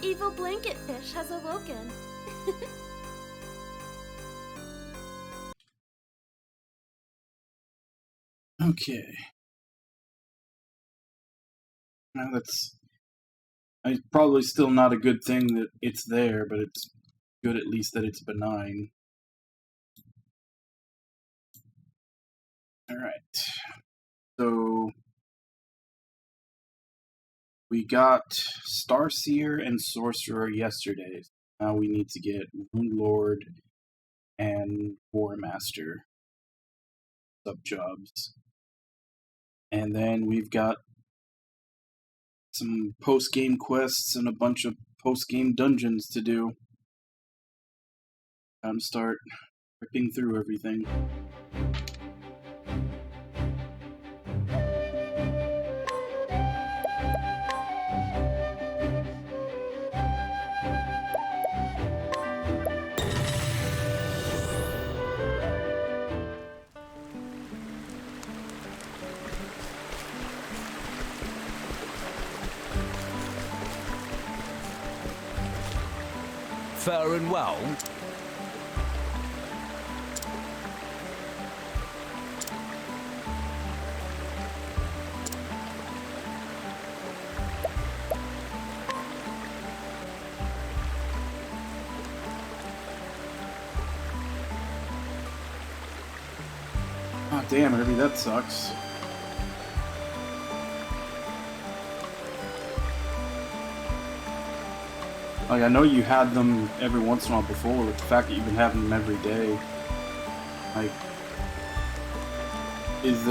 Evil blanket fish has awoken. Okay. Now that's probably still not a good thing that it's there, but it's good at least that it's benign. Alright. So we got Starseer and Sorcerer yesterday. Now we need to get Wound Lord and War Master sub-jobs. And then we've got some post-game quests and a bunch of post-game dungeons to do. Time to start ripping through everything. Fair and well. Oh damn, Herbie, that sucks. Like, I know you had them every once in a while before, but the fact that you've been having them every day, like, is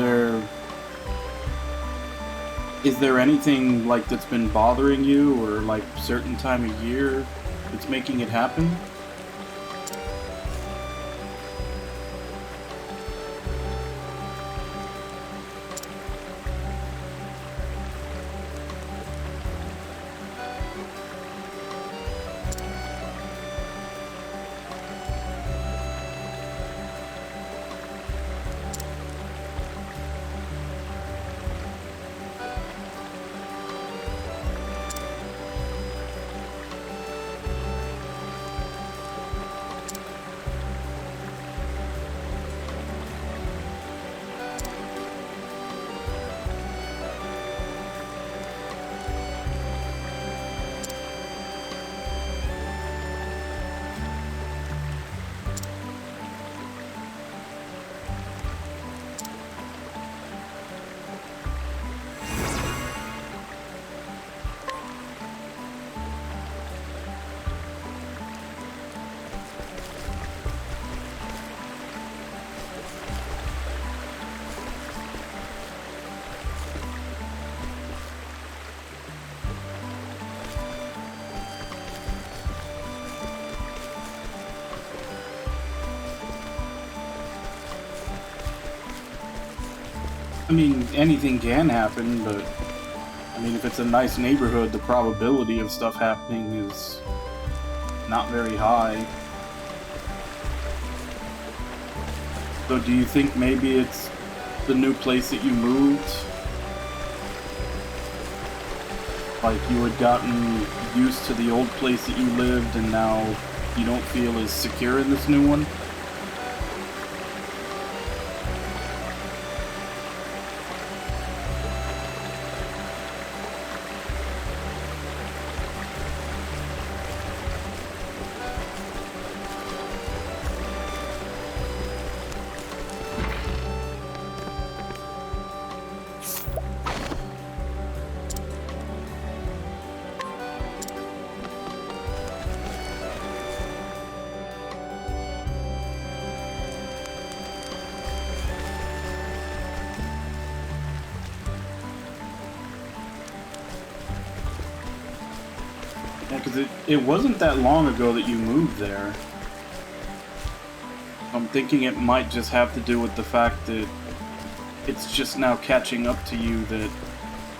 there anything, like, that's been bothering you, or, like, certain time of year that's making it happen? I mean, anything can happen, but I mean, if it's a nice neighborhood, the probability of stuff happening is not very high. So do you think maybe it's the new place that you moved? Like you had gotten used to the old place that you lived and now you don't feel as secure in this new one? Because it wasn't that long ago that you moved there. I'm thinking it might just have to do with the fact that it's just now catching up to you that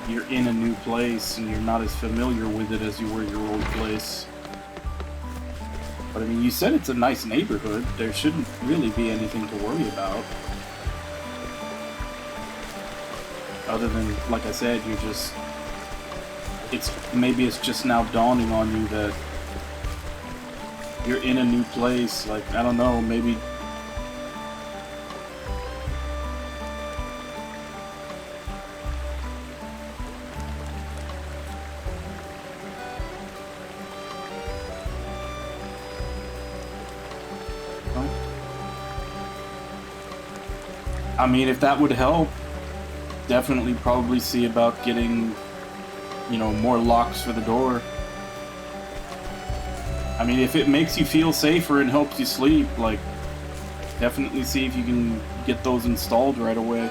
you're in a new place and you're not as familiar with it as you were your old place. But I mean, you said it's a nice neighborhood. There shouldn't really be anything to worry about. Other than, like I said, you're just maybe it's just now dawning on you that you're in a new place. Like, I don't know, maybe. I mean, if that would help, definitely probably see about getting, you know, more locks for the door. I mean, if it makes you feel safer and helps you sleep, like, definitely see if you can get those installed right away.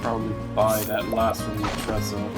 Probably buy that last one with Tressa.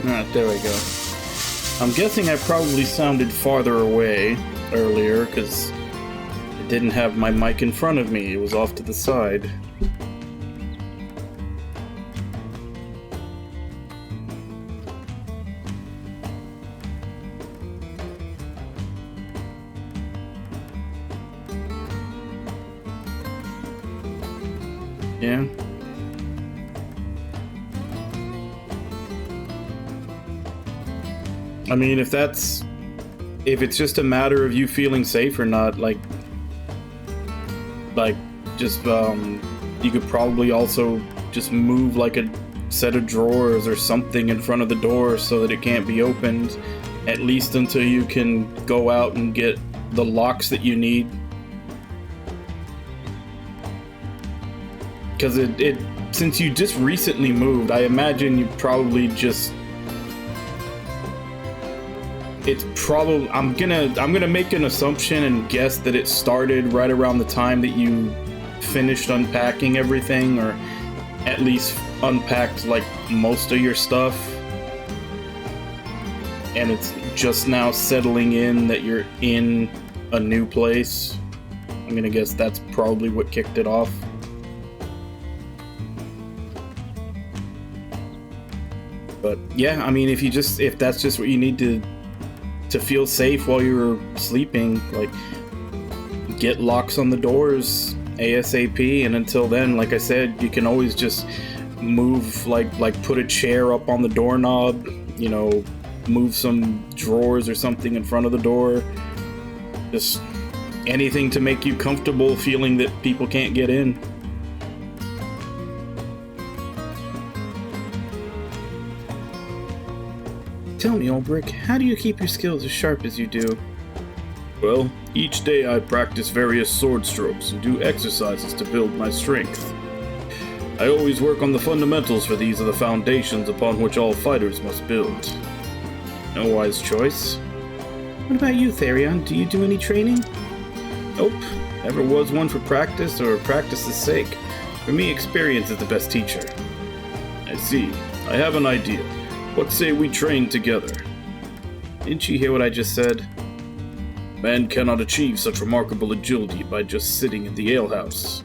Alright, there we go. I'm guessing I probably sounded farther away earlier because I didn't have my mic in front of me. It was off to the side. Yeah. I mean, if it's just a matter of you feeling safe or not, like just, you could probably also just move like a set of drawers or something in front of the door so that it can't be opened, at least until you can go out and get the locks that you need. Because since you just recently moved, I imagine you probably just... It's probably... I'm gonna make an assumption and guess that it started right around the time that you finished unpacking everything, or at least unpacked like most of your stuff. And it's just now settling in that you're in a new place. I'm gonna guess that's probably what kicked it off. But yeah, I mean, if that's just what you need to to feel safe while you're sleeping. Like, get locks on the doors ASAP, and until then, like I said, you can always just move, like put a chair up on the doorknob, you know, move some drawers or something in front of the door. Just anything to make you comfortable feeling that people can't get in. Tell me, Ulbrich, how do you keep your skills as sharp as you do? Well, each day I practice various sword strokes and do exercises to build my strength. I always work on the fundamentals, for these are the foundations upon which all fighters must build. No wise choice. What about you, Therion? Do you do any training? Nope. Never was one for practice or practice's sake. For me, experience is the best teacher. I see. I have an idea. What say we train together? Didn't you hear what I just said? Man cannot achieve such remarkable agility by just sitting in the alehouse.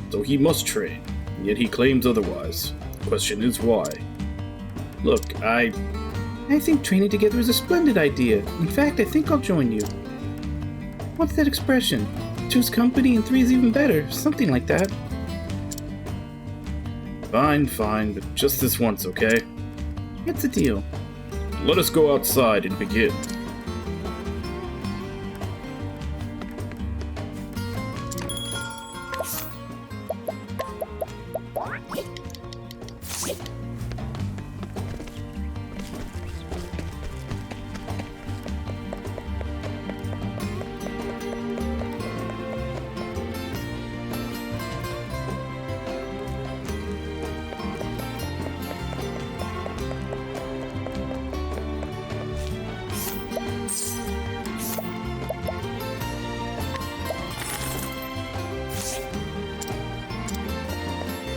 So he must train, and yet he claims otherwise. The question is why. Look, I think training together is a splendid idea. In fact, I think I'll join you. What's that expression? Two's company and three's even better. Something like that. Fine, but just this once, okay? What's the deal? Let us go outside and begin.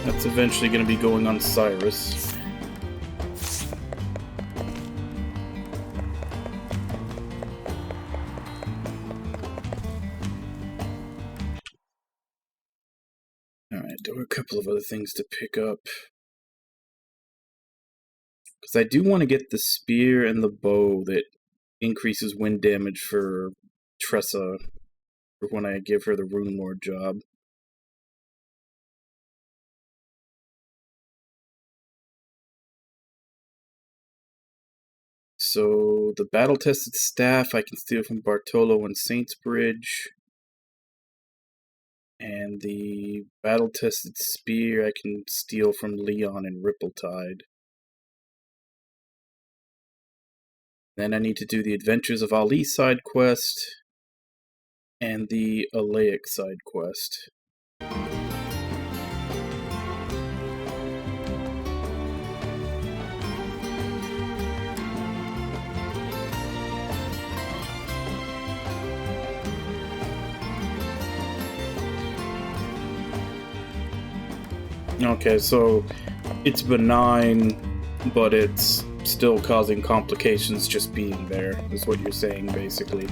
That's eventually going to be going on Cyrus. Alright, there were a couple of other things to pick up. Because I do want to get the spear and the bow that increases wind damage for Tressa for when I give her the Rune Lord job. So, the battle-tested staff I can steal from Bartolo and Saintsbridge. And the battle-tested spear I can steal from Leon and Rippletide. Then I need to do the Adventures of Ali side quest and the Alaic side quest. Okay, so it's benign, but it's still causing complications just being there, is what you're saying, basically.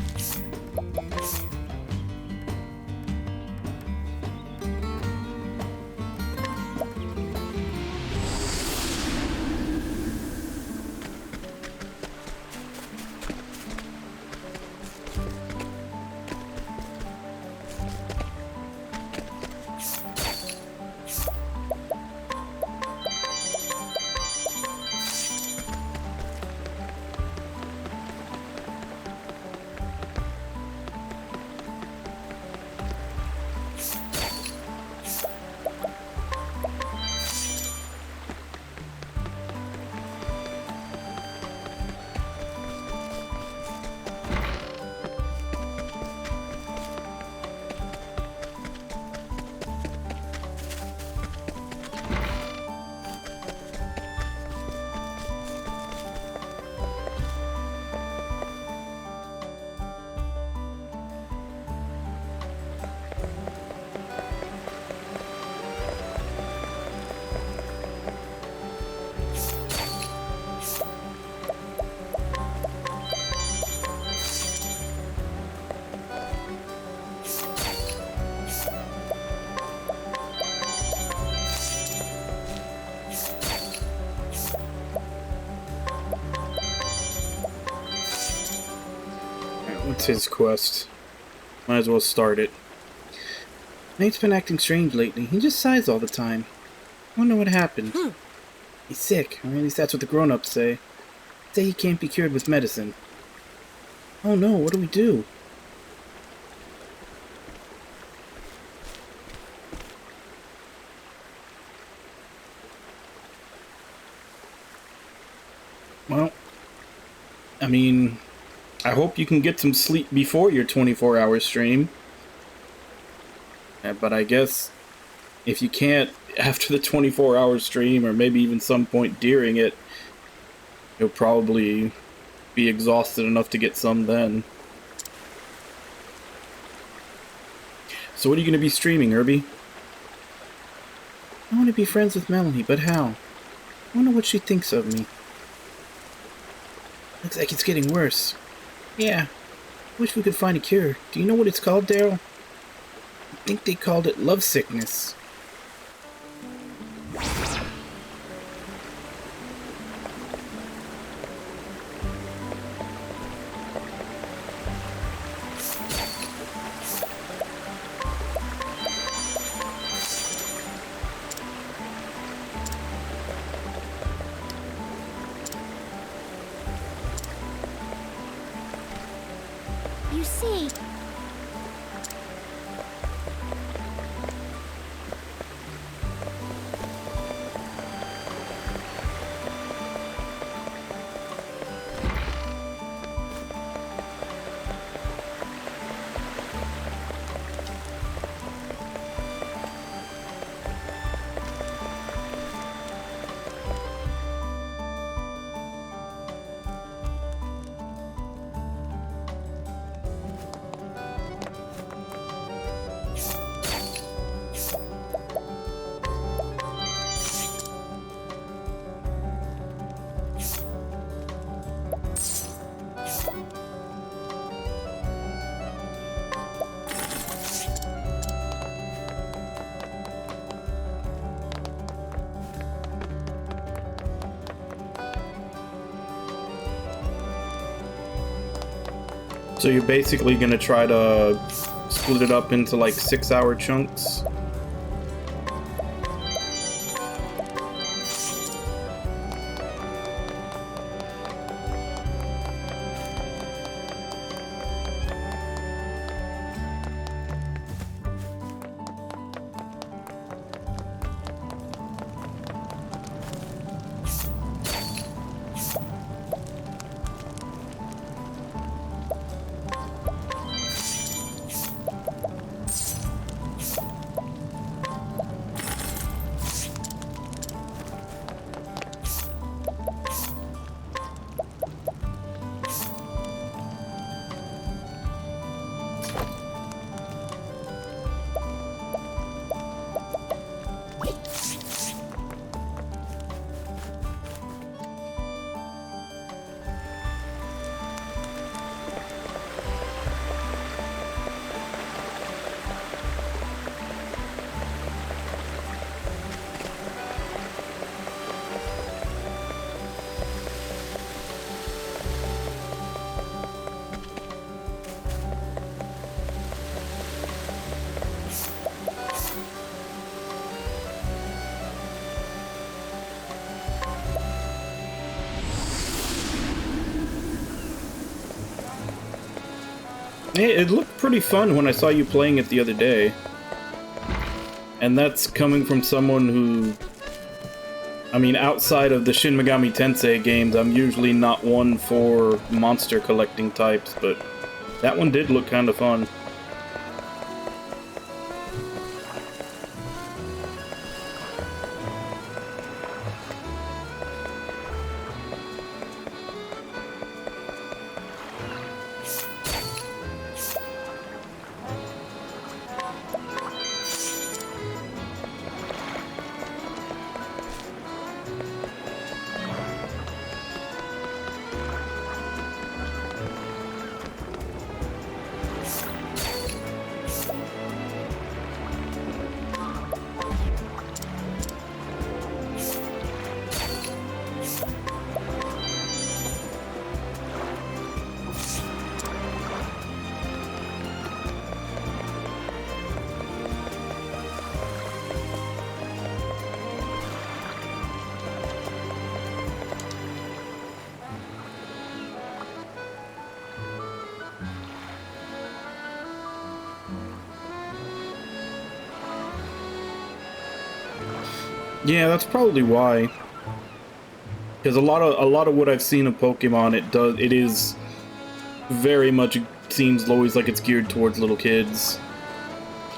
It's his quest. Might as well start it. Nate's been acting strange lately. He just sighs all the time. I wonder what happened. He's sick, or at least that's what the grown-ups say. They say he can't be cured with medicine. Oh no, what do we do? Well, I mean, I hope you can get some sleep before your 24-hour stream. But I guess if you can't after the 24-hour stream, or maybe even some point during it, you'll probably be exhausted enough to get some then. So what are you going to be streaming, Herbie? I want to be friends with Melanie, but how? I wonder what she thinks of me. Looks like it's getting worse. Yeah. Wish we could find a cure. Do you know what it's called, Daryl? I think they called it lovesickness. You see, So you're basically gonna try to split it up into like 6-hour chunks? It looked pretty fun when I saw you playing it the other day. And that's coming from someone who... I mean, outside of the Shin Megami Tensei games, I'm usually not one for monster collecting types, but that one did look kind of fun. Yeah, that's probably why. Because a lot of what I've seen of Pokemon, it is very much seems always like it's geared towards little kids,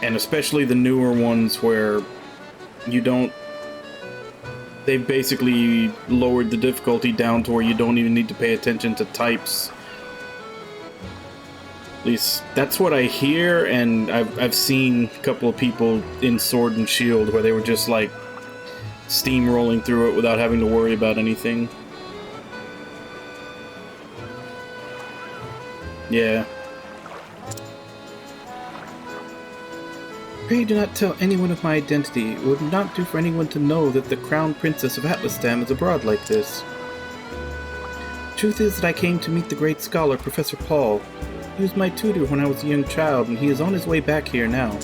and especially the newer ones where you don't. They've basically lowered the difficulty down to where you don't even need to pay attention to types. At least that's what I hear, and I've seen a couple of people in Sword and Shield where they were just like steamrolling through it without having to worry about anything. Yeah. Pray do not tell anyone of my identity. It would not do for anyone to know that the Crown Princess of Atlastam is abroad like this. Truth is that I came to meet the great scholar, Professor Paul. He was my tutor when I was a young child, and he is on his way back here now.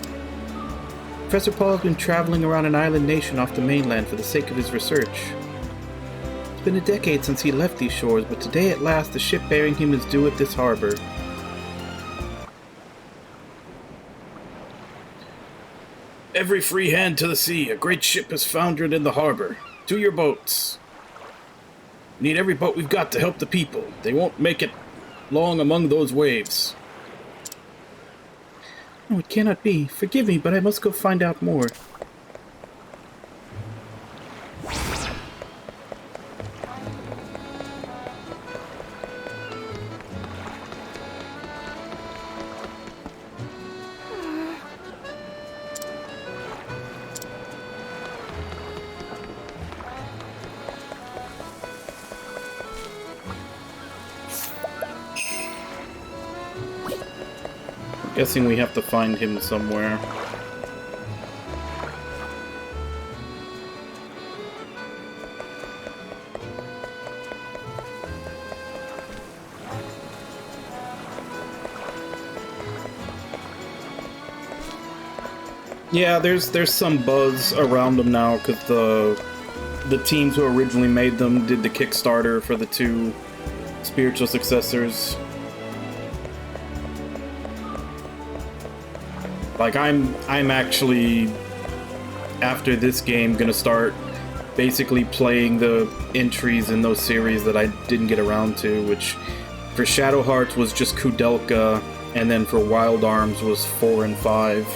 Professor Paul has been traveling around an island nation off the mainland for the sake of his research. It's been a decade since he left these shores, but today at last the ship bearing him is due at this harbor. Every free hand to the sea. A great ship has foundered in the harbor. To your boats. We need every boat we've got to help the people. They won't make it long among those waves. No, it cannot be. Forgive me, but I must go find out more. Guessing we have to find him somewhere. Yeah, there's some buzz around them now because the teams who originally made them did the Kickstarter for the 2 spiritual successors. Like, I'm actually, after this game, gonna start basically playing the entries in those series that I didn't get around to, which for Shadow Hearts was just Kudelka, and then for Wild Arms was 4 and 5.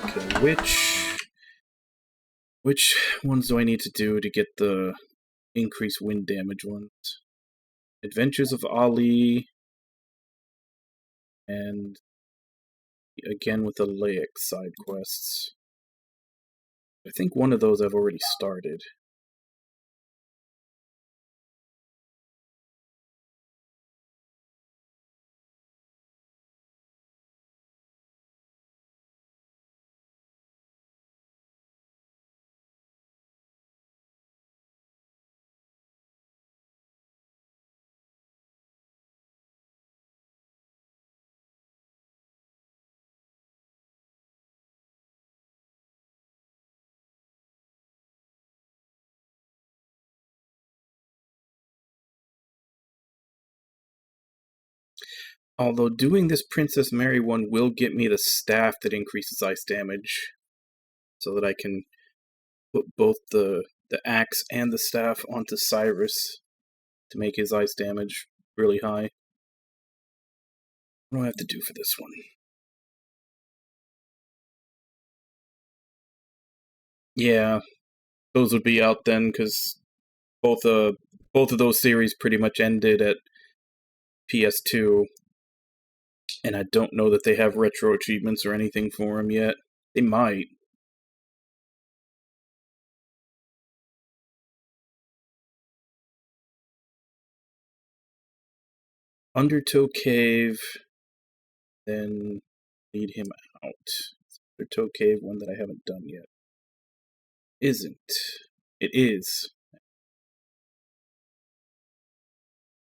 Okay, which ones do I need to do to get the increased wind damage ones? Adventures of Ali, and again with the Laic side quests. I think one of those I've already started. Although doing this Princess Mary one will get me the staff that increases ice damage, so that I can put both the axe and the staff onto Cyrus to make his ice damage really high. What do I have to do for this one? Yeah, those would be out then, because both of those series pretty much ended at PS2. And I don't know that they have retro achievements or anything for them yet. They might. Undertow Cave, then lead him out. Undertow Cave, one that I haven't done yet. Isn't. It is.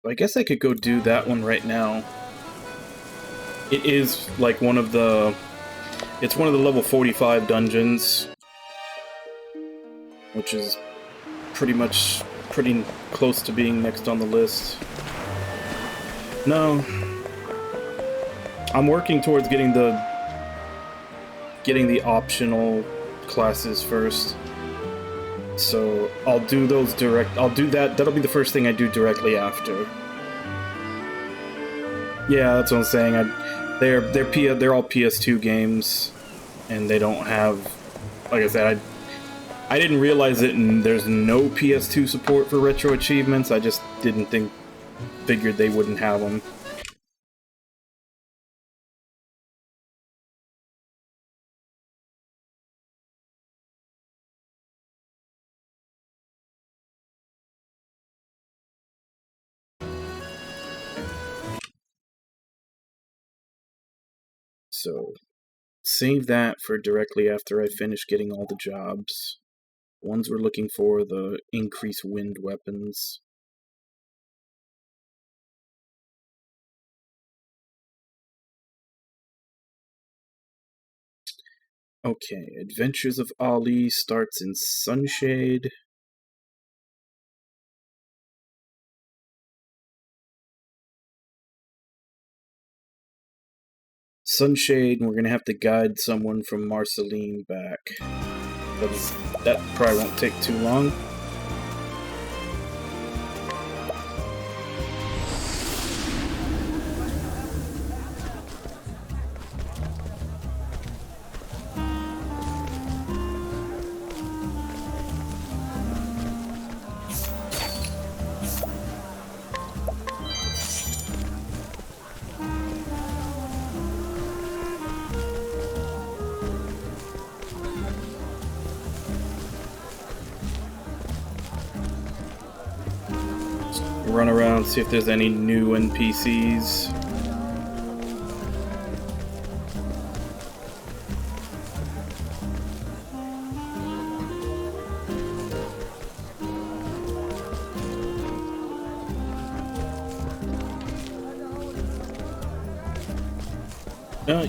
I guess I could go do that one right now. It is like one of the... It's one of the level 45 dungeons. Which is pretty close to being next on the list. No. I'm working towards getting the optional classes first. So I'll do those direct. I'll do that. That'll be the first thing I do directly after. Yeah, that's what I'm saying. They're all PS2 games, and they don't have. Like I said, I didn't realize it, and there's no PS2 support for retro achievements. I just figured they wouldn't have them. So, save that for directly after I finish getting all the jobs. Ones we're looking for, the increased wind weapons. Okay, Adventures of Ali starts in Sunshade. Sunshade, and we're gonna have to guide someone from Marceline back. That probably won't take too long. Run around, see if there's any new NPCs.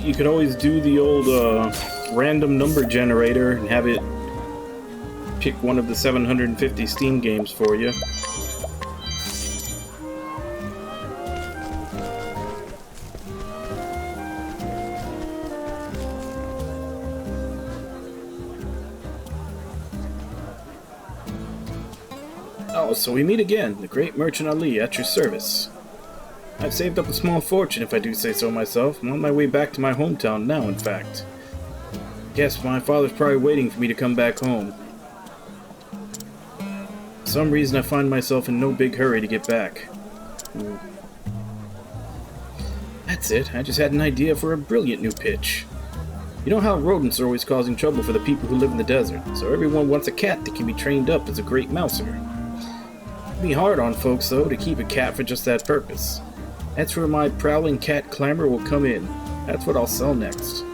You could always do the old random number generator and have it pick one of the 750 Steam games for you. Oh, so we meet again, the great merchant Ali, at your service. I've saved up a small fortune, if I do say so myself. I'm on my way back to my hometown now, in fact. Guess my father's probably waiting for me to come back home. For some reason, I find myself in no big hurry to get back. That's it, I just had an idea for a brilliant new pitch. You know how rodents are always causing trouble for the people who live in the desert, so everyone wants a cat that can be trained up as a great mouser. It'd be hard on folks, though, to keep a cat for just that purpose. That's where my prowling cat clamor will come in. That's what I'll sell next.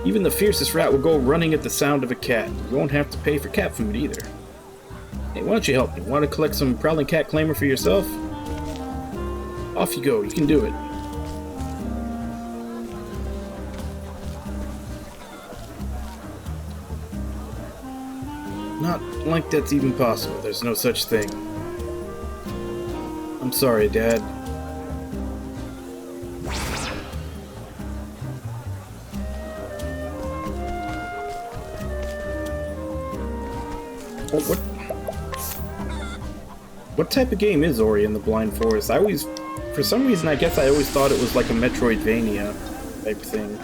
Even the fiercest rat will go running at the sound of a cat. You won't have to pay for cat food either. Hey, why don't you help me? Want to collect some prowling cat clamor for yourself? Off you go, you can do it. Not like that's even possible. There's no such thing. I'm sorry, Dad. Oh, what type of game is Ori and the Blind Forest? For some reason, I guess I always thought it was like a Metroidvania type thing.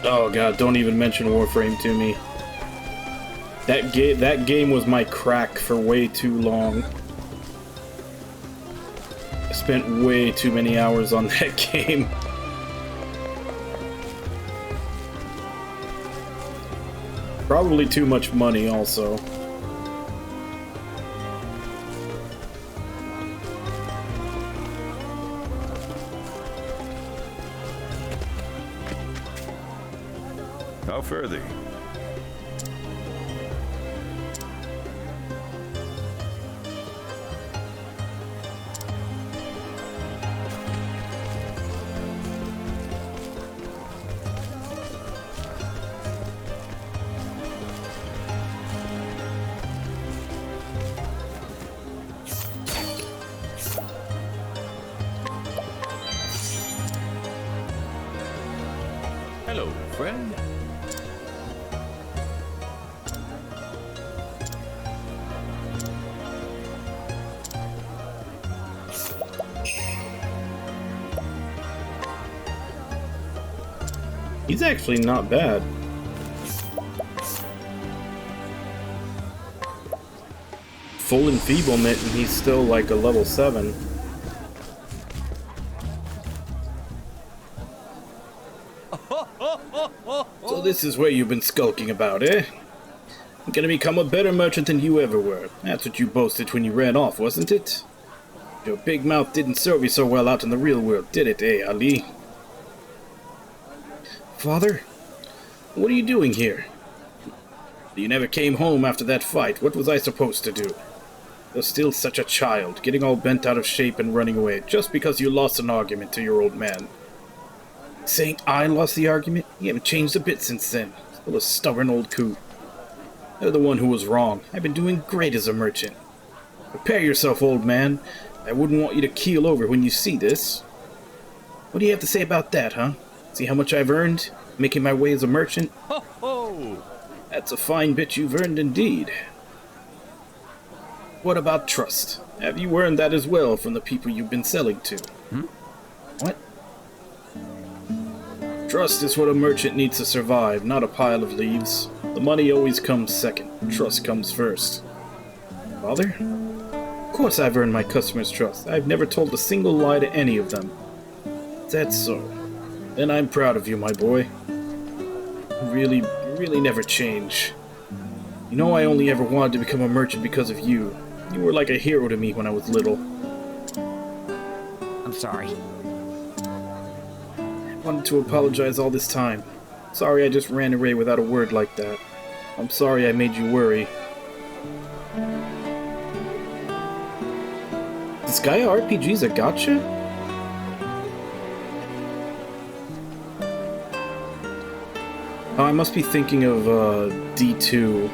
Oh god, don't even mention Warframe to me. That game was my crack for way too long. I spent way too many hours on that game. Probably too much money also. How fare thee? friend. He's actually not bad. Full enfeeblement and he's still like a level 7. So this is where you've been skulking about, eh? I'm gonna become a better merchant than you ever were. That's what you boasted when you ran off, wasn't it? Your big mouth didn't serve you so well out in the real world, did it, eh, Ali? Father? What are you doing here? You never came home after that fight. What was I supposed to do? You're still such a child, getting all bent out of shape and running away, just because you lost an argument to your old man. Saying I lost the argument? You haven't changed a bit since then. Still a stubborn old coot. You're the one who was wrong. I've been doing great as a merchant. Prepare yourself, old man. I wouldn't want you to keel over when you see this. What do you have to say about that, huh? See how much I've earned, making my way as a merchant? Ho ho! That's a fine bit you've earned indeed. What about trust? Have you earned that as well from the people you've been selling to? What? Trust is what a merchant needs to survive, not a pile of leaves. The money always comes second. Trust comes first. Father? Of course I've earned my customers' trust. I've never told a single lie to any of them. That's so. Then I'm proud of you, my boy. You really never change. You know I only ever wanted to become a merchant because of you. You were like a hero to me when I was little. I'm sorry. I wanted to apologize all this time. Sorry I just ran away without a word like that. I'm sorry I made you worry. This guy RPG's a gotcha? Oh, I must be thinking of D2.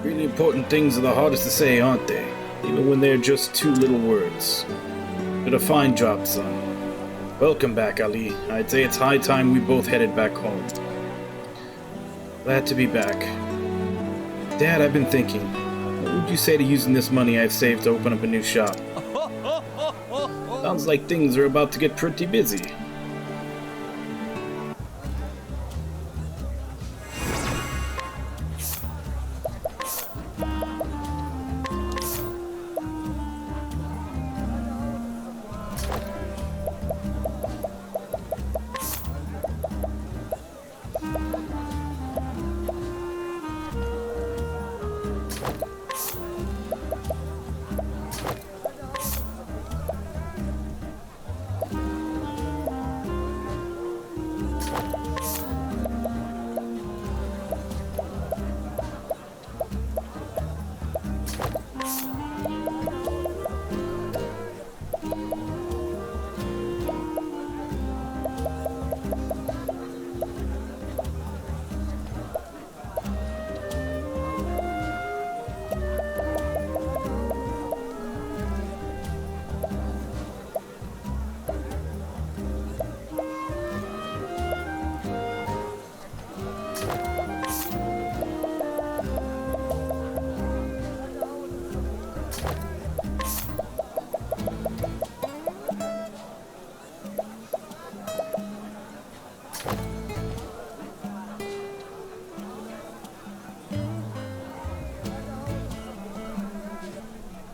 Really important things are the hardest to say, aren't they? Even when they're just two little words. Did a fine job, son. Welcome back, Ali. I'd say it's high time we both headed back home. Glad to be back. Dad, I've been thinking. What would you say to using this money I've saved to open up a new shop? Sounds like things are about to get pretty busy.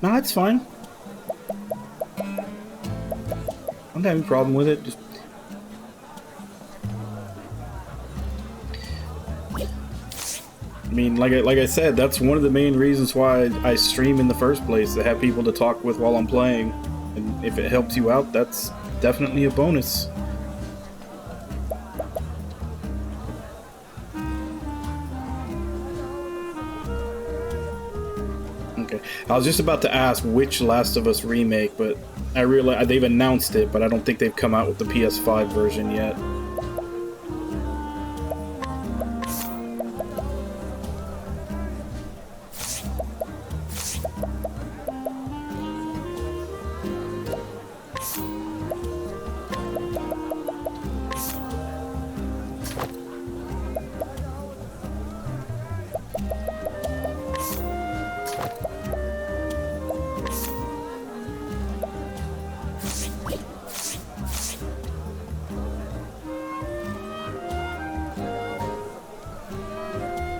No, that's fine. I don't have any problem with it. Just I mean, like I said, that's one of the main reasons why I stream in the first place, to have people to talk with while I'm playing. And if it helps you out, that's definitely a bonus. Okay, I was just about to ask which Last of Us remake, but I realize they've announced it, but I don't think they've come out with the PS5 version yet.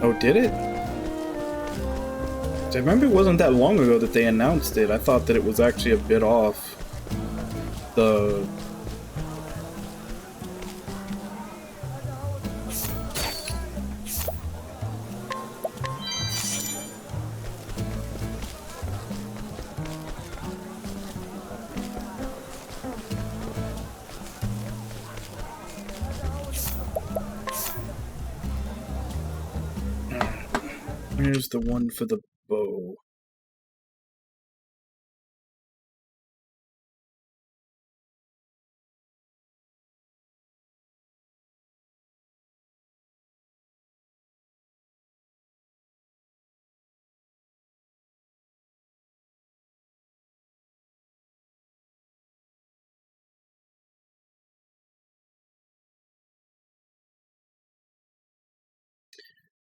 Oh, did it? I remember it wasn't that long ago that they announced it. I thought that it was actually a bit off. The... Here's the one for the bow.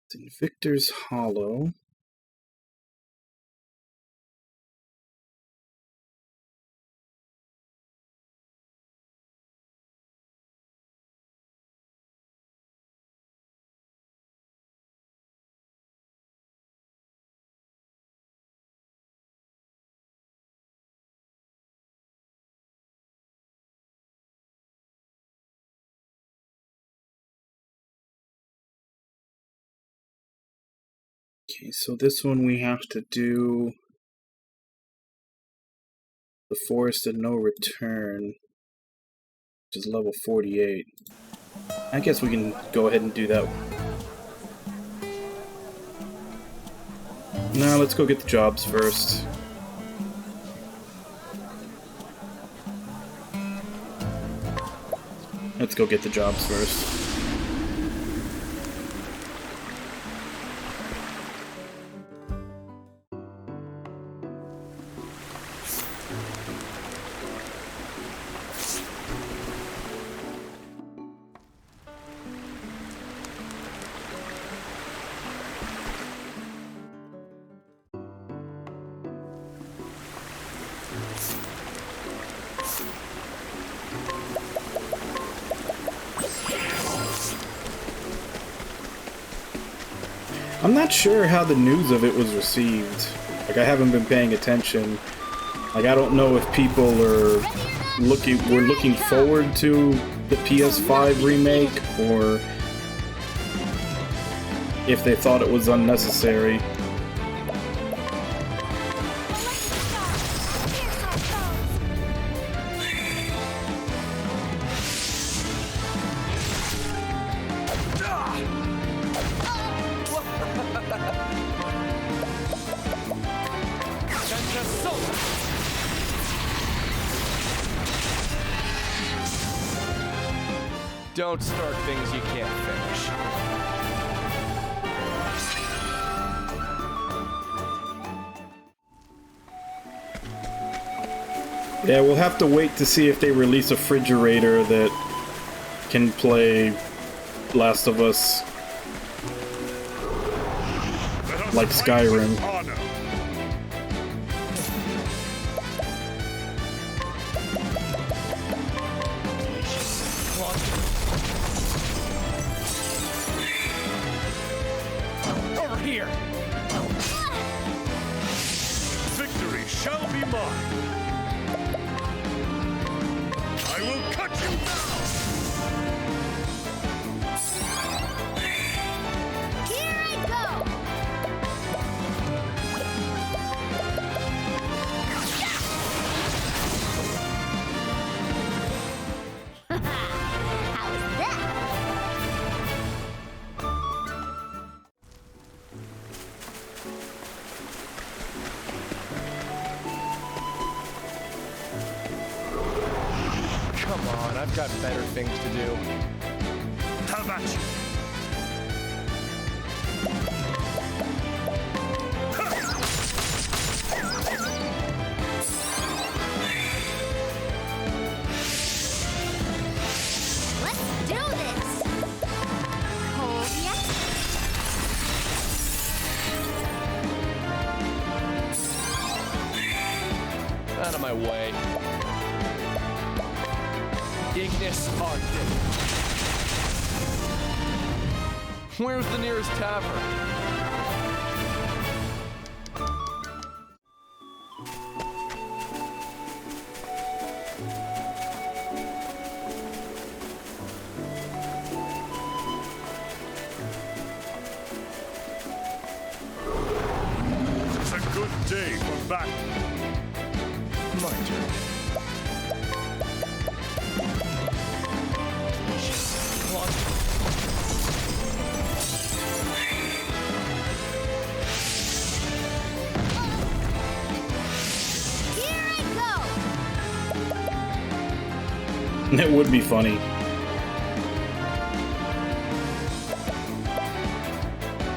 It's in Victor's Hollow. Okay, so this one we have to do the Forest of No Return, which is level 48. I guess we can go ahead and do that. Now let's go get the jobs first. Let's go get the jobs first. I'm not sure how the news of it was received. Like, I haven't been paying attention. Like, I don't know if people were looking forward to the PS5 remake, or if they thought it was unnecessary. Don't start things you can't finish. Yeah, we'll have to wait to see if they release a refrigerator that can play Last of Us like Skyrim. Over here! Victory shall be mine. I will cut you down. Here I go! How's that? Come on, I've got better things to do. How about you? way. Ignis Arctic. Where's the nearest tavern? It's a good day for battle. My turn. Here I go. That would be funny.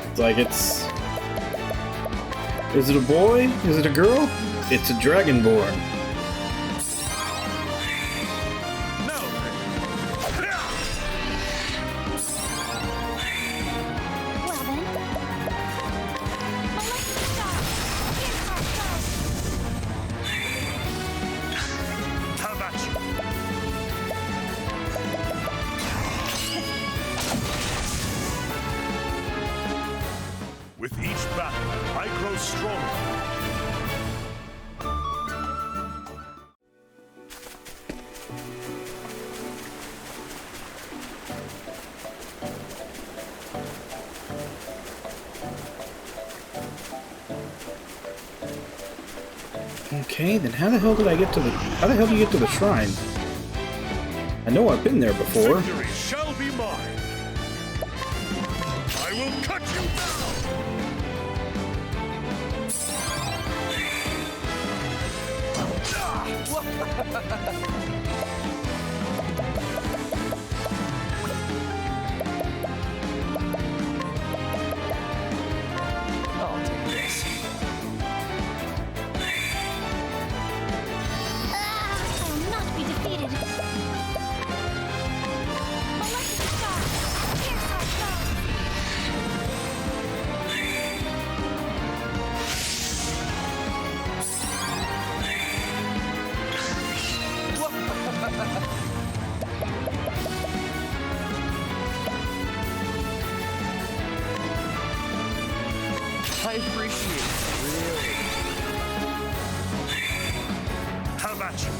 It's like it's... Is it a boy? Is it a girl? It's a dragonborn. Now then. Well then. Electric shock. Here's our go. Have at you. With each battle, I grow stronger. Okay, then how the hell did I get to the... How the hell do you get to the shrine? I know I've been there before. Victory shall be mine. I will cut you down. I'll take this. I will not be defeated. Electric shock. Here's our go. I appreciate it, really. Have at you.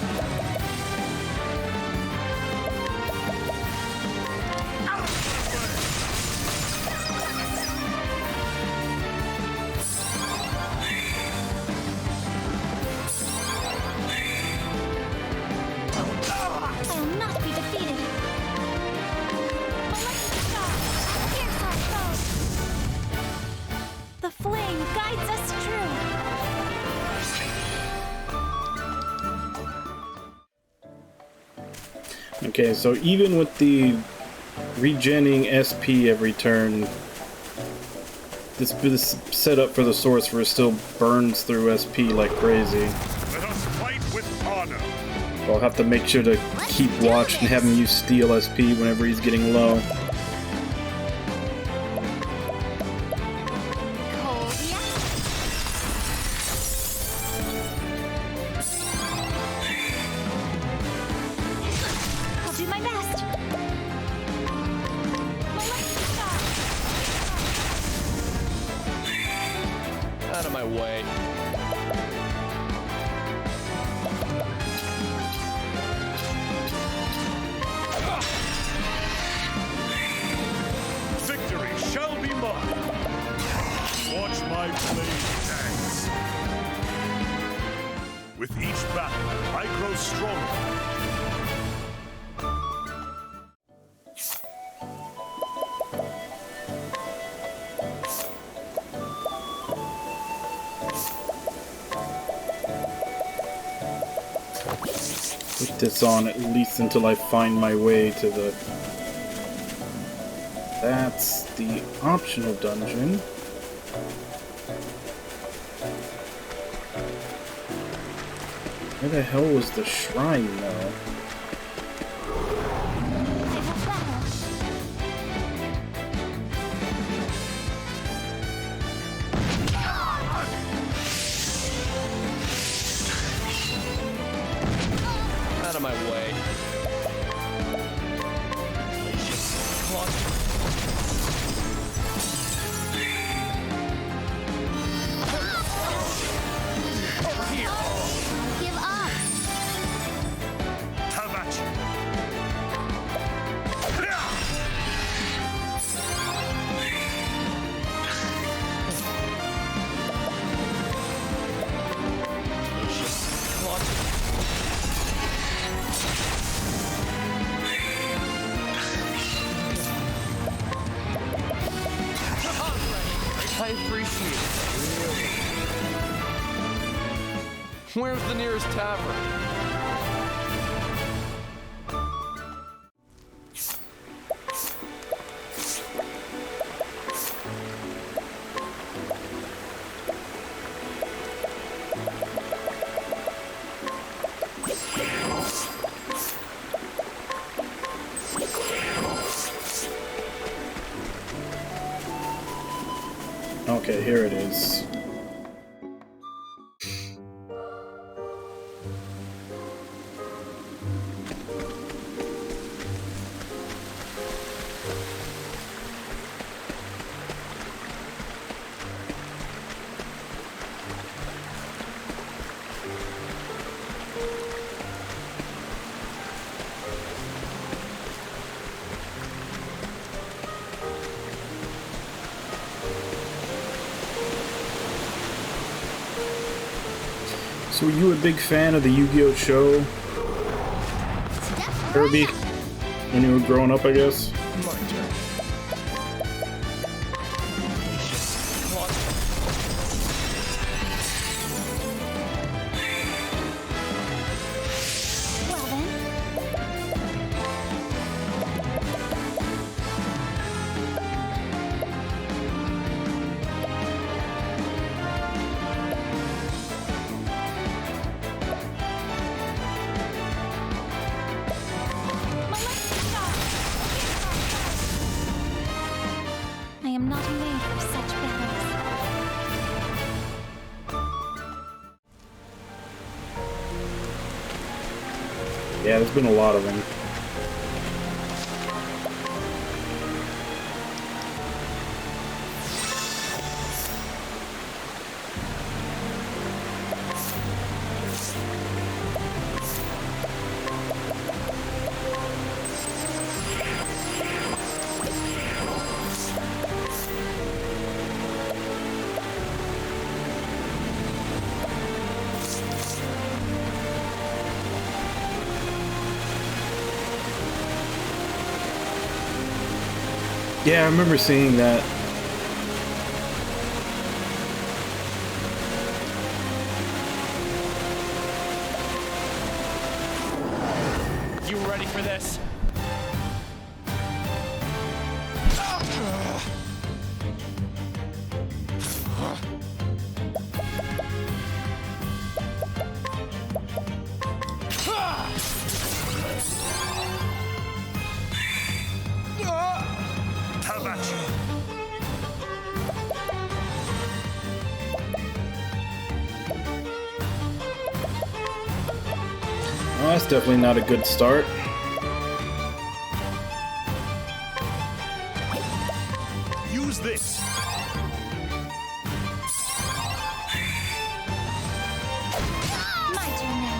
I will not be defeated. Electric shock. Here's our go. The flame guides us true. Okay, so even with the regenning SP every turn, this setup for the sorcerer still burns through SP like crazy. Let us fight with honor. I'll have to make sure to keep watch and have him use Steel SP whenever he's getting low. Cold, yeah? I'll do my best. Electric shock. Out of my way. Victory shall be mine. Watch my blade dance. With each battle, I grow stronger. Put this on at least until I find my way to the... That's the optional dungeon. Where the hell was the shrine, though? I will battle. Give up. Have at you. I appreciate it. Really. Where's the nearest tavern? Okay, here it is. So were you a big fan of the Yu-Gi-Oh show, Kirby, when you were growing up, I guess? My turn. Well then. I am not made for such battles. Yeah, there's been a lot of them. Yeah, I remember seeing that. You ready for this? Have at you. Well, that's definitely not a good start. Use this. My turn now.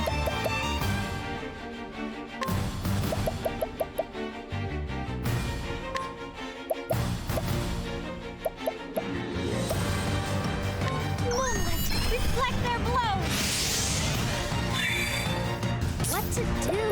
Moonlight, reflect their blows. What to do?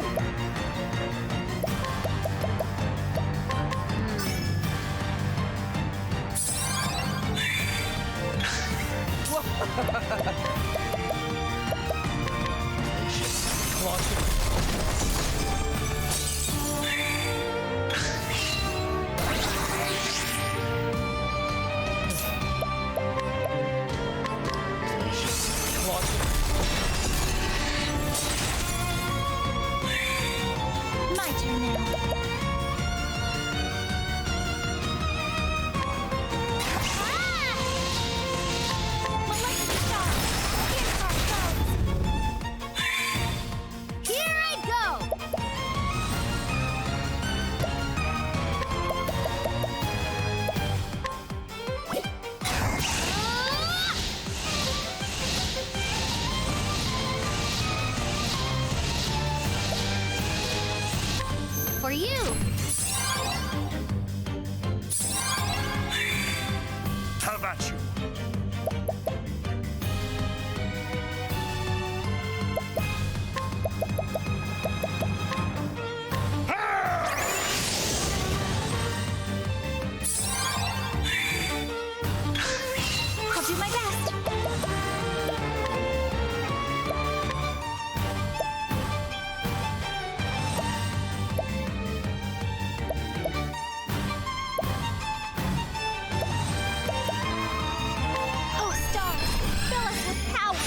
For you! Have at you. I'll do my best! Oh, stars! Fill us with power!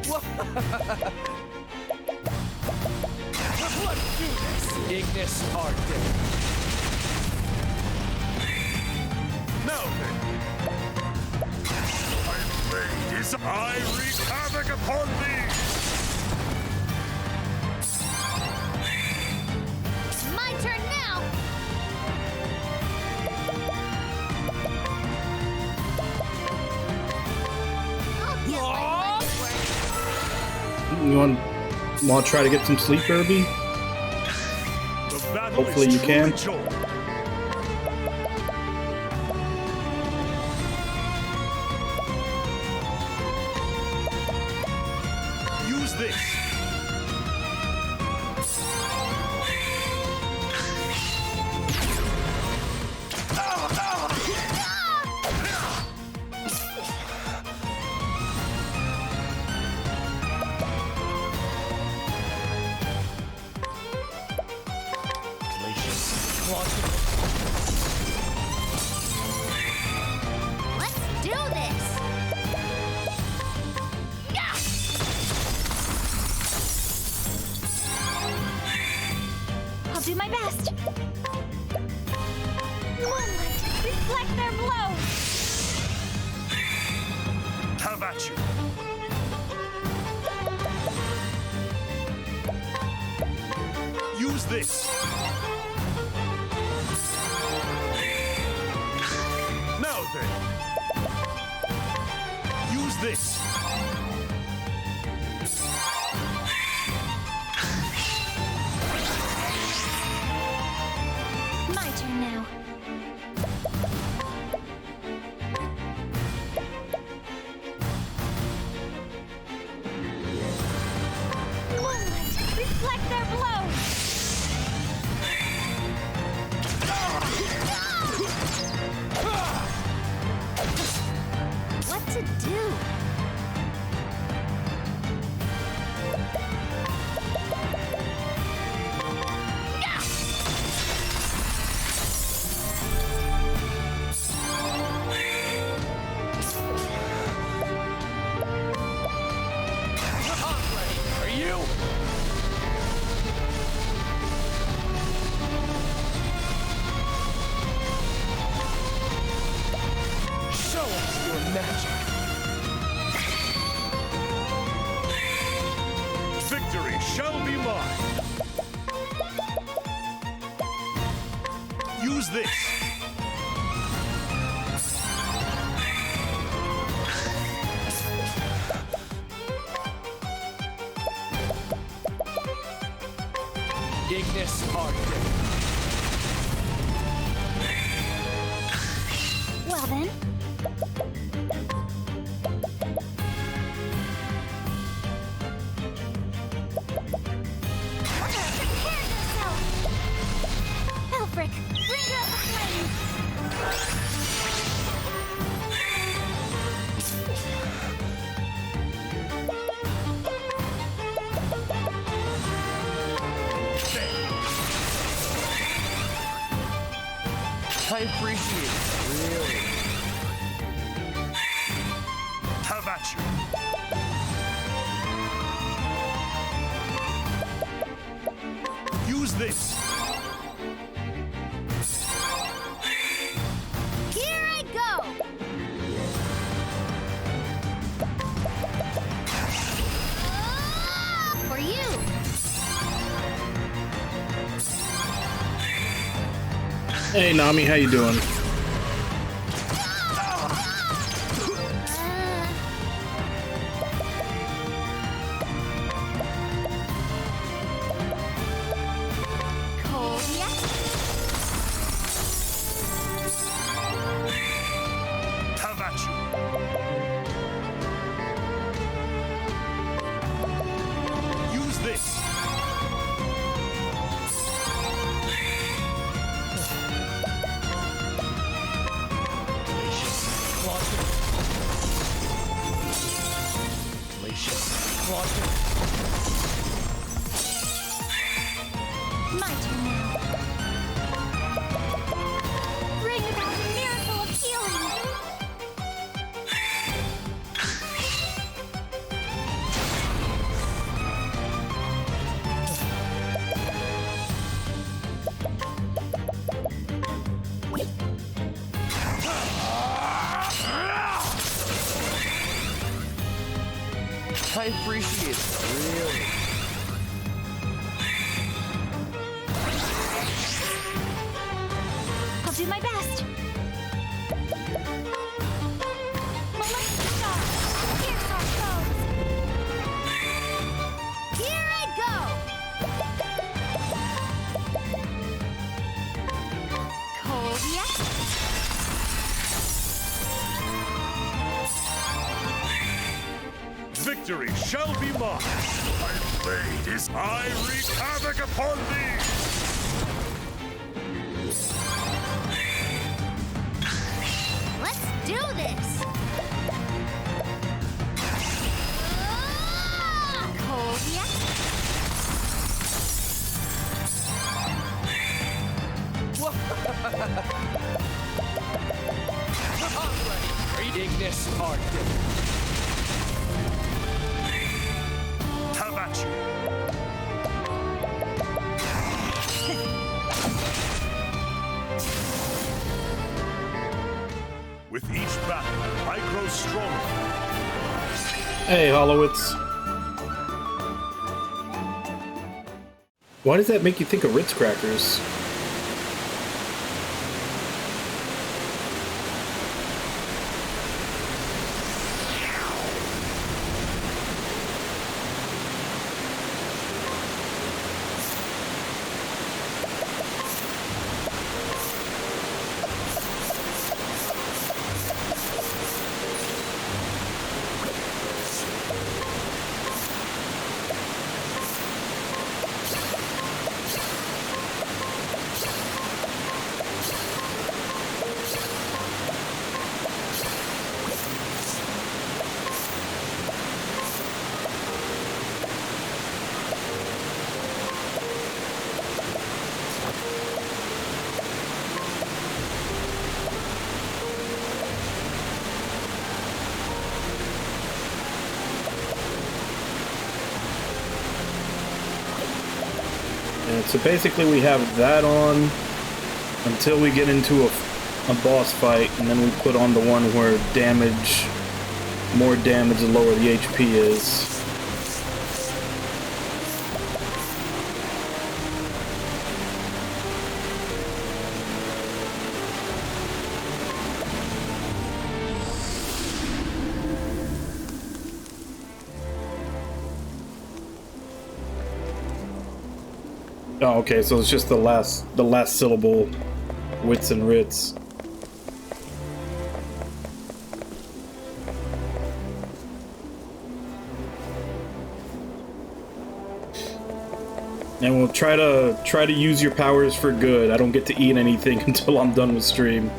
Let's do this! Ignis Arctic. Now then. My blade is I wreak havoc upon thee! It's my turn now! I'll get my money's worth. You want to try to get some sleep, Herbie? The battle Hopefully is you can. truly joined. Use this. Let's do this! Yeah! I'll do my best! Moonlight, reflect their blow! Have at you. Use this. Now then. Use this. My turn now. Moonlight, reflect their blow! What to do? Are you? Show us your magic. Victory shall be mine. Use this. Ignis Arctic. Well then. Prepare yourself! Elfric, bring out the flame! I appreciate it. Really? Have at you. Use this. Here I go! For you! Hey Nami, how you doing? My turn now. Bring about the miracle of healing. I appreciate it, really. I'll do my best. Molesta! Here's our foes. Here I go! Koviak. Victory shall be mine. My blade is. I wreak havoc upon thee. Let's do this! Koviak. I'm ready. Ignis Arctic. Have at you. With each battle, I grow stronger. Hey, Hollowitz. Why does that make you think of Ritz crackers? And so basically we have that on until we get into a boss fight, and then we put on the one where damage, more damage the lower the HP is. Oh, okay, so it's just the last syllable, wits and writs. And we'll try to use your powers for good. I don't get to eat anything until I'm done with stream.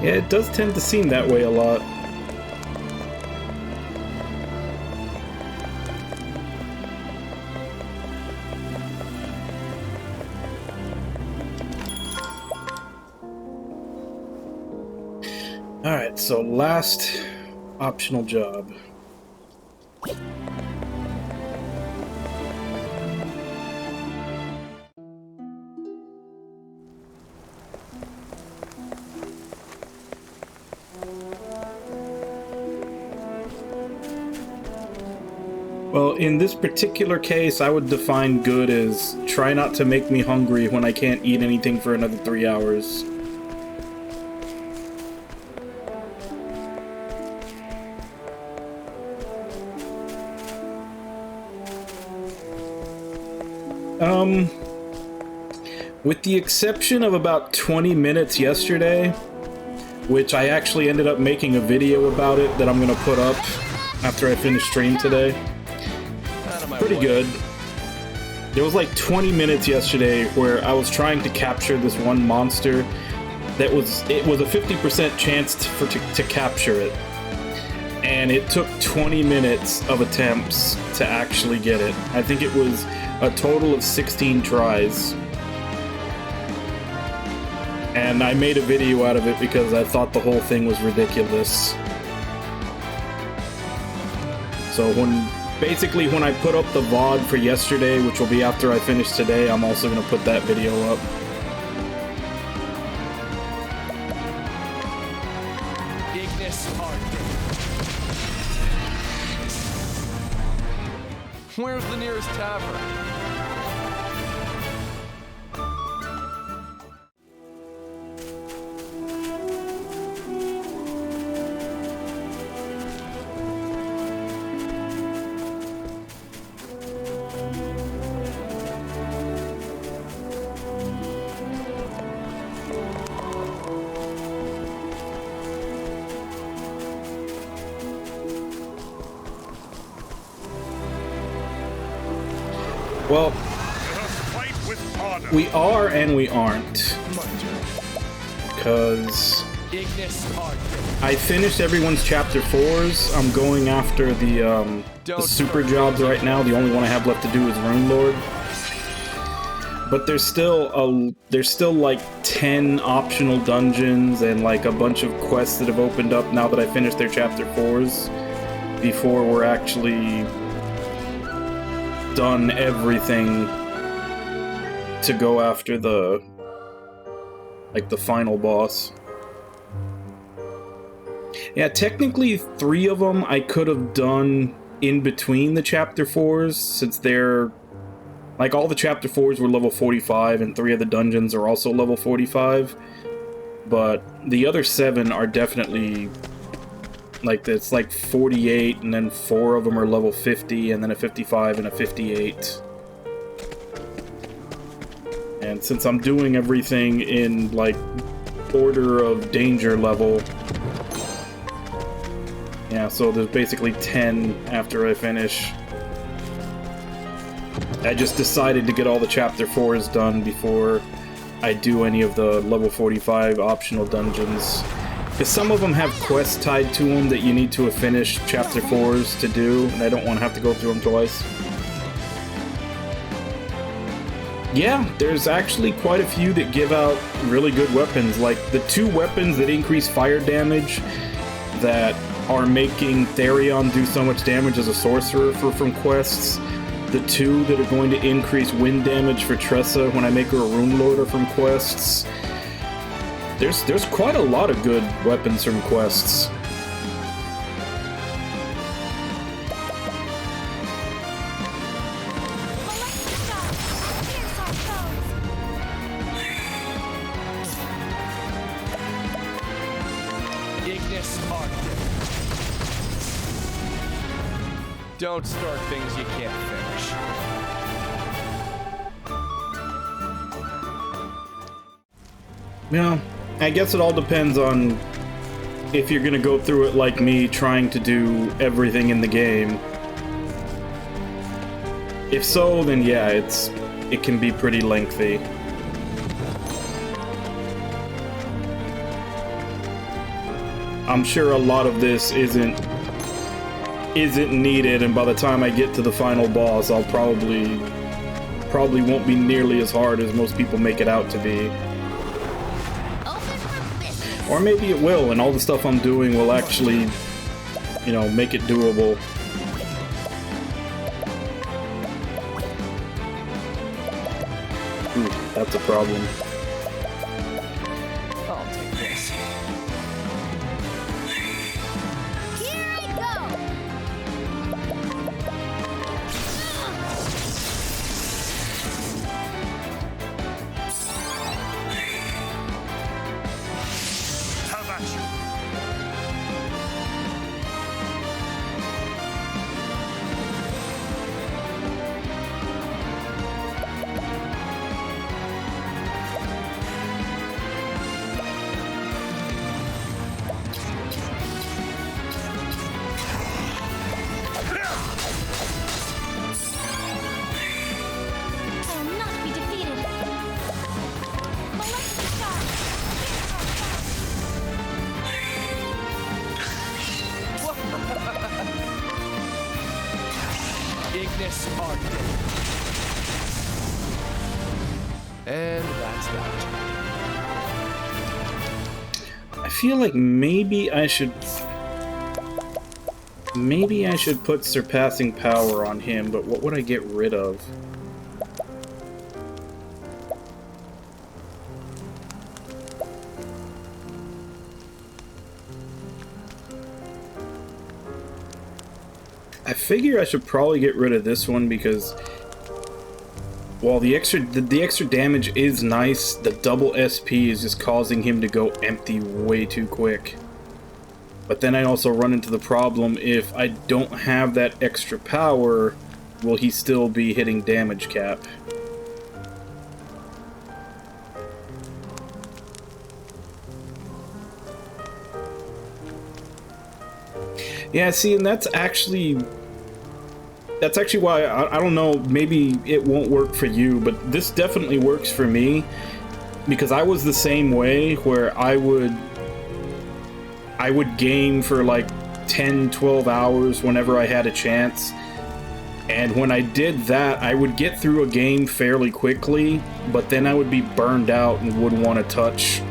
Yeah, it does tend to seem that way a lot. Alright, so last optional job. Well, in this particular case, I would define good as try not to make me hungry when I can't eat anything for another 3 hours. With the exception of about 20 minutes yesterday, which I actually ended up making a video about it that I'm gonna put up after I finish stream today. Pretty good. There was like 20 minutes yesterday where I was trying to capture this one monster that it was a 50% chance to capture it. And it took 20 minutes of attempts to actually get it. I think it was a total of 16 tries. And I made a video out of it because I thought the whole thing was ridiculous. So basically when I put up the VOD for yesterday, which will be after I finish today, I'm also going to put that video up. Where's the nearest tavern? Well, we are and we aren't. Because I finished everyone's chapter 4s. I'm going after the super jobs right now. The only one I have left to do is Rune Lord. But there's still like 10 optional dungeons and like a bunch of quests that have opened up now that I finished their chapter 4s before we're actually done everything to go after the final boss. Yeah, technically 3 of them I could have done in between the chapter 4s, since they're like all the chapter 4s were level 45 and 3 of the dungeons are also level 45, but the other 7 are definitely like, it's like 48, and then 4 of them are level 50, and then a 55 and a 58. And since I'm doing everything in, like, order of danger level, yeah, so there's basically 10 after I finish. I just decided to get all the chapter 4s done before I do any of the level 45 optional dungeons. Because some of them have quests tied to them that you need to have finished chapter 4s to do, and I don't want to have to go through them twice. Yeah, there's actually quite a few that give out really good weapons, like the 2 weapons that increase fire damage that are making Therion do so much damage as a sorcerer from quests. The 2 that are going to increase wind damage for Tressa when I make her a Rune Lord are from quests. There's quite a lot of good weapons from quests. Don't start things you can't finish. Yeah, I guess it all depends on if you're gonna go through it like me, trying to do everything in the game. If so, then yeah, it can be pretty lengthy. I'm sure a lot of this isn't needed, and by the time I get to the final boss, I'll probably won't be nearly as hard as most people make it out to be. Or maybe it will, and all the stuff I'm doing will actually, you know, make it doable. Ooh, that's a problem. I'll take this. Here I go! Have at you. This our day. And that's that. I feel like maybe I should put surpassing power on him, but what would I get rid of? I figure I should probably get rid of this one because while the extra damage is nice, the double SP is just causing him to go empty way too quick. But then I also run into the problem, if I don't have that extra power, will he still be hitting damage cap? Yeah, see, and that's actually why I don't know, maybe it won't work for you, but this definitely works for me because I was the same way where I would game for like 10-12 hours whenever I had a chance, and when I did that I would get through a game fairly quickly, but then I would be burned out and wouldn't want to touch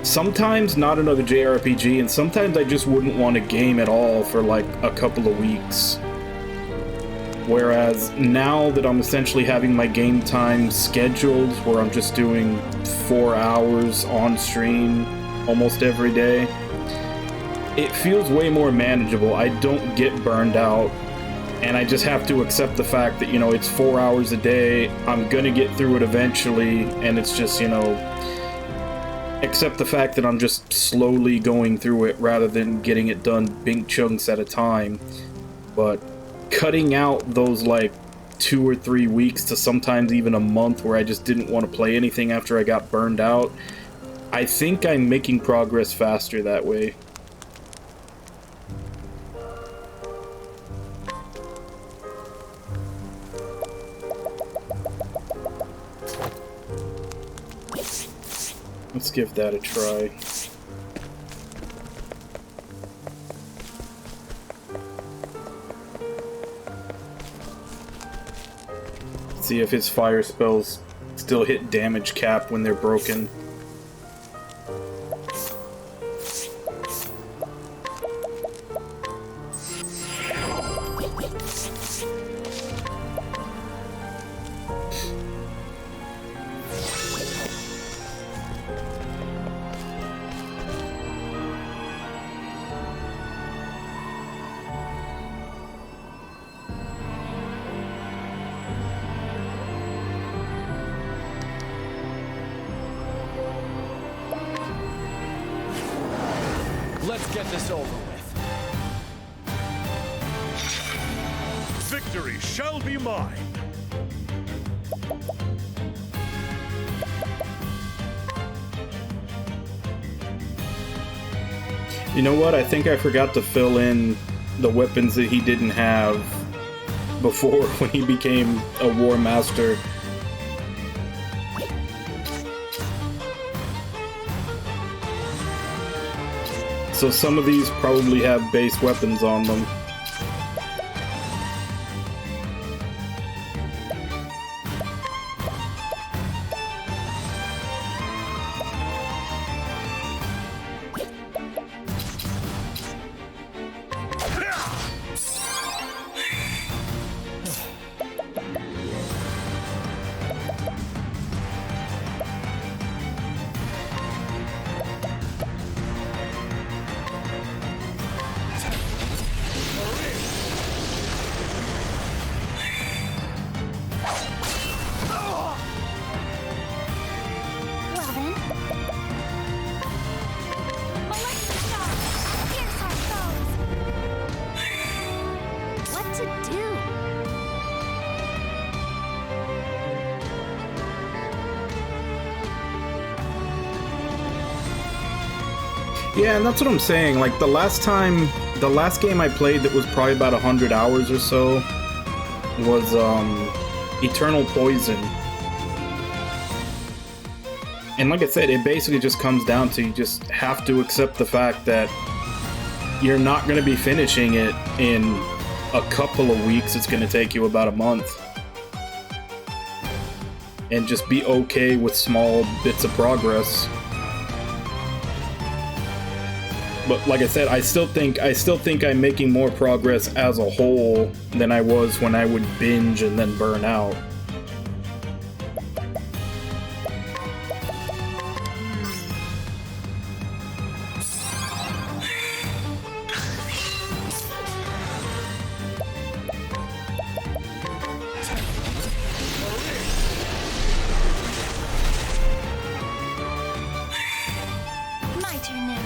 sometimes not another JRPG, and sometimes I just wouldn't want to game at all for like a couple of weeks. Whereas now that I'm essentially having my game time scheduled, where I'm just doing 4 hours on stream almost every day, it feels way more manageable. I don't get burned out, and I just have to accept the fact that, you know, it's 4 hours a day, I'm gonna get through it eventually, and it's just, you know, accept the fact that I'm just slowly going through it rather than getting it done big chunks at a time. But cutting out those like 2 or 3 weeks to sometimes even a month where I just didn't want to play anything after I got burned out, I think I'm making progress faster that way. Let's give that a try. See if his fire spells still hit damage cap when they're broken. Let's get this over with. Victory shall be mine. You know what? I think I forgot to fill in the weapons that he didn't have before when he became a War Master. So some of these probably have base weapons on them. Well then. Molesting shot! Pierce our foes! What to do? Yeah, and that's what I'm saying. Like the last game I played that was probably about 100 hours or so was Eternal Poison. And like I said, it basically just comes down to you just have to accept the fact that you're not going to be finishing it in a couple of weeks, it's gonna take you about a month. And just be okay with small bits of progress. But like I said, I still think I'm making more progress as a whole than I was when I would binge and then burn out. My turn now.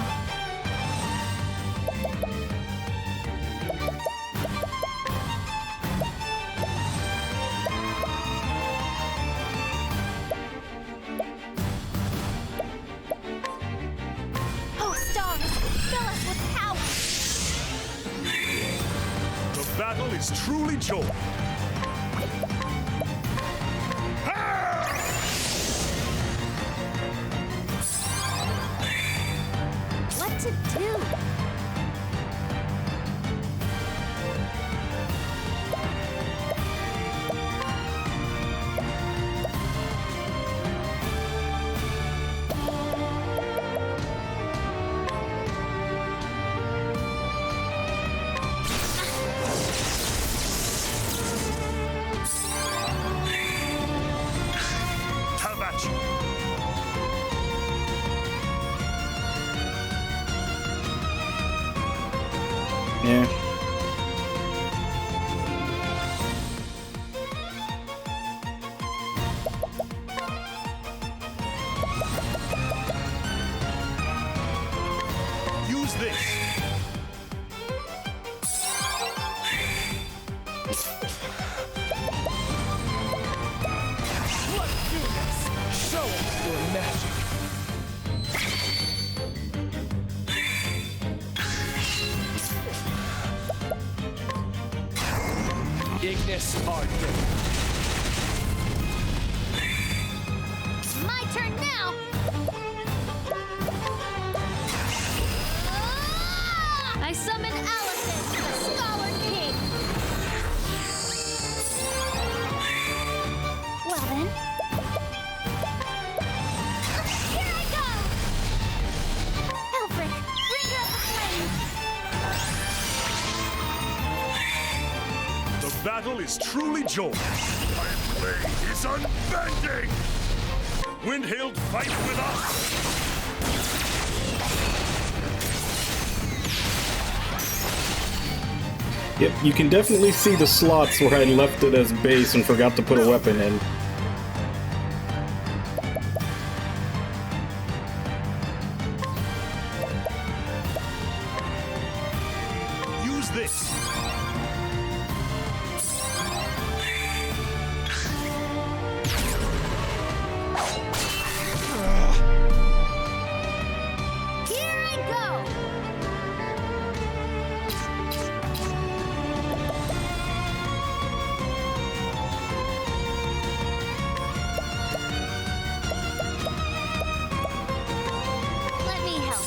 Oh, stars, fill us with power. The battle is truly joy. What to do? How about you? Yeah. Use this. Let's do this! Show us your magic! Ignis Arctic. My turn now. I summon Allison, the Scholar King. Well then. Here I go! Elfric, bringer of the flame. The battle is truly joy. My blade is unbending. Windhild, fight with us. Yep, you can definitely see the slots where I left it as base and forgot to put a weapon in. Use this. Here I go! Let me help.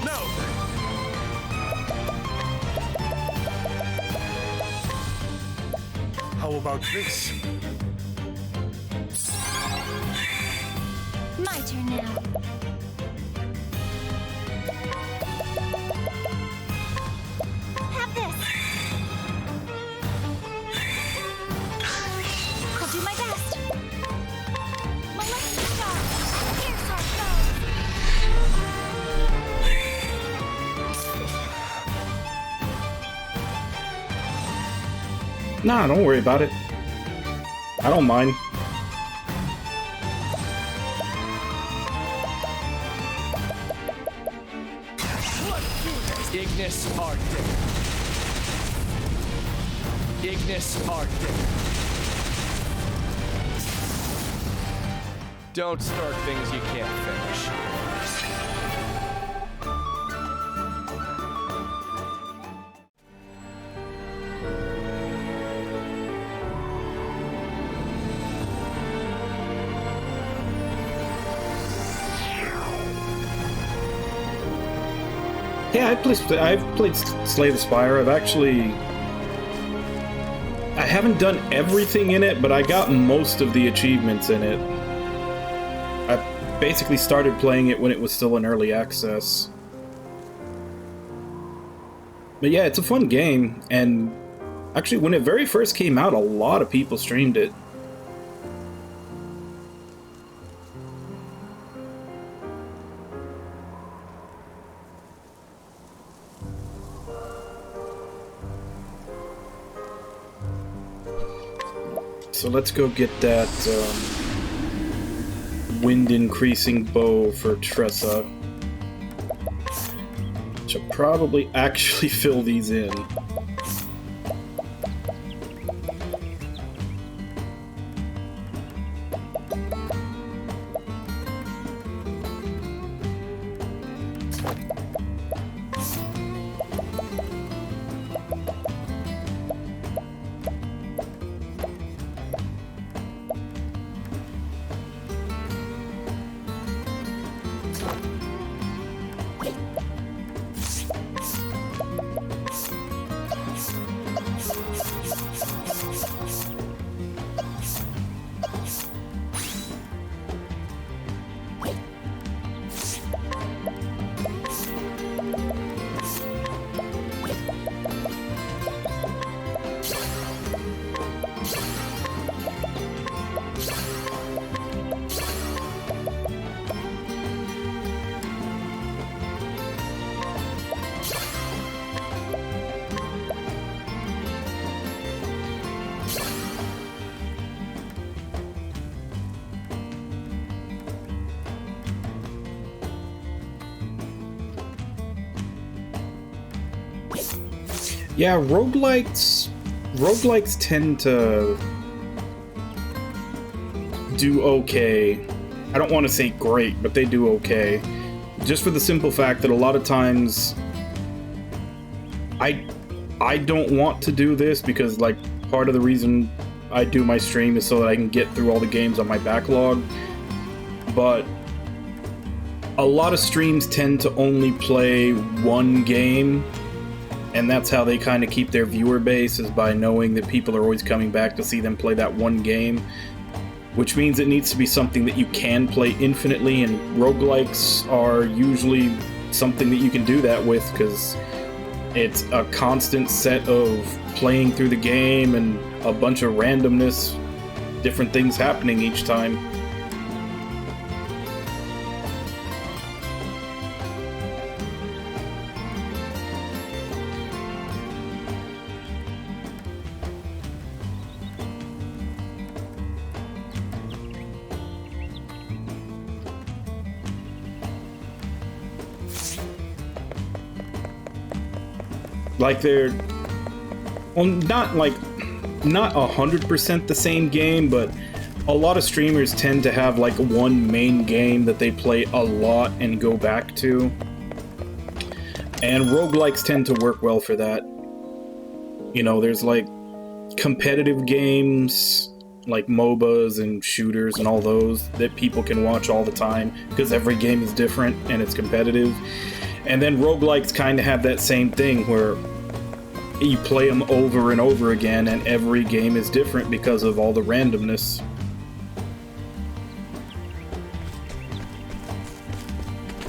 Now then. How about this? My turn now. Have this. I'll do my best. Maleficent star, pierce our foes. Nah, don't worry about it. I don't mind. Ignis Arctic. Ignis Arctic. Don't start things you can't finish. Yeah, I've played Slay the Spire. I haven't done everything in it, but I got most of the achievements in it. I basically started playing it when it was still in early access. But yeah, it's a fun game, and actually when it very first came out, a lot of people streamed it. So let's go get that wind increasing bow for Tressa. Should probably actually fill these in. Yeah, roguelikes tend to do okay. I don't want to say great, but they do okay. Just for the simple fact that a lot of times I don't want to do this because, like, part of the reason I do my stream is so that I can get through all the games on my backlog. But a lot of streams tend to only play one game, and that's how they kind of keep their viewer base, is by knowing that people are always coming back to see them play that one game, which means it needs to be something that you can play infinitely, and roguelikes are usually something that you can do that with, because it's a constant set of playing through the game and a bunch of randomness, different things happening each time. Like they're, well, not 100% the same game, but a lot of streamers tend to have like one main game that they play a lot and go back to. And roguelikes tend to work well for that. You know, there's like competitive games like MOBAs and shooters and all those that people can watch all the time because every game is different and it's competitive. And then roguelikes kind of have that same thing where you play them over and over again and every game is different because of all the randomness.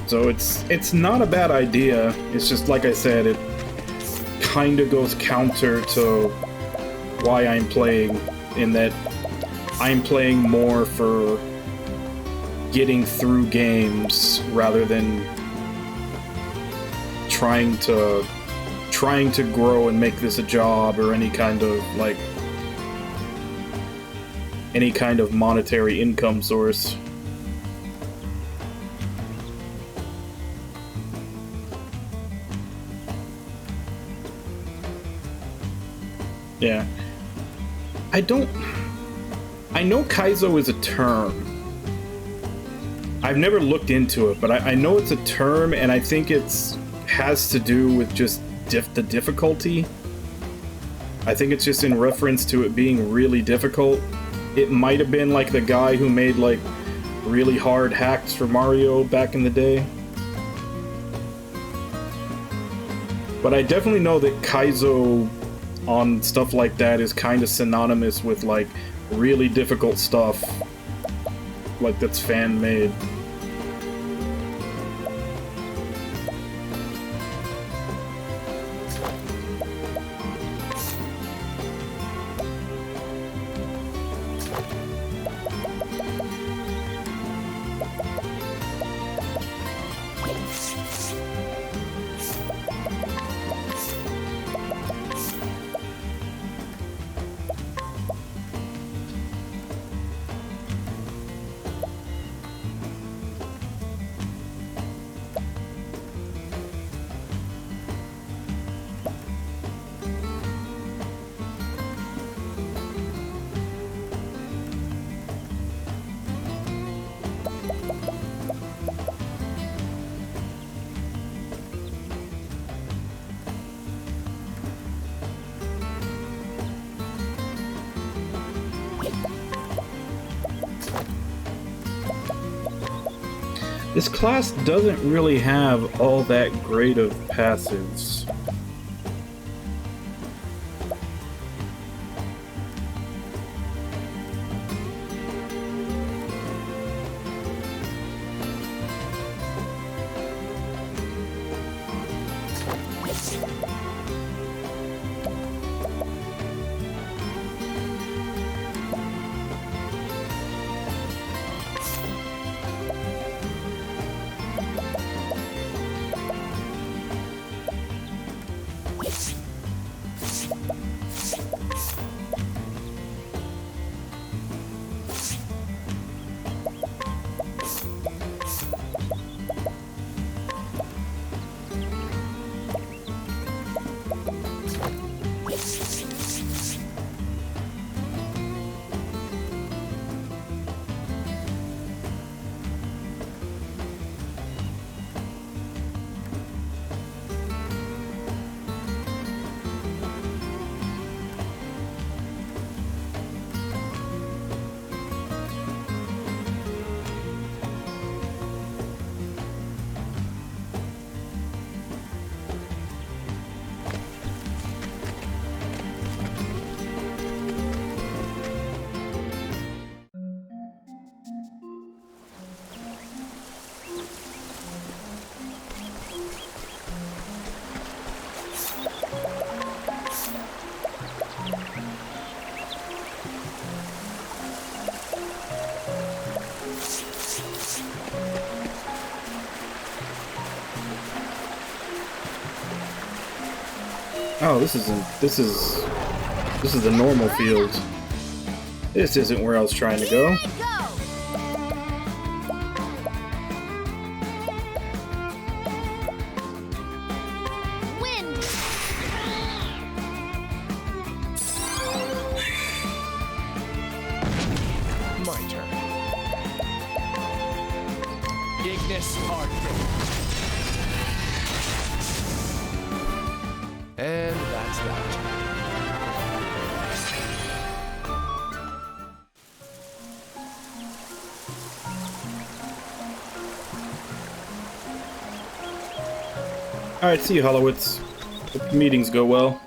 So it's not a bad idea. It's just, like I said, it kind of goes counter to why I'm playing, in that I'm playing more for getting through games rather than trying to grow and make this a job or any kind of monetary income source. Yeah. I know Kaizo is a term. I've never looked into it, but I know it's a term, and I think it's has to do with just the difficulty. I think it's just in reference to it being really difficult. It might have been like the guy who made like really hard hacks for Mario back in the day. But I definitely know that Kaizo on stuff like that is kind of synonymous with, like, really difficult stuff. Like, that's fan-made. This class doesn't really have all that great of passives. Oh, this is the normal field. This isn't where I was trying to go. My turn. Ignis Arctic. And that's that. Alright, see you, Hollowitz. Hope the meetings go well.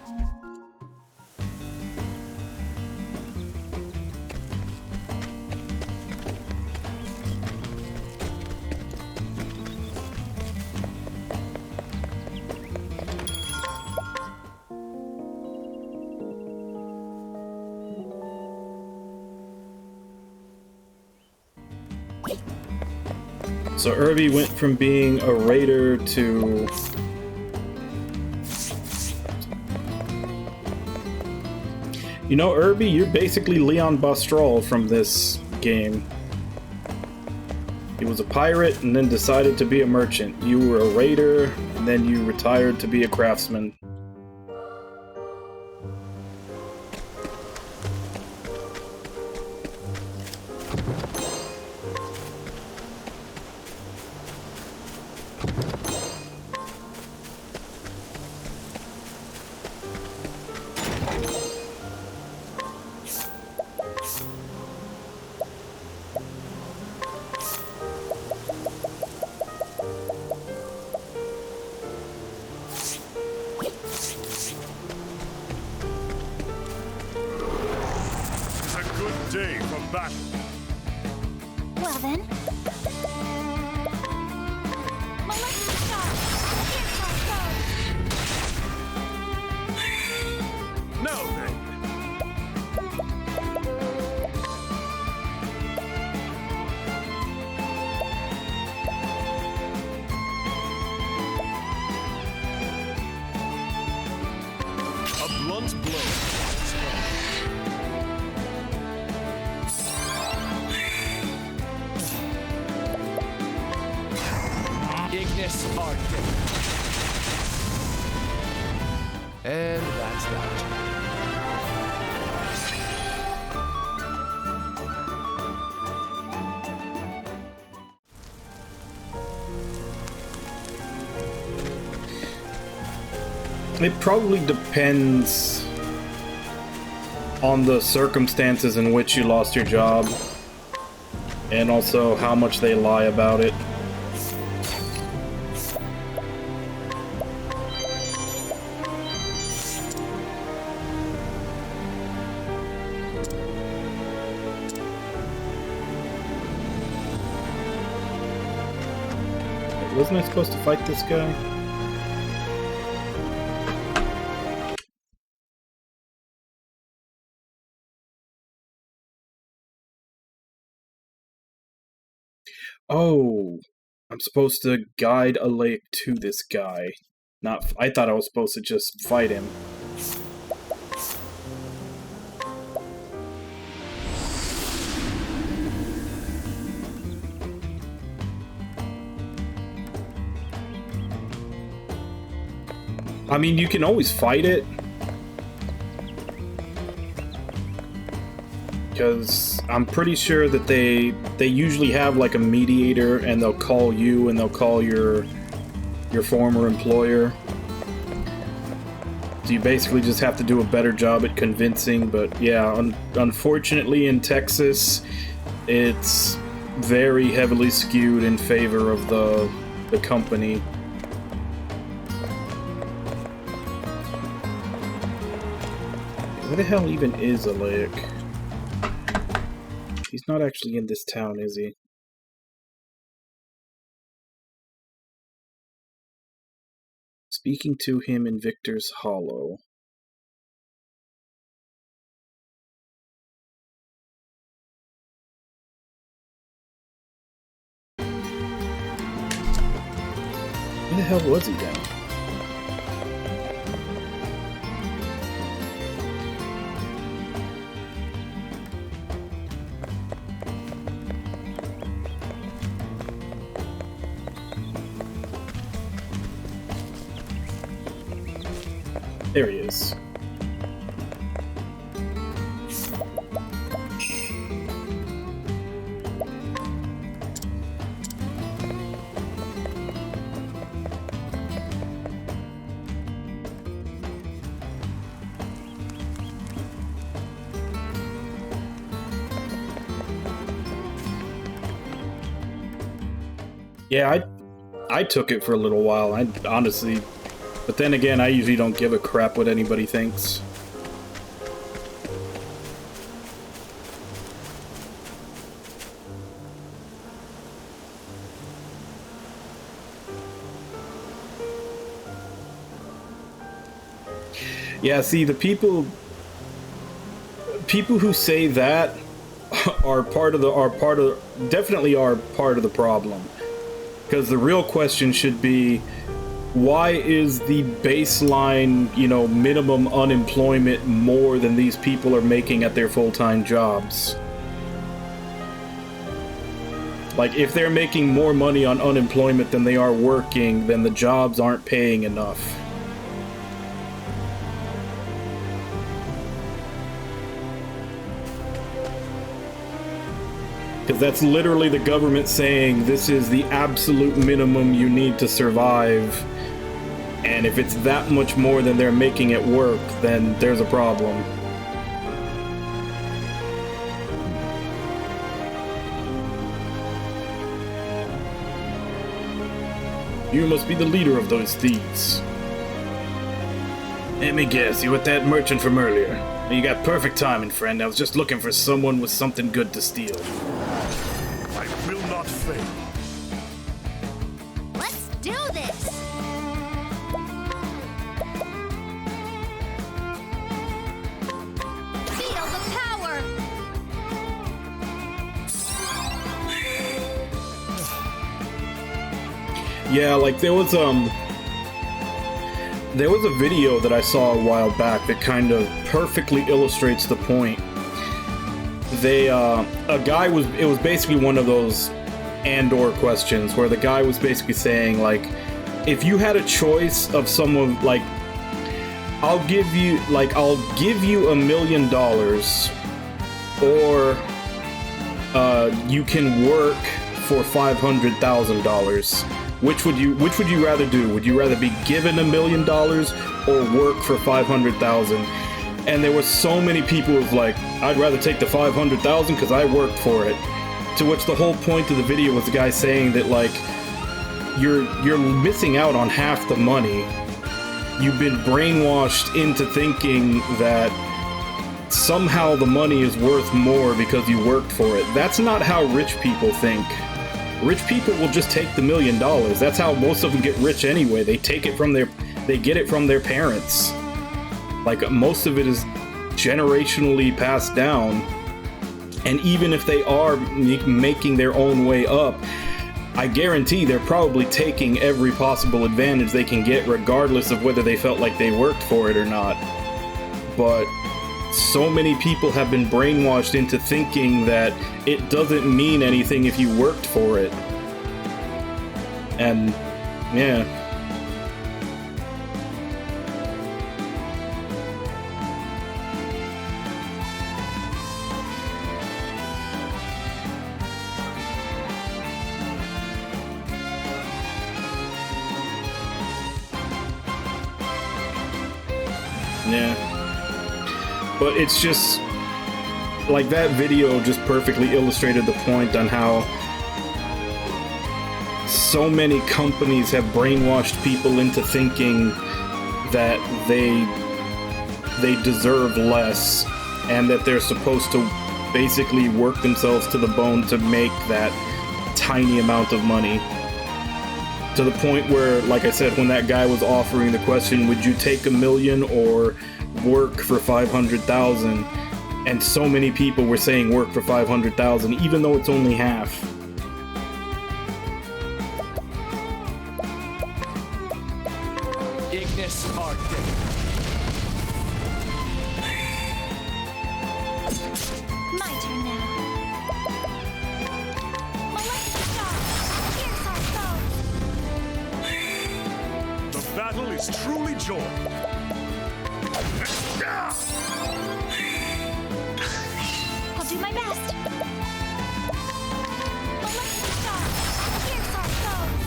So Irby went from being a raider to... You know, Irby, you're basically Leon Bostral from this game. He was a pirate and then decided to be a merchant. You were a raider, and then you retired to be a craftsman. day from battle. Well then. Molesting star! Here's how it goes! Now then. A blunt blow. Ignis Arctic. And that's that. It probably depends on the circumstances in which you lost your job, and also how much they lie about it. Wasn't I supposed to fight this guy? Oh, I'm supposed to guide a lake to this guy. Not, I thought I was supposed to just fight him. I mean, you can always fight it. Because I'm pretty sure that they usually have like a mediator, and they'll call you and they'll call your former employer. So you basically just have to do a better job at convincing. But yeah, unfortunately in Texas, it's very heavily skewed in favor of the company. Where the hell even is Alaic? He's not actually in this town, is he? Speaking to him in Victor's Hollow. Where the hell was he then? There he is. Yeah, I took it for a little while. I honestly... But then again, I usually don't give a crap what anybody thinks. Yeah, see, the people who say that definitely are part of the problem. Because the real question should be, why is the baseline, minimum unemployment more than these people are making at their full-time jobs? Like, if they're making more money on unemployment than they are working, then the jobs aren't paying enough. Because that's literally the government saying this is the absolute minimum you need to survive. And if it's that much more than they're making at work, then there's a problem. You must be the leader of those thieves. Let me guess, you with that merchant from earlier. You got perfect timing, friend. I was just looking for someone with something good to steal. I will not fail. Let's do this! Feel the power! Yeah, like there was a video that I saw a while back that kind of perfectly illustrates the point. It was basically one of those and/or questions where the guy was basically saying, like, if you had a choice of someone, like, I'll give you $1 million, or you can work for $500,000. Which would you rather do? Would you rather be given $1 million or work for $500,000? And there were so many people who was like, I'd rather take the $500,000 because I worked for it. To which the whole point of the video was the guy saying that, like, you're missing out on half the money. You've been brainwashed into thinking that somehow the money is worth more because you worked for it. That's not how rich people think. Rich people will just take the $1 million. That's how most of them get rich anyway. They get it from their parents. Like, most of it is generationally passed down. And even if they are making their own way up, I guarantee they're probably taking every possible advantage they can get, regardless of whether they felt like they worked for it or not. But so many people have been brainwashed into thinking that it doesn't mean anything if you worked for it. And, yeah. Yeah. But it's just, like, that video just perfectly illustrated the point on how so many companies have brainwashed people into thinking that they deserve less and that they're supposed to basically work themselves to the bone to make that tiny amount of money. To the point where, like I said, when that guy was offering the question, would you take $1 million or work for $500,000? And so many people were saying work for $500,000, even though it's only half. Ignis Arctic. My turn now. Molested Star! Pierce our foes! The battle is truly joy. I'll do my best. Molested Star! Pierce our foes!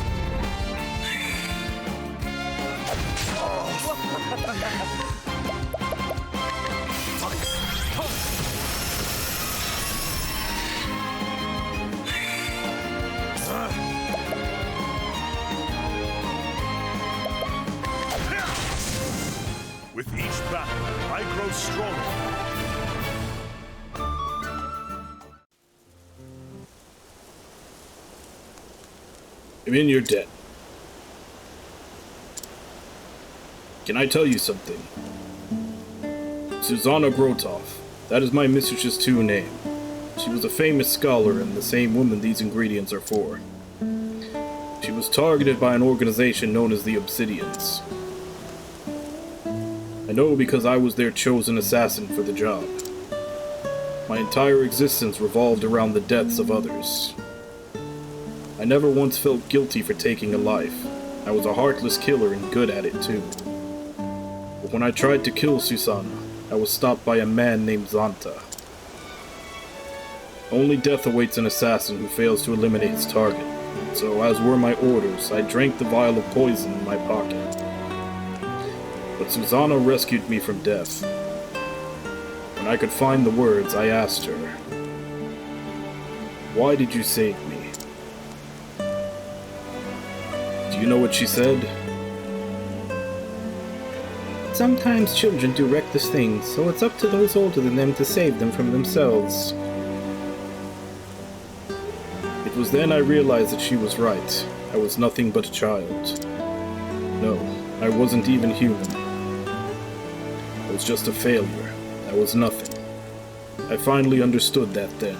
With each battle, I grow stronger. I'm in your debt. Can I tell you something? Susanna Grotov. That is my mistress's true name. She was a famous scholar and the same woman these ingredients are for. She was targeted by an organization known as the Obsidians. I know because I was their chosen assassin for the job. My entire existence revolved around the deaths of others. I never once felt guilty for taking a life. I was a heartless killer and good at it too. But when I tried to kill Susanna, I was stopped by a man named Zanta. Only death awaits an assassin who fails to eliminate his target. So, as were my orders, I drank the vial of poison in my pocket. But Susanna rescued me from death. When I could find the words, I asked her, "Why did you save me?" Do you know what she said? sometimes children do reckless things, so it's up to those older than them to save them from themselves. It was then I realized that she was right. I was nothing but a child. No, I wasn't even human. I was just a failure. I was nothing. I finally understood that then.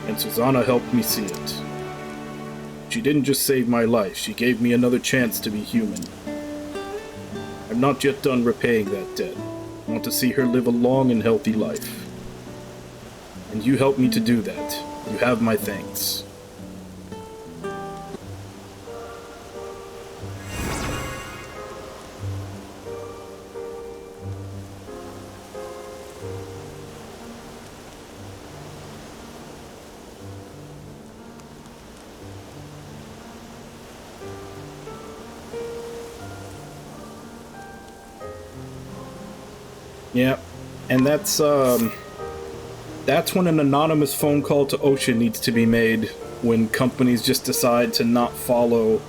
And Susanna helped me see it. She didn't just save my life, she gave me another chance to be human. I'm not yet done repaying that debt. I want to see her live a long and healthy life. And you helped me to do that. You have my thanks. Yeah, and that's when an anonymous phone call to OSHA needs to be made, when companies just decide to not follow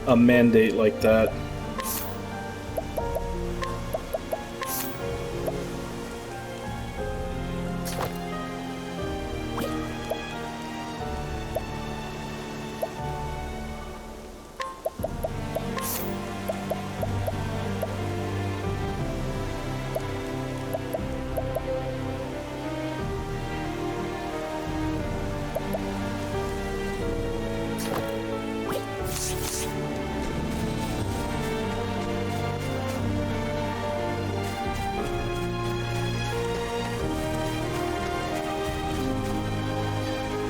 a mandate like that.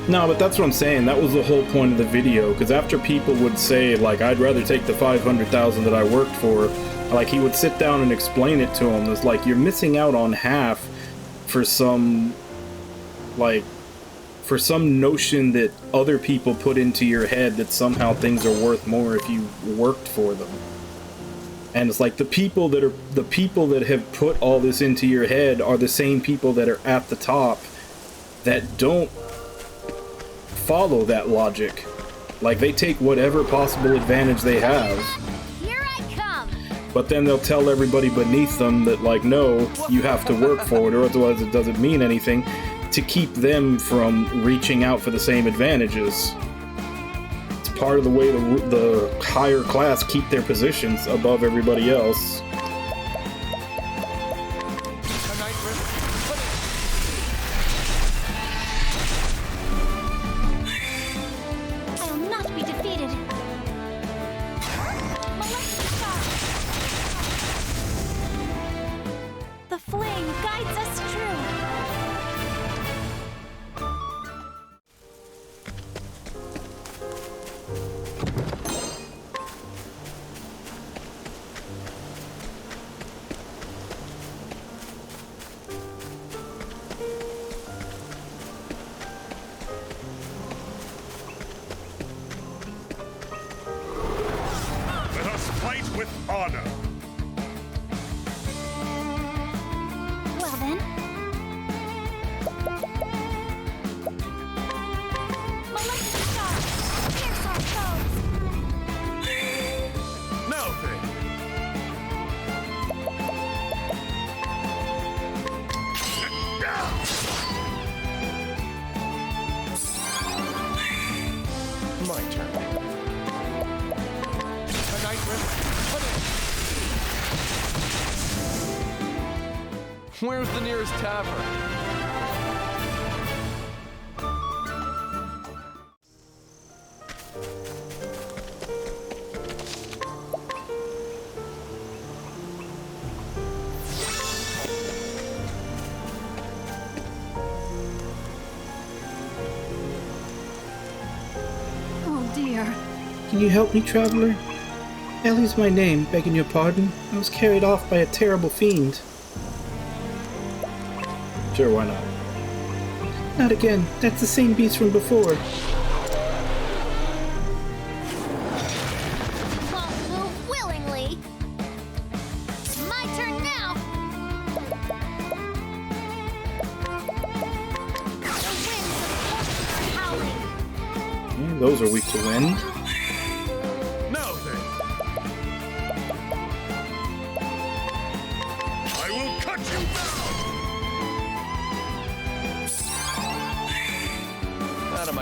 No, but that's what I'm saying. That was the whole point of the video, because after people would say, like, I'd rather take the $500,000 that I worked for, like, he would sit down and explain it to him. It's like, you're missing out on half for some, like, for some notion that other people put into your head that somehow things are worth more if you worked for them. And it's like, the people that have put all this into your head are the same people that are at the top that don't follow that logic. Like, they take whatever possible advantage they have. Here I come. But then they'll tell everybody beneath them that, like, no, you have to work for it, or otherwise it doesn't mean anything, to keep them from reaching out for the same advantages. It's part of the way the higher class keep their positions above everybody else. Where's the nearest tavern? Oh dear. Can you help me, traveler? Ellie's my name, begging your pardon. I was carried off by a terrible fiend. Sure, why not? Not again. That's the same beast from before. Won't move willingly. My turn now. The winds of fortune are howling. Yeah, those are weak to wind. Now then.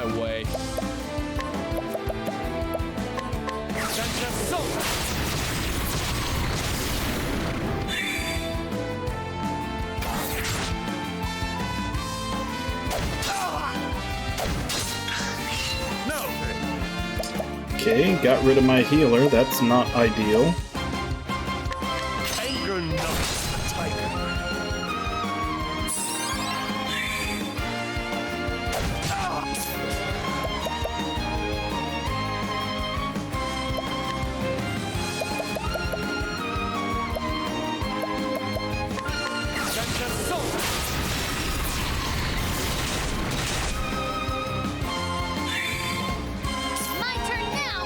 my way. Okay, got rid of my healer. That's not ideal. Anger not the tiger. My turn now.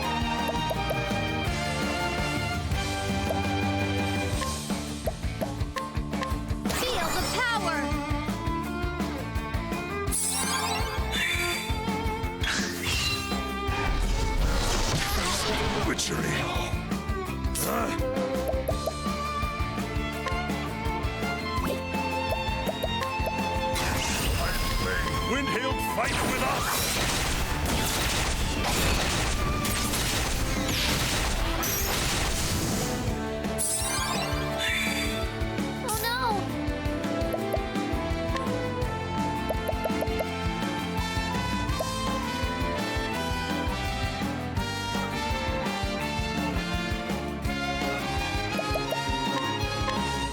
Feel the power. Witchery. Windhild, fight with us! Oh no!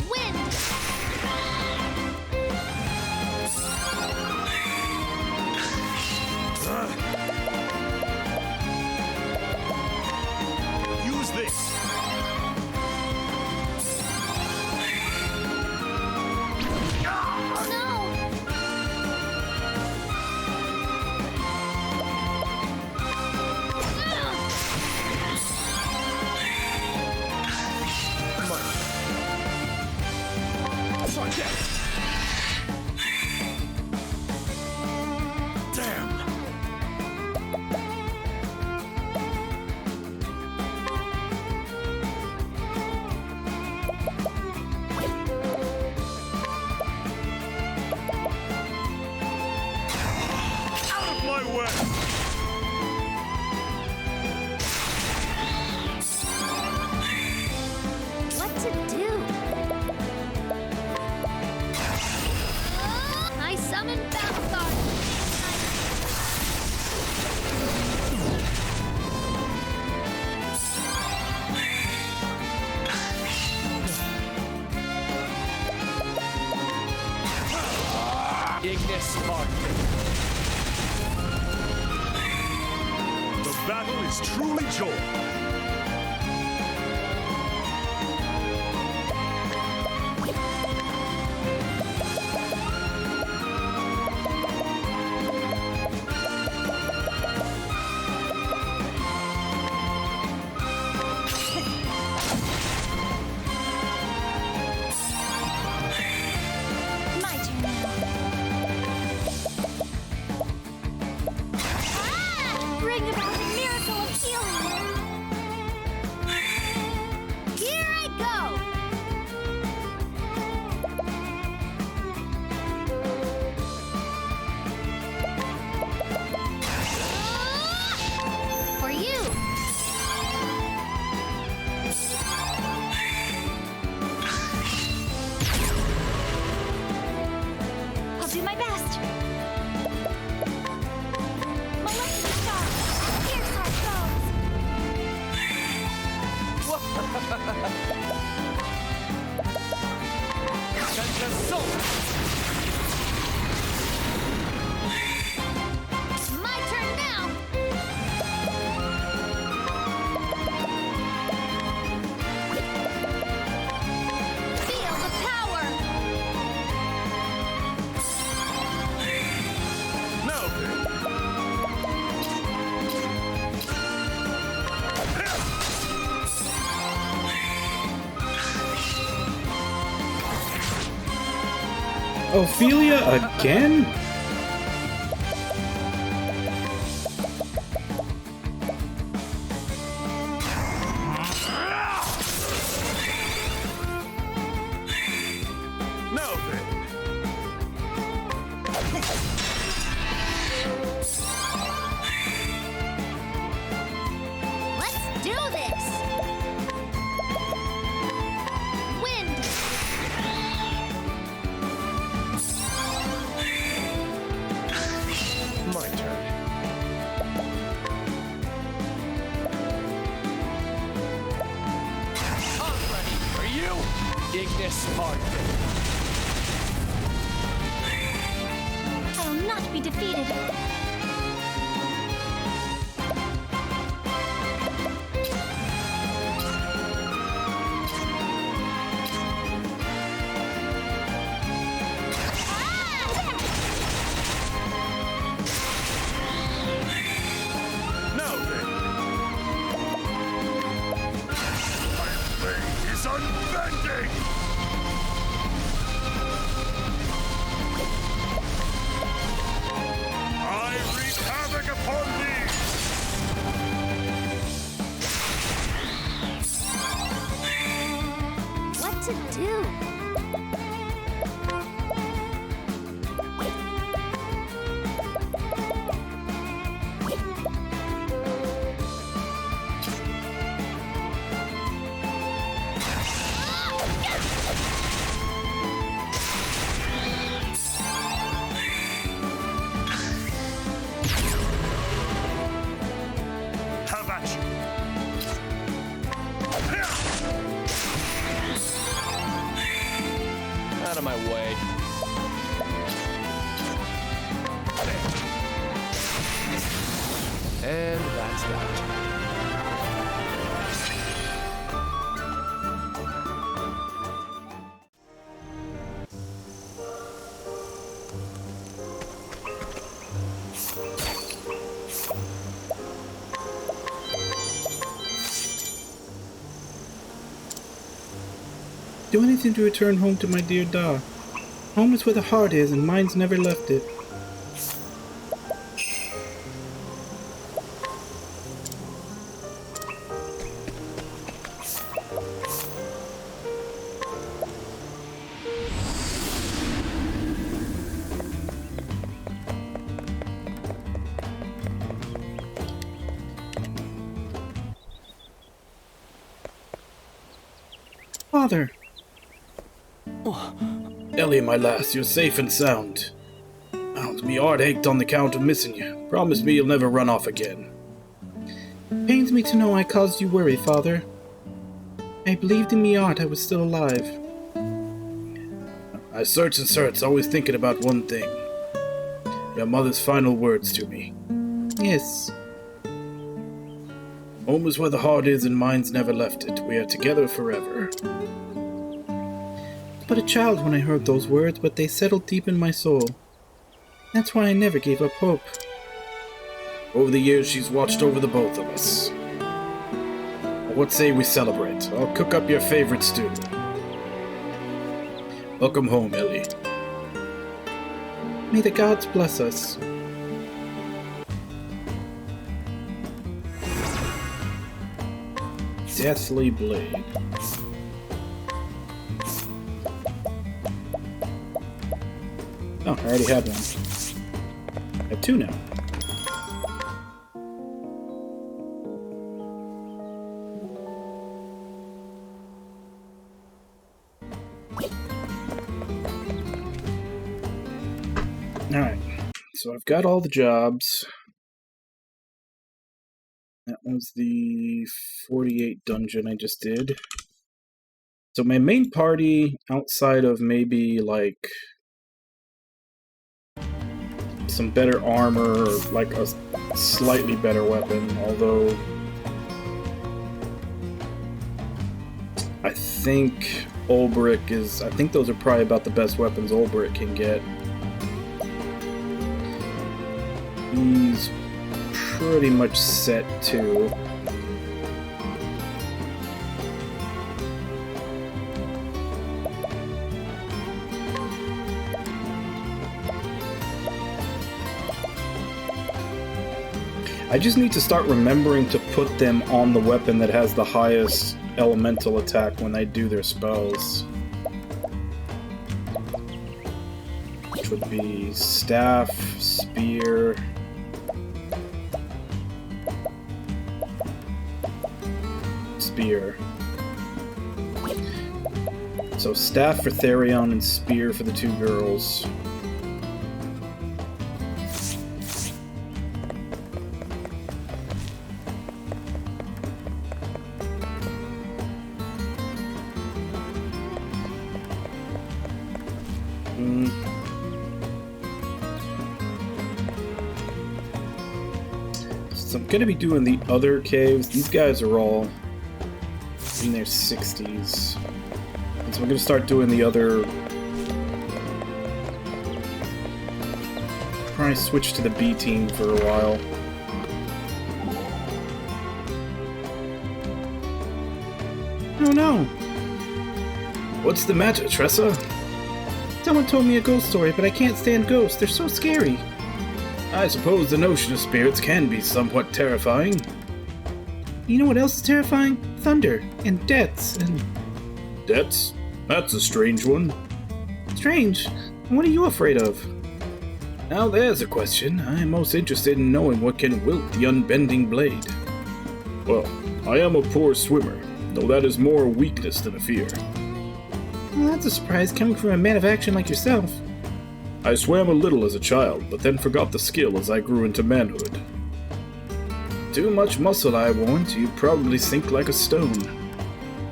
Wind! Use this! Oh no! Damn! Out of my way! What to do? I summon Battle Guard. Ignis Spark. The battle is truly joy. My turn now. Bring about a miracle of healing. Here I go. For you. I'll do my best. Molecular star, pierce our foes. My turn now. Feel the power. Now then. Ophelia again? Now then. do this! Wind! My turn. I'm ready for you, Ignis Spartan. I will not be defeated. Now then. My blade is unbending! I wreak havoc upon thee! What to do? Have at you! Out of my way. And that's that. Do anything to return home to my dear Da. Home is where the heart is, and mine's never left it. Father! Ellie, my lass, you're safe and sound. Me heart ached on the count of missing you. Promise me you'll never run off again. Pains me to know I caused you worry, Father. I believed in me heart I was still alive. I search and search, always thinking about one thing. Your mother's final words to me. Yes. Home is where the heart is and mine's never left it. We are together forever. But a child when I heard those words, but they settled deep in my soul. That's why I never gave up hope. Over the years, she's watched over the both of us. What say we celebrate? I'll cook up your favorite stew. Welcome home, Ellie. May the gods bless us. Deathly Blade. Oh, I already had one. I have two now. Alright, so I've got all the jobs. That was the 48 dungeon I just did. So my main party, outside of maybe like some better armor, or like a slightly better weapon, although I think Ulbrich is, I think those are probably about the best weapons Ulbrich can get. He's pretty much set too. I just need to start remembering to put them on the weapon that has the highest elemental attack when they do their spells. Which would be staff, spear. spear. So staff for Therion and spear for the two girls. So I'm gonna be doing the other caves. These guys are all in their 60s. And so we're gonna start doing the other. Probably switch to the B team for a while. Oh no! What's the matter, Tressa? Someone told me a ghost story, but I can't stand ghosts. They're so scary. I suppose the notion of spirits can be somewhat terrifying. You know what else is terrifying? Thunder, and deaths, and... Deaths? That's a strange one. Strange? What are you afraid of? Now there's a question. I am most interested in knowing what can wilt the unbending blade. Well, I am a poor swimmer, though that is more a weakness than a fear. Well, that's a surprise coming from a man of action like yourself. I swam a little as a child, but then forgot the skill as I grew into manhood. Too much muscle, I warrant, you'd probably sink like a stone.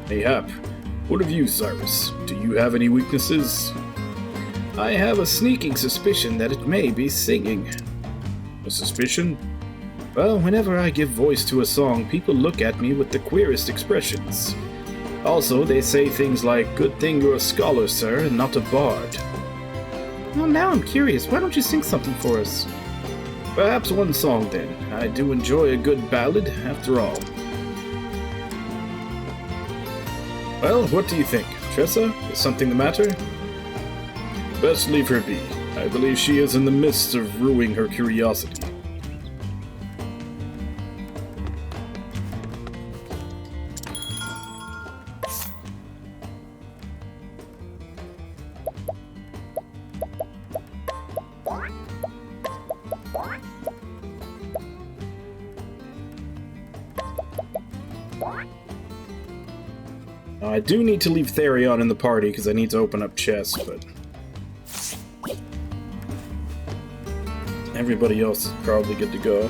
Mayhap. What of you, Cyrus? Do you have any weaknesses? I have a sneaking suspicion that it may be singing. A suspicion? Well, whenever I give voice to a song, people look at me with the queerest expressions. Also, they say things like, "Good thing you're a scholar, sir, and not a bard." Well, now I'm curious. Why don't you sing something for us? Perhaps one song, then. I do enjoy a good ballad, after all. Well, what do you think? Tressa, is something the matter? Best leave her be. I believe she is in the midst of ruining her curiosity. I do need to leave Therion in the party because I need to open up chests, but everybody else is probably good to go.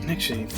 Actually,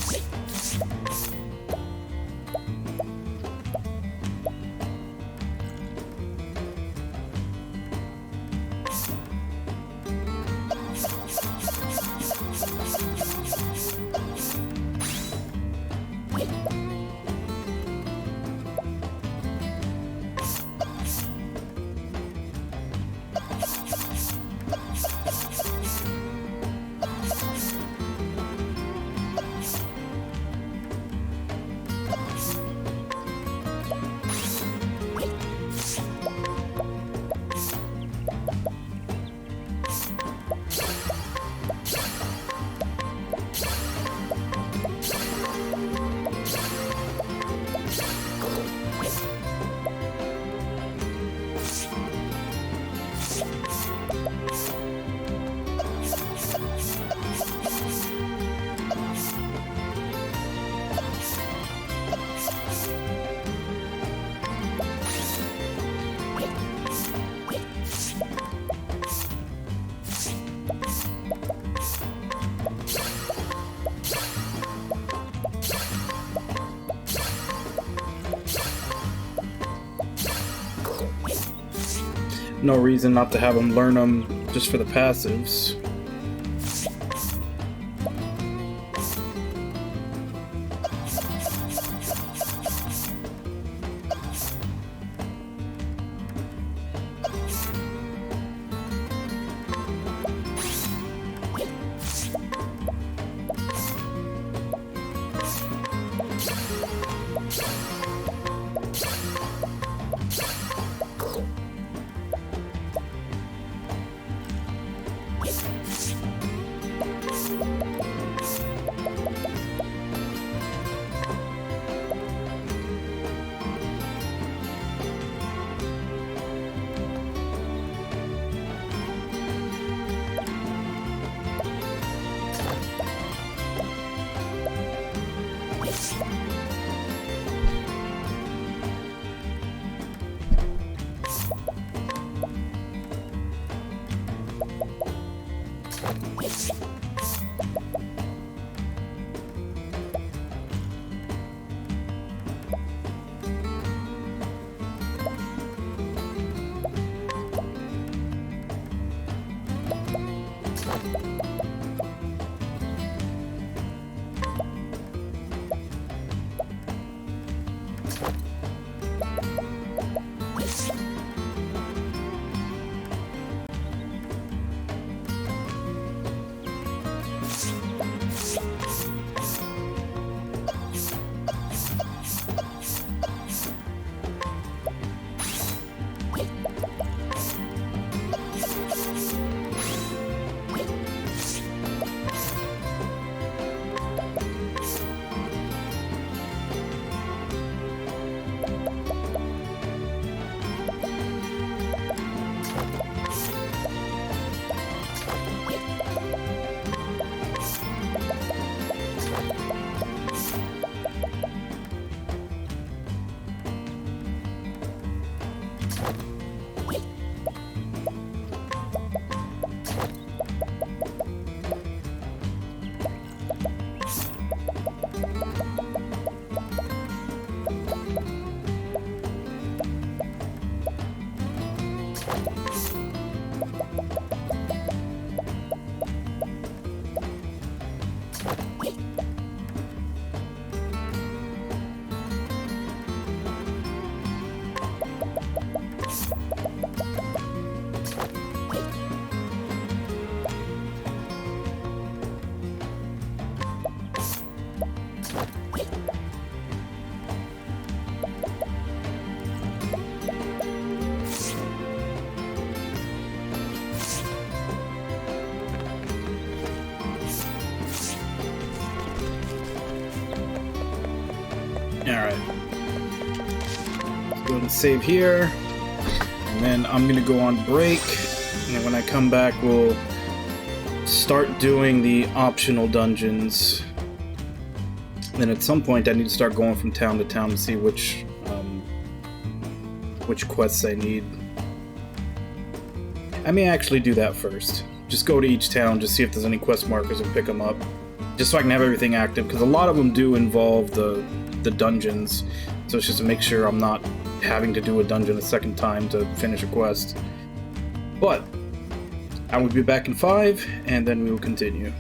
no reason not to have them learn them just for the passives. Alright. Go ahead and save here. And then I'm gonna go on break. And then when I come back, we'll start doing the optional dungeons. And then at some point, I need to start going from town to town to see which quests I need. I may actually do that first. Just go to each town, just see if there's any quest markers and pick them up. Just so I can have everything active, because a lot of them do involve the dungeons. So it's just to make sure I'm not having to do a dungeon a second time to finish a quest. But I will be back in 5, and then we will continue.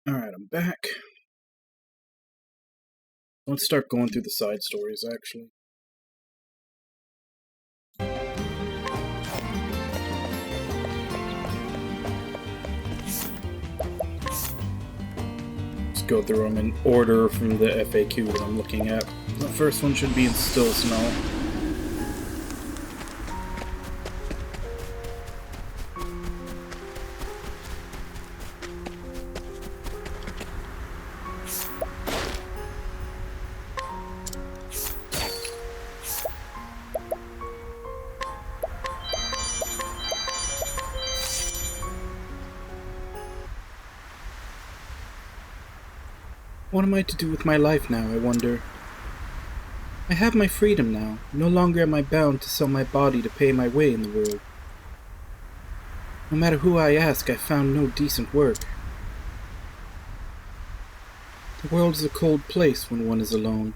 Alright, I'm back. Let's start going through the side stories, actually. Let's go through them in order from the FAQ that I'm looking at. The first one should be in Still Snow. What am I to do with my life now, I wonder? I have my freedom now. No longer am I bound to sell my body to pay my way in the world. No matter who I ask, I found no decent work. The world is a cold place when one is alone.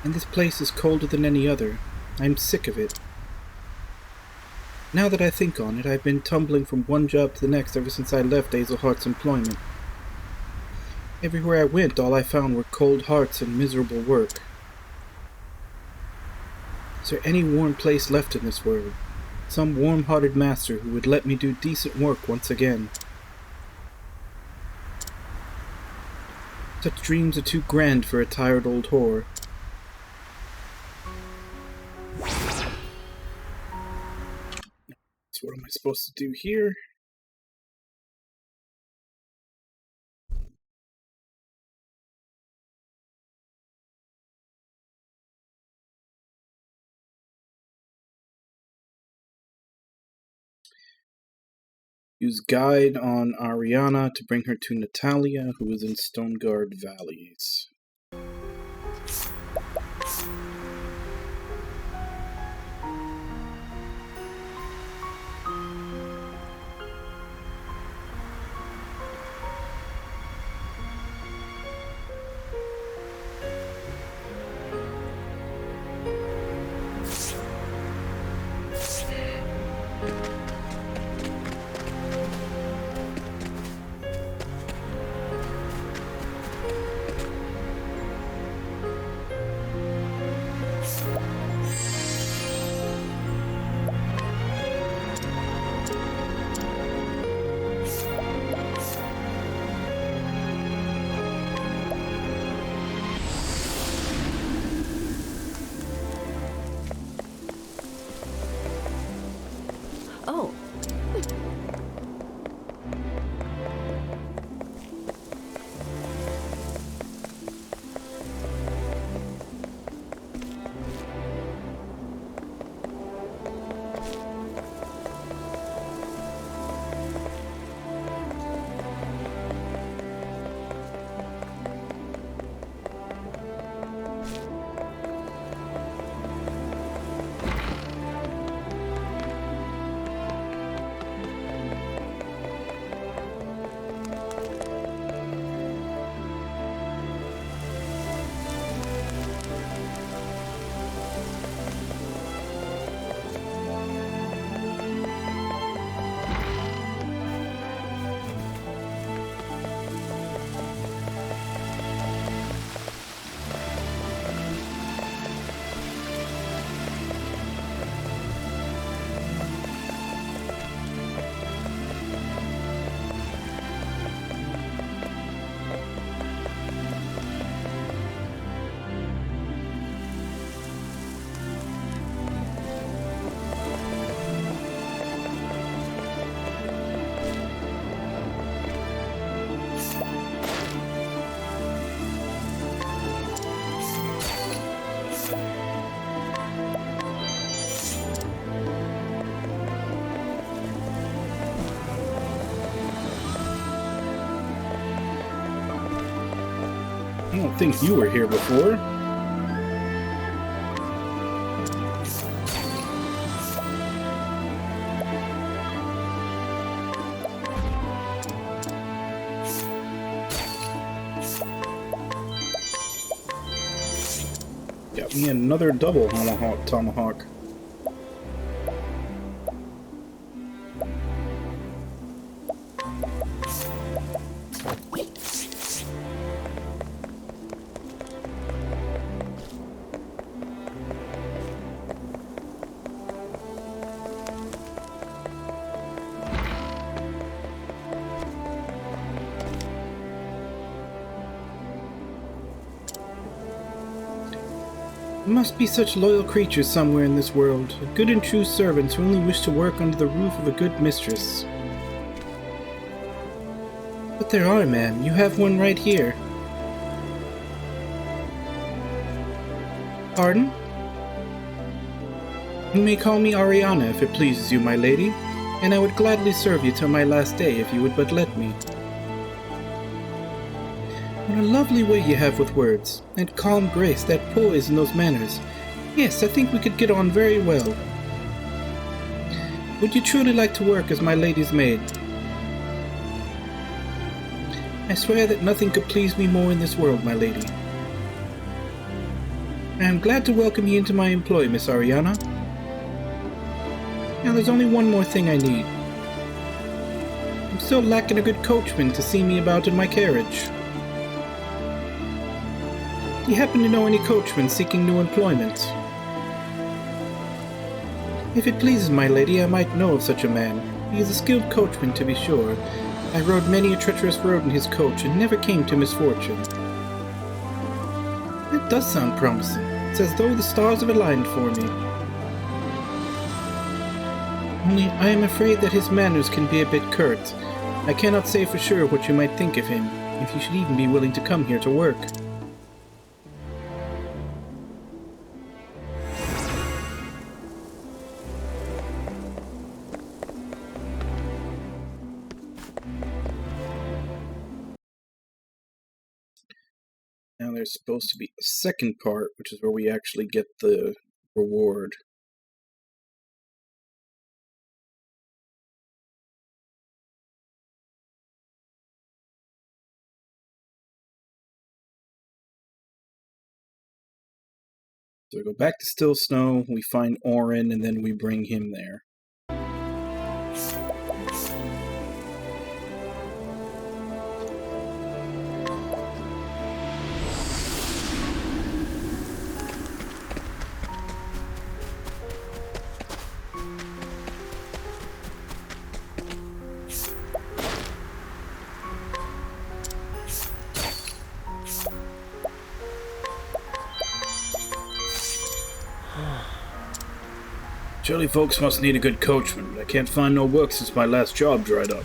And this place is colder than any other. I am sick of it. Now that I think on it, I've been tumbling from one job to the next ever since I left Hazelheart's employment. Everywhere I went, all I found were cold hearts and miserable work. Is there any warm place left in this world? Some warm-hearted master who would let me do decent work once again? Such dreams are too grand for a tired old whore. So what am I supposed to do here? Use guide on Ariana to bring her to Natalia, who is in Stoneguard Valleys. Oh. I don't think you were here before. Got me another double tomahawk. There must be such loyal creatures somewhere in this world, good and true servants who only wish to work under the roof of a good mistress. But there are, ma'am. You have one right here. Pardon? You may call me Ariana if it pleases you, my lady, and I would gladly serve you till my last day if you would but let me. What a lovely way you have with words, that calm grace, that poise in those manners. Yes, I think we could get on very well. Would you truly like to work as my lady's maid? I swear that nothing could please me more in this world, my lady. I am glad to welcome you into my employ, Miss Ariana. Now there's only one more thing I need. I'm still lacking a good coachman to see me about in my carriage. Do you happen to know any coachmen seeking new employment? If it pleases my lady, I might know of such a man. He is a skilled coachman, to be sure. I rode many a treacherous road in his coach and never came to misfortune. That does sound promising. It's as though the stars have aligned for me. Only I am afraid that his manners can be a bit curt. I cannot say for sure what you might think of him, if he should even be willing to come here to work. Now there's supposed to be a second part, which is where we actually get the reward. So we go back to Still Snow, we find Orin, and then we bring him there. Surely folks must need a good coachman, but I can't find no work since my last job dried up.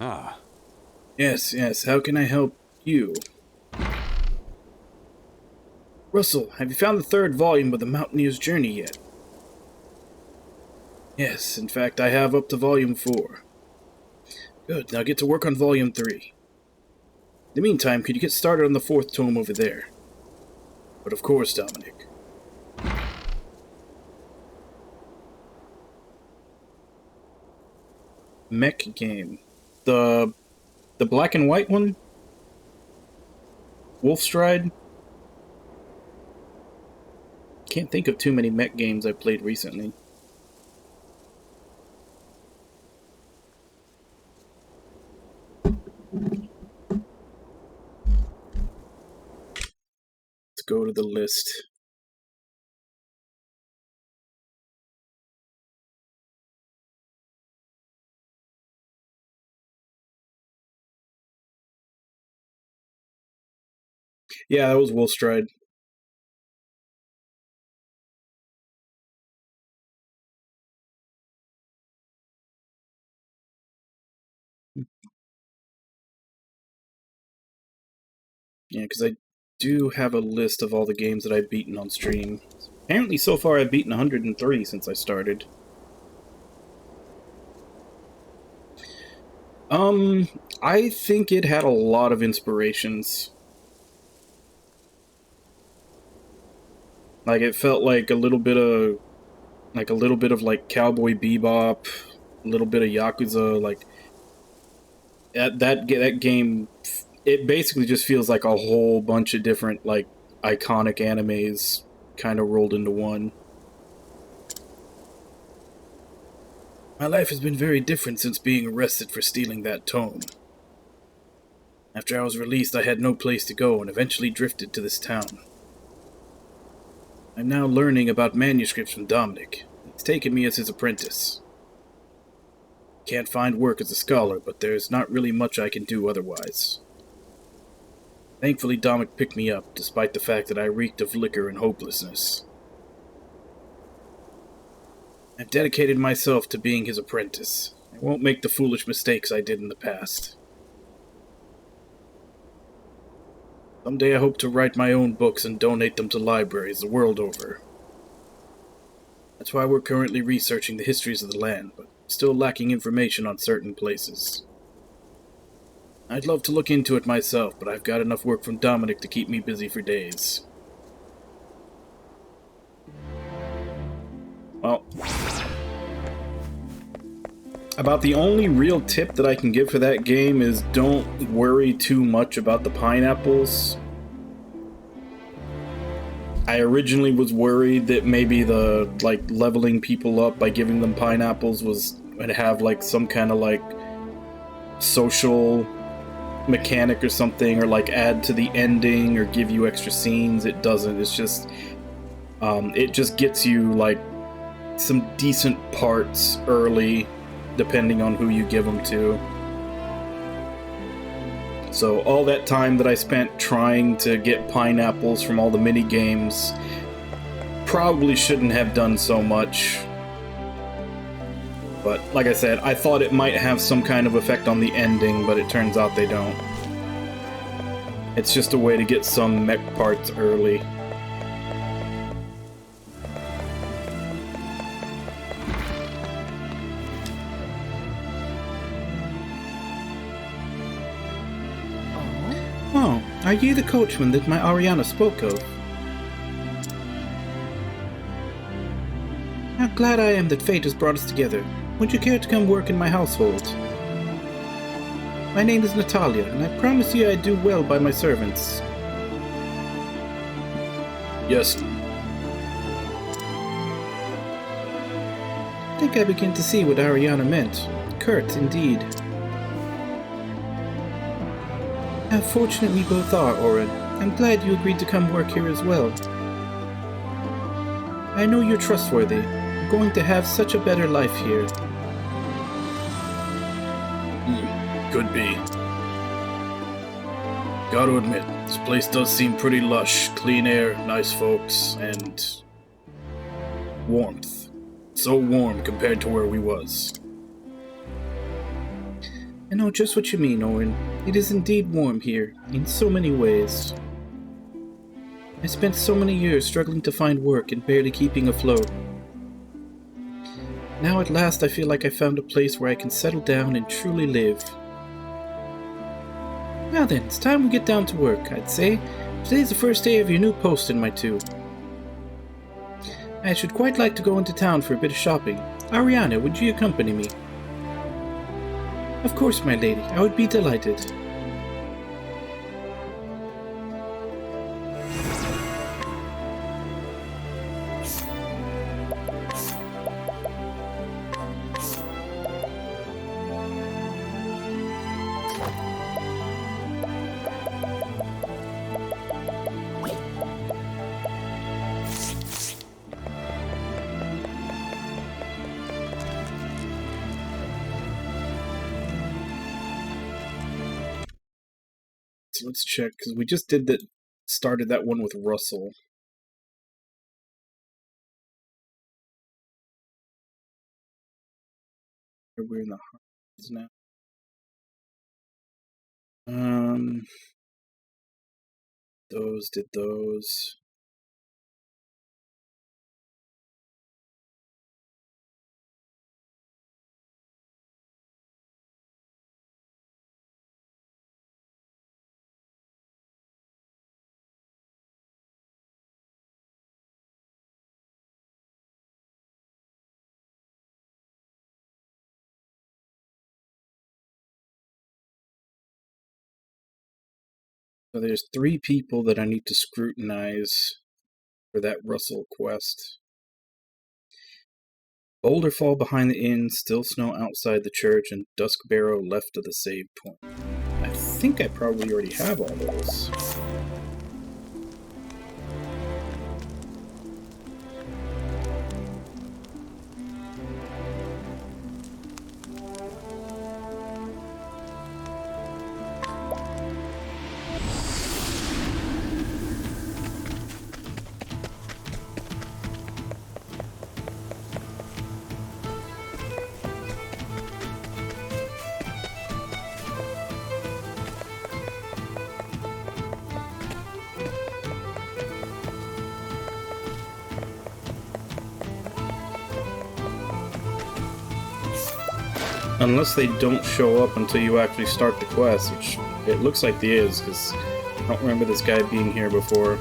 Ah. Yes, how can I help you? Russell, have you found the third volume of the Mountaineer's Journey yet? Yes, in fact, I have up to volume 4. Good, now get to work on volume 3. In the meantime, could you get started on the 4th tome over there? But of course, Dominic. Mech game. The black and white one? Wolfstride? Can't think of too many mech games I've played recently. Let's go to the list. Yeah, that was Wolfstride. Yeah, because I do have a list of all the games that I've beaten on stream. Apparently, so far I've beaten 103 since I started. I think it had a lot of inspirations. Like, it felt like a little bit of like Cowboy Bebop, a little bit of Yakuza, like that game. It basically just feels like a whole bunch of different like iconic animes kind of rolled into one. My life has been very different since being arrested for stealing that tome. After I was released, I had no place to go and eventually drifted to this town. I'm now learning about manuscripts from Dominic. He's taken me as his apprentice. Can't find work as a scholar, but there's not really much I can do otherwise. Thankfully, Dominic picked me up, despite the fact that I reeked of liquor and hopelessness. I've dedicated myself to being his apprentice. I won't make the foolish mistakes I did in the past. Someday I hope to write my own books and donate them to libraries the world over. That's why we're currently researching the histories of the land, but still lacking information on certain places. I'd love to look into it myself, but I've got enough work from Dominic to keep me busy for days. Well, about the only real tip that I can give for that game is don't worry too much about the pineapples. I originally was worried that maybe the, like, leveling people up by giving them pineapples was going to have, like, some kind of, like, social mechanic or something, or, like, add to the ending or give you extra scenes. It doesn't. It's just, it just gets you, like, some decent parts early, depending on who you give them to. So all that time that I spent trying to get pineapples from all the mini games, probably shouldn't have done so much. But like I said, I thought it might have some kind of effect on the ending, but it turns out they don't. It's just a way to get some mech parts early. Oh, are you the coachman that my Ariana spoke of? How glad I am that fate has brought us together. Would you care to come work in my household? My name is Natalia, and I promise you I do well by my servants. Yes. I think I begin to see what Ariana meant. Kurt, indeed. How fortunate we both are, Oren. I'm glad you agreed to come work here as well. I know you're trustworthy. You're going to have such a better life here. Could be. Gotta admit, this place does seem pretty lush. Clean air, nice folks, and warmth. So warm compared to where we was. I know just what you mean, Owen. It is indeed warm here, in so many ways. I spent so many years struggling to find work and barely keeping afloat. Now at last I feel like I found a place where I can settle down and truly live. Now then, it's time we get down to work, I'd say. Today's the first day of your new post in my two. I should quite like to go into town for a bit of shopping. Ariana, would you accompany me? Of course, my lady. I would be delighted. So let's check, because we just started that one with Russell. We're in the Highlands now. Those did those. So there's 3 people that I need to scrutinize for that Russell quest. Boulder fall behind the inn, still snow outside the church, and Dusk Barrow left of the save point. I think I probably already have all those. Unless they don't show up until you actually start the quest, which it looks like they is, because I don't remember this guy being here before.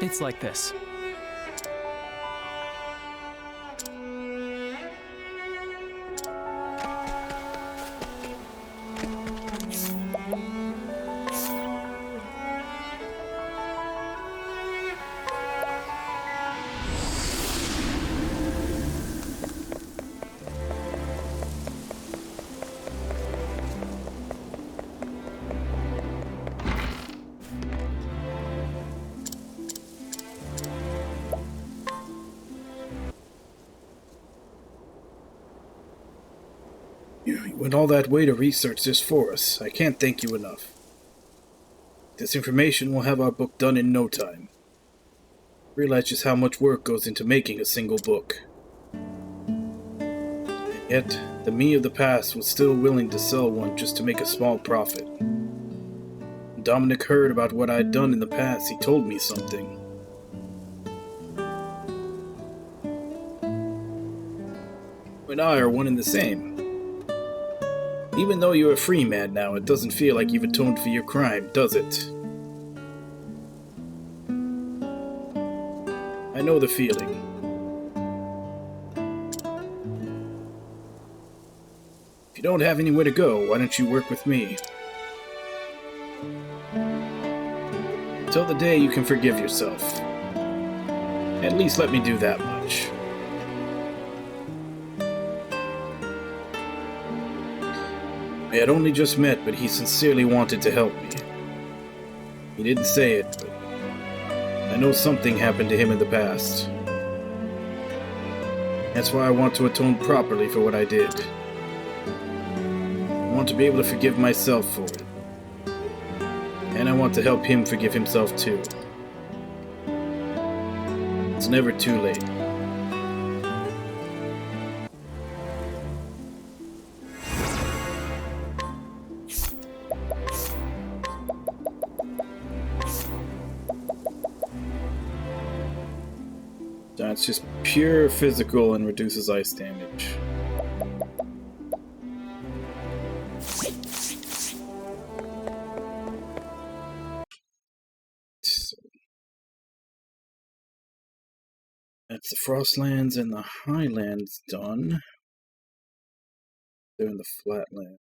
It's like this. You went all that way to research this for us. I can't thank you enough. This information will have our book done in no time. Realize just how much work goes into making a single book. And yet, the me of the past was still willing to sell one just to make a small profit. When Dominic heard about what I had done in the past, he told me something. You and I are one and the same. Even though you're a free man now, it doesn't feel like you've atoned for your crime, does it? I know the feeling. If you don't have anywhere to go, why don't you work with me? Till the day you can forgive yourself. At least let me do that much. We had only just met, but he sincerely wanted to help me. He didn't say it, but I know something happened to him in the past. That's why I want to atone properly for what I did. I want to be able to forgive myself for it. And I want to help him forgive himself too. It's never too late. It's just pure physical and reduces ice damage. So, that's the Frostlands and the Highlands done. They're in the Flatlands.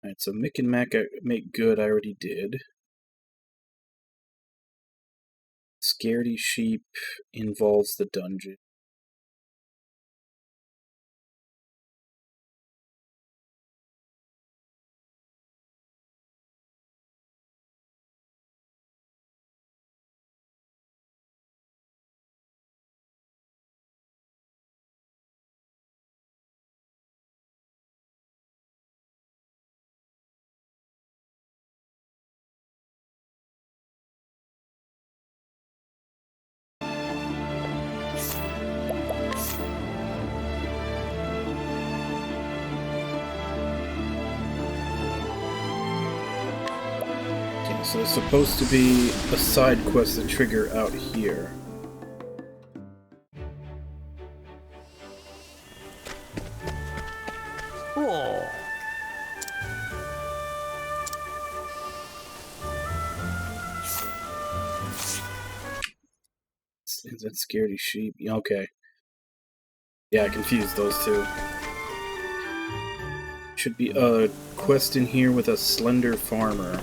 Alright, so Mick and Mac make good, I already did. Scaredy Sheep involves the dungeon. So there's supposed to be a side quest to trigger out here. Oh. Is that Scaredy Sheep? Okay. Yeah, I confused those two. Should be a quest in here with a slender farmer.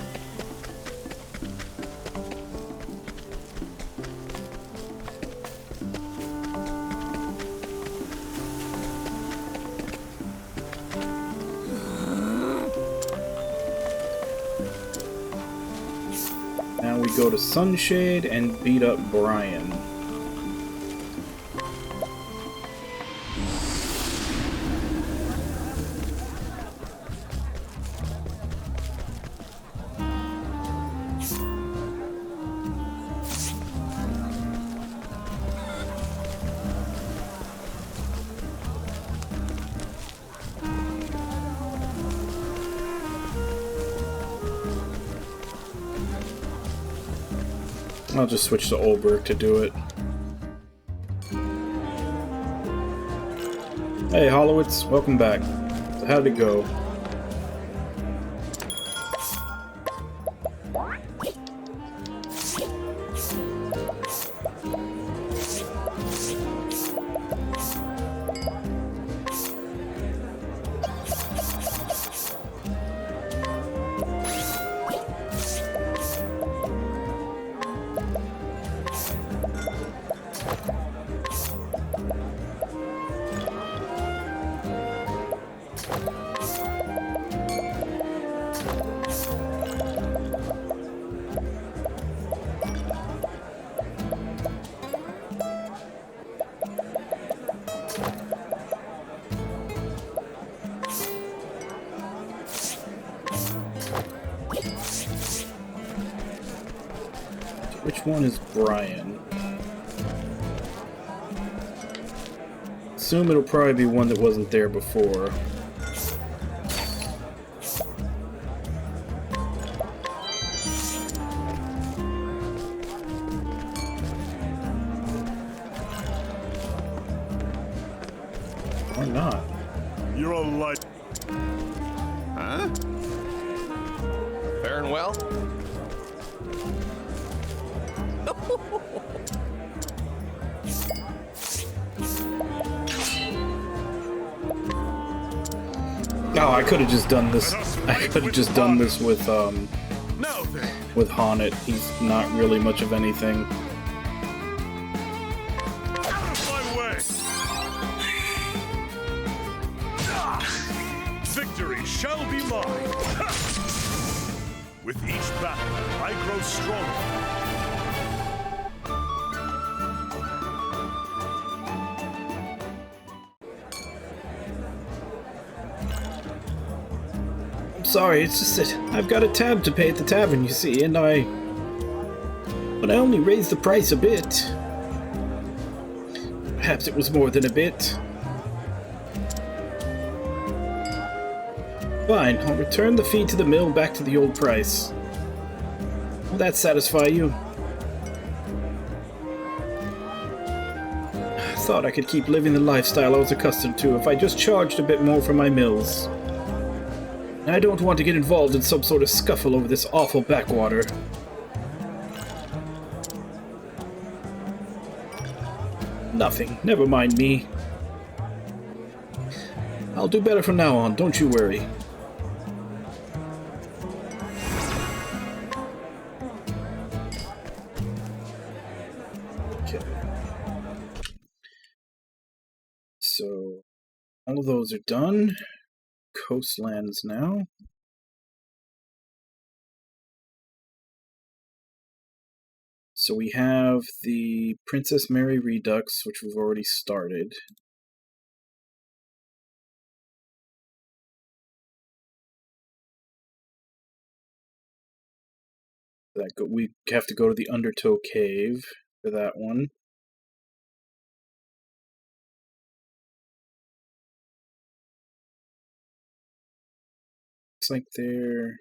Now we go to Sunshade and beat up Brian. I'll just switch to Olberg to do it. Hey, Hollowitz, welcome back. So how did it go? Which one is Brian? Assume it'll probably be one that wasn't there before. Or not. You're a light. Huh? Faring well? Oh, I could have just done this. I could have just done this with Now then, Honnet. He's not really much of anything. out of my way! Victory shall be mine! With each battle, I grow stronger. Sorry, it's just that I've got a tab to pay at the tavern, you see, but I only raised the price a bit. Perhaps it was more than a bit. Fine, I'll return the fee to the mill back to the old price. Will that satisfy you? I thought I could keep living the lifestyle I was accustomed to if I just charged a bit more for my mills. I don't want to get involved in some sort of scuffle over this awful backwater. Nothing. Never mind me. I'll do better from now on, don't you worry. Okay. So, all of those are done. Coastlands now. So we have the Princess Mary Redux, which we've already started. We have to go to the Undertow Cave for that one. Looks like there's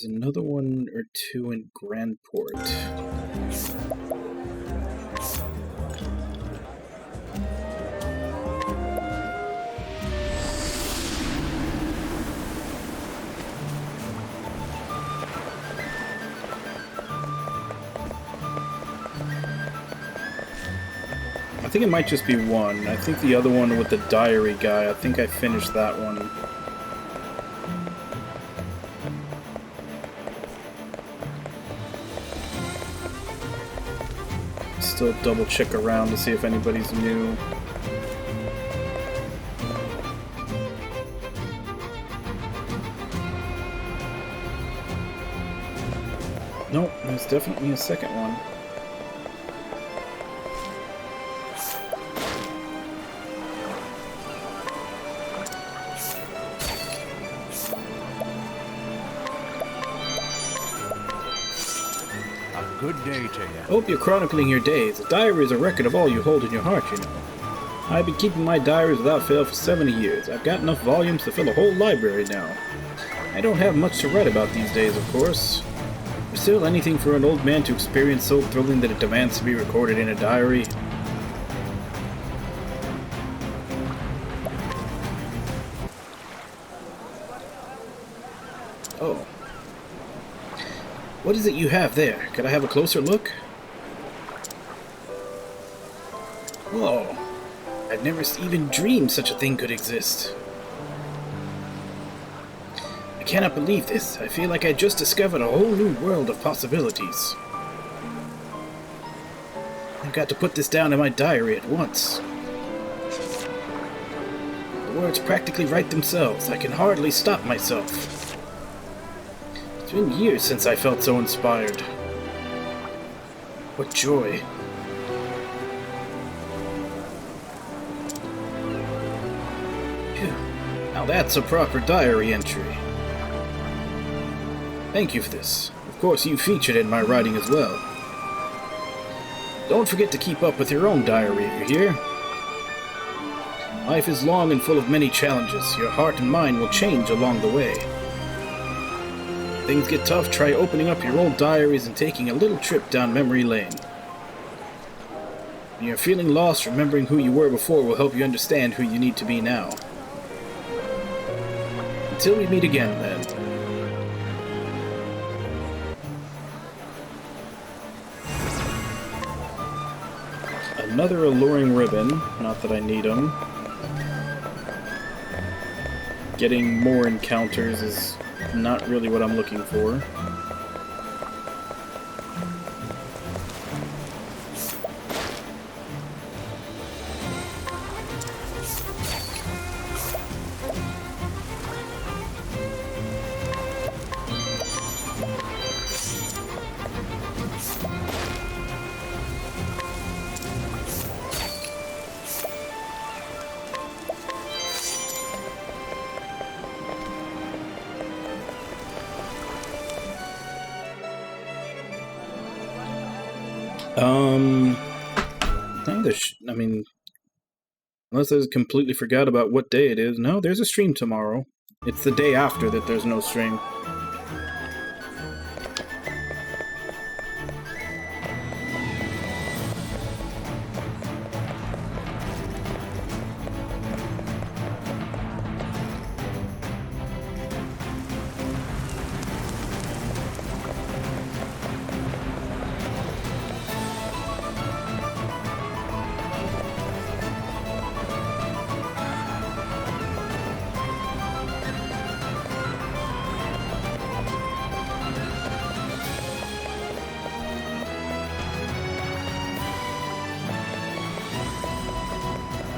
another one or two in Grandport. I think it might just be one. I think the other one with the diary guy, I think I finished that one. Still double check around to see if anybody's new. Nope, there's definitely a second one. Good day to you. Hope you're chronicling your days. A diary is a record of all you hold in your heart, you know. I've been keeping my diaries without fail for 70 years. I've got enough volumes to fill a whole library now. I don't have much to write about these days, of course. But still, anything for an old man to experience so thrilling that it demands to be recorded in a diary. What is it you have there? Could I have a closer look? Whoa. I've never even dreamed such a thing could exist. I cannot believe this. I feel like I just discovered a whole new world of possibilities. I've got to put this down in my diary at once. The words practically write themselves. I can hardly stop myself. It's been years since I felt so inspired. What joy. Phew. Now that's a proper diary entry. Thank you for this. Of course, you featured in my writing as well. Don't forget to keep up with your own diary, you hear? Life is long and full of many challenges. Your heart and mind will change along the way. If things get tough, try opening up your old diaries and taking a little trip down memory lane. When you're feeling lost, remembering who you were before will help you understand who you need to be now. Until we meet again, then. Another alluring ribbon. Not that I need them. Getting more encounters is not really what I'm looking for. I mean, unless I completely forgot about what day it is. No, there's a stream tomorrow. It's the day after that there's no stream.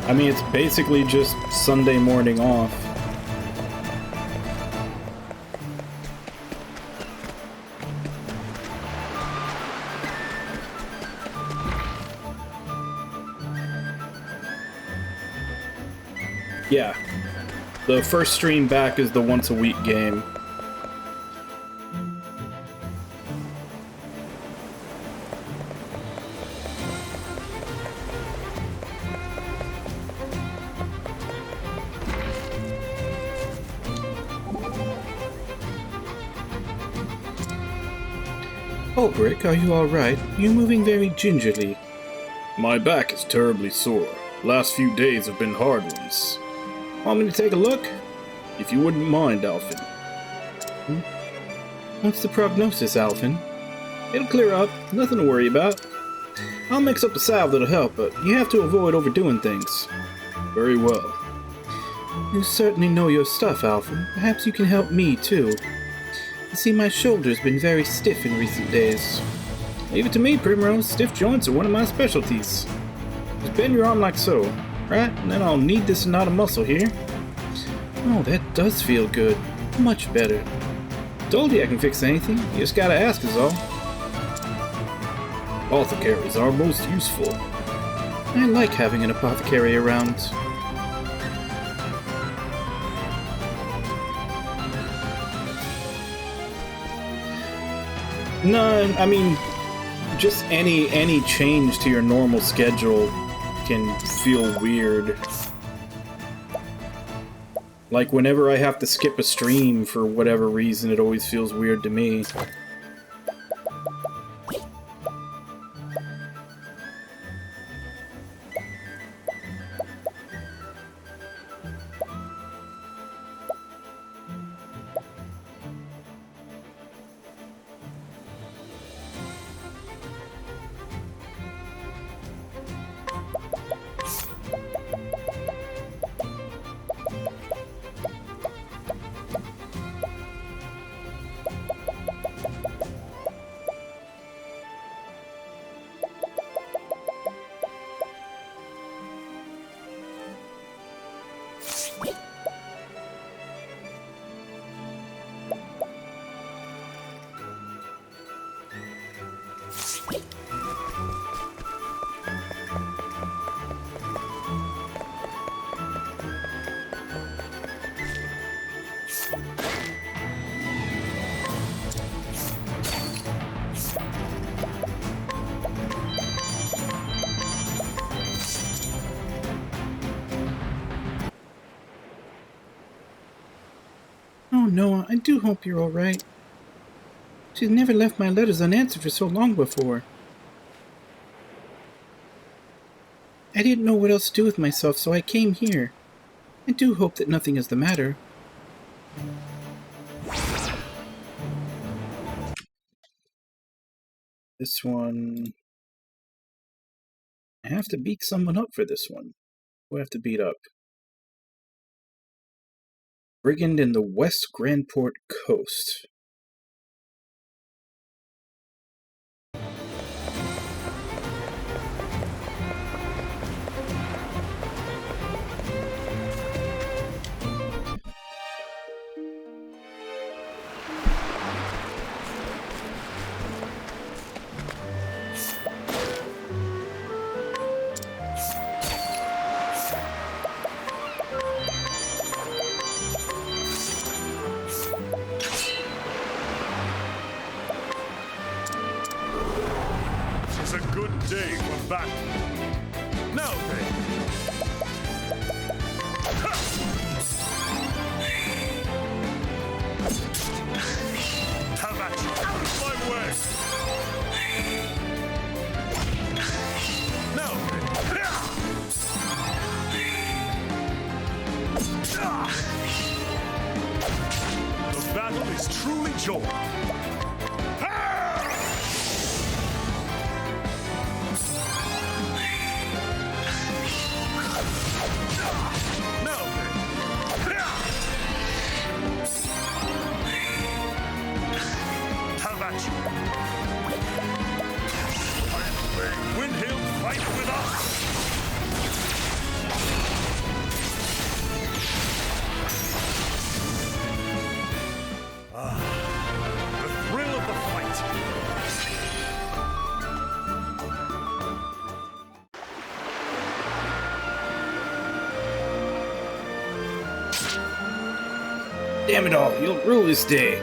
I mean, it's basically just Sunday morning off. Yeah. The first stream back is the once-a-week game. Oh, Brick, are you alright? You're moving very gingerly. My back is terribly sore. Last few days have been hard ones. Want me to take a look? If you wouldn't mind, Alphin. What's the prognosis, Alphin? It'll clear up. Nothing to worry about. I'll mix up a salve that'll help, but you have to avoid overdoing things. Very well. You certainly know your stuff, Alphin. Perhaps you can help me, too. You see, my shoulder's been very stiff in recent days. Leave it to me, Primrose. Stiff joints are one of my specialties. Just bend your arm like so, right? And then I'll knead this knot of muscle here. Oh, that does feel good. Much better. Told you I can fix anything. You just gotta ask is all. Apothecaries are most useful. I like having an apothecary around. No, I mean, just any change to your normal schedule can feel weird. Like, whenever I have to skip a stream for whatever reason, it always feels weird to me. Noah, I do hope you're all right. She's never left my letters unanswered for so long before. I didn't know what else to do with myself, so I came here. I do hope that nothing is the matter. This one... I have to beat someone up for this one. Who I have to beat up? Brigand in the West Grandport Coast. It's a good day for battle. Now then. Have at you. Out of my way. Now then. The battle is truly joined. Windhill, fight with us! The thrill of the fight! Damn it all, you'll rule this day.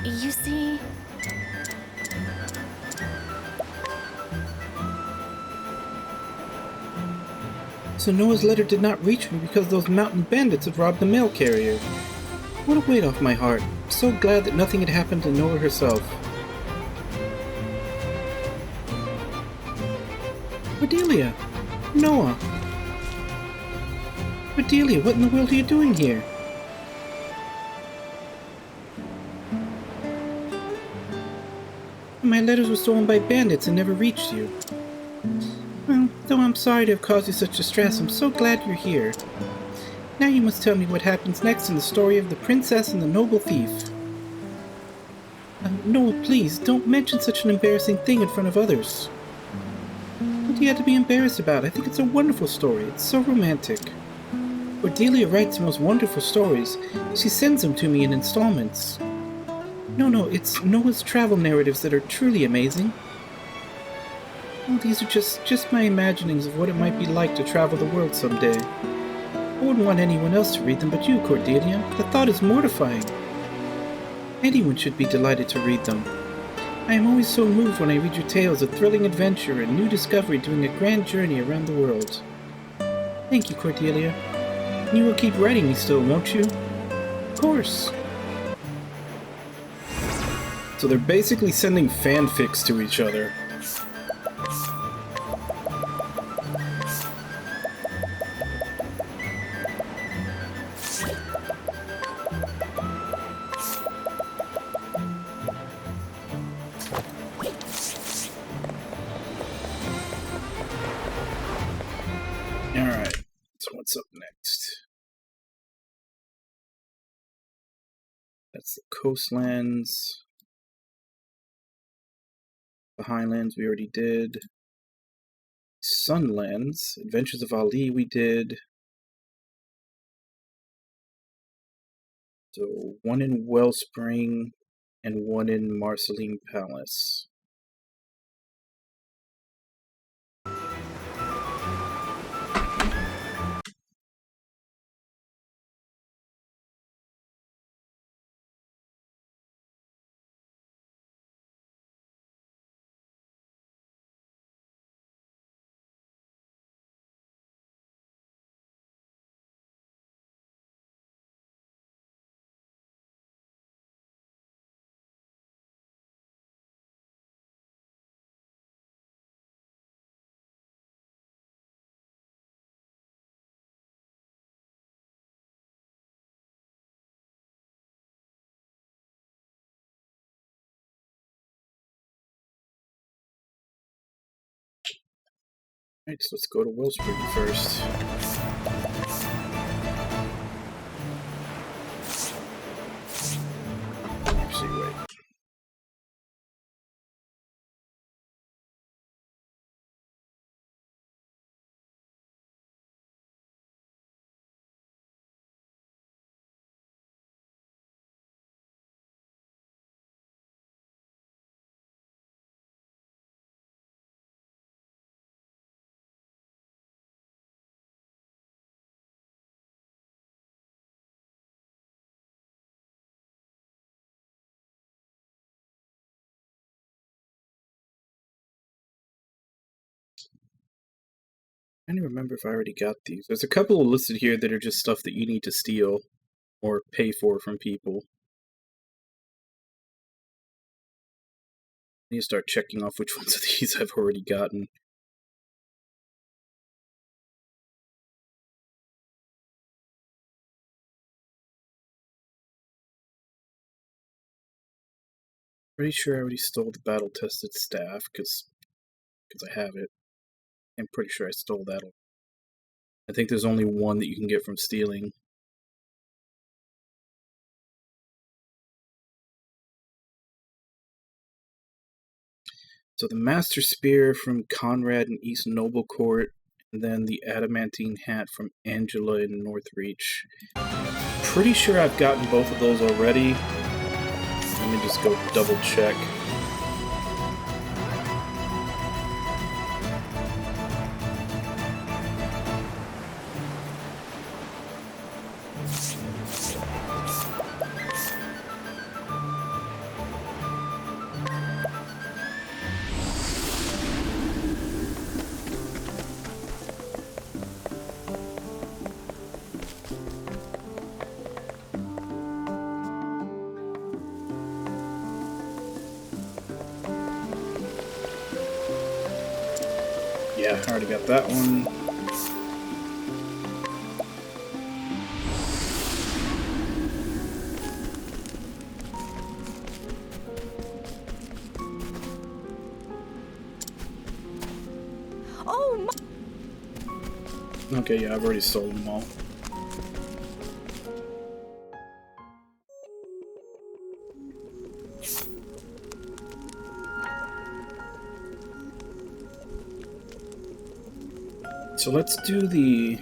You see... So Noah's letter did not reach me because those mountain bandits had robbed the mail carrier. What a weight off my heart. I'm so glad that nothing had happened to Noah herself. Cordelia! Noah! Cordelia, what in the world are you doing here? My letters were stolen by bandits and never reached you. Well, though I'm sorry to have caused you such distress, I'm so glad you're here. Now you must tell me what happens next in the story of the princess and the noble thief. Noah, please, don't mention such an embarrassing thing in front of others. What do you have to be embarrassed about? I think it's a wonderful story. It's so romantic. Cordelia writes the most wonderful stories. She sends them to me in installments. No, it's Noah's travel narratives that are truly amazing. Oh, these are just my imaginings of what it might be like to travel the world someday. I wouldn't want anyone else to read them but you, Cordelia. The thought is mortifying. Anyone should be delighted to read them. I am always so moved when I read your tales of thrilling adventure and new discovery during a grand journey around the world. Thank you, Cordelia. You will keep writing me still, won't you? Of course. So they're basically sending fanfics to each other. Alright, so what's up next? That's the coastlands. The Highlands we already did. Sunlands, Adventures of Ali we did. So, one in Wellspring and one in Marceline Palace. Alright, so let's go to Wellspring first. Actually, wait. I don't remember if I already got these. There's a couple listed here that are just stuff that you need to steal or pay for from people. I need to start checking off which ones of these I've already gotten. Pretty sure I already stole the battle-tested staff, because I have it. I'm pretty sure I stole that. I think there's only one that you can get from stealing. So the Master Spear from Conrad in East Noblecourt, and then the Adamantine Hat from Angela in Northreach. Pretty sure I've gotten both of those already. Let me just go double check. Yeah, I already got that one. Oh my! Okay, yeah, I've already sold them all. So let's do the...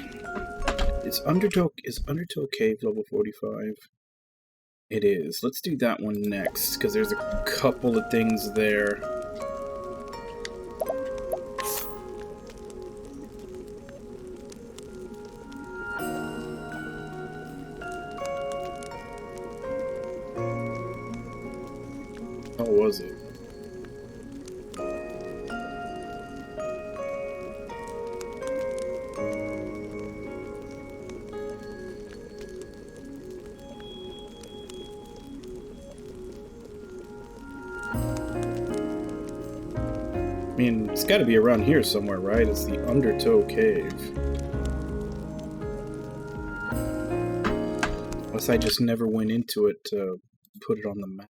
Is Undertow Cave level 45? It is. Let's do that one next, because there's a couple of things there. How was it? I mean, it's got to be around here somewhere, right? It's the Undertow Cave. Unless I just never went into it to put it on the map.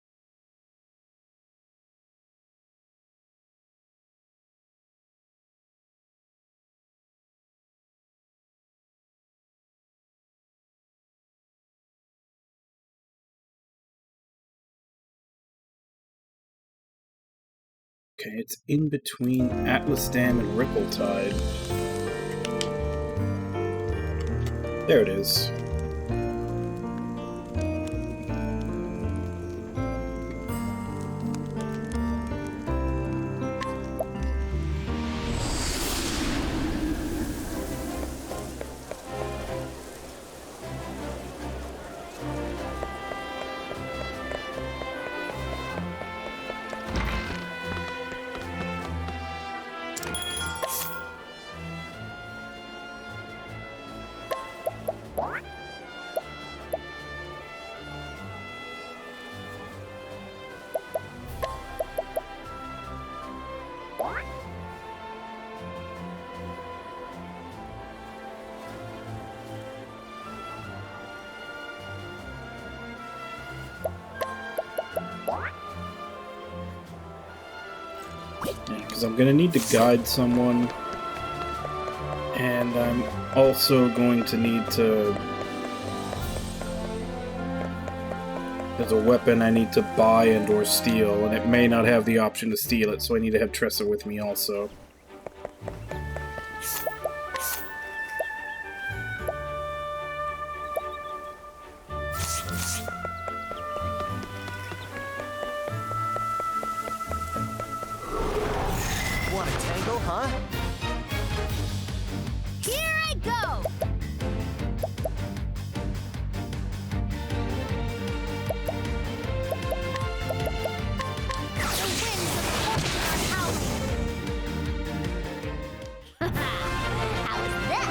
Okay, it's in between Atlas Dam and Ripple-Tide. There it is. Because I'm going to need to guide someone. And I'm also going to need to... There's a weapon I need to buy and or steal, and it may not have the option to steal it, so I need to have Tressa with me also. Want a tango, huh? Here I go! The winds of fortune are howling. How is that?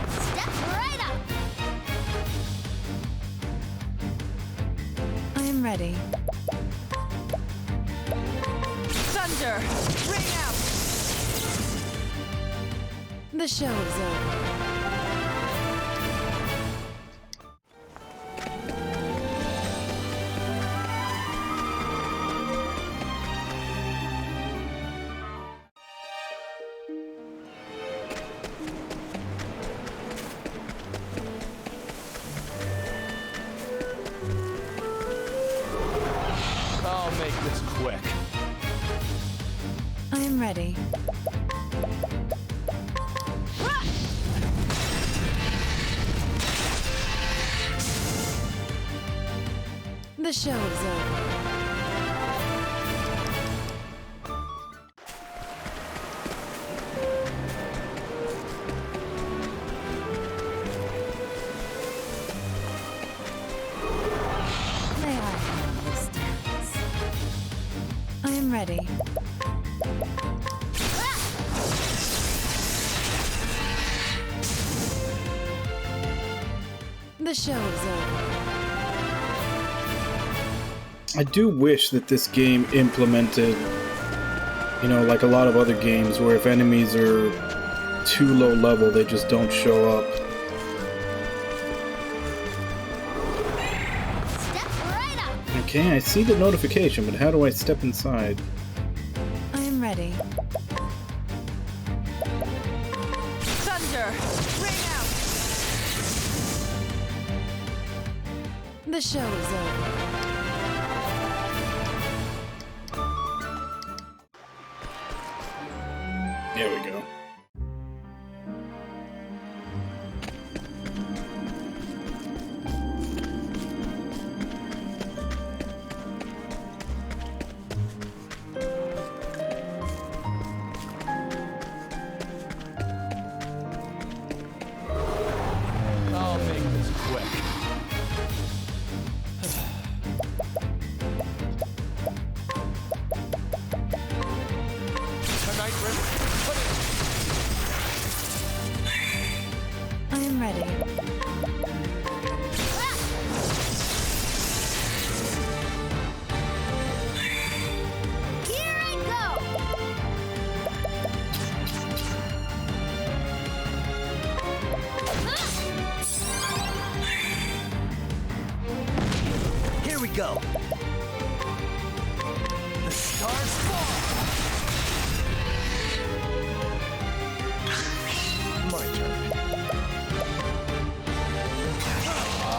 Step right up! I am ready. Thunder! Ring out! The show is over. I'll make this quick. I am ready. The show is over. May I handle this dance? I am ready. The show is over. I do wish that this game implemented, you know, like a lot of other games where if enemies are too low level, they just don't show up. Step right up! Okay, I see the notification, but how do I step inside? I am ready. Thunder! Ring out! The show is over. There we go. I'll make this quick. Tonight, River. I am ready. Here I Here we go! The stars fall! My turn.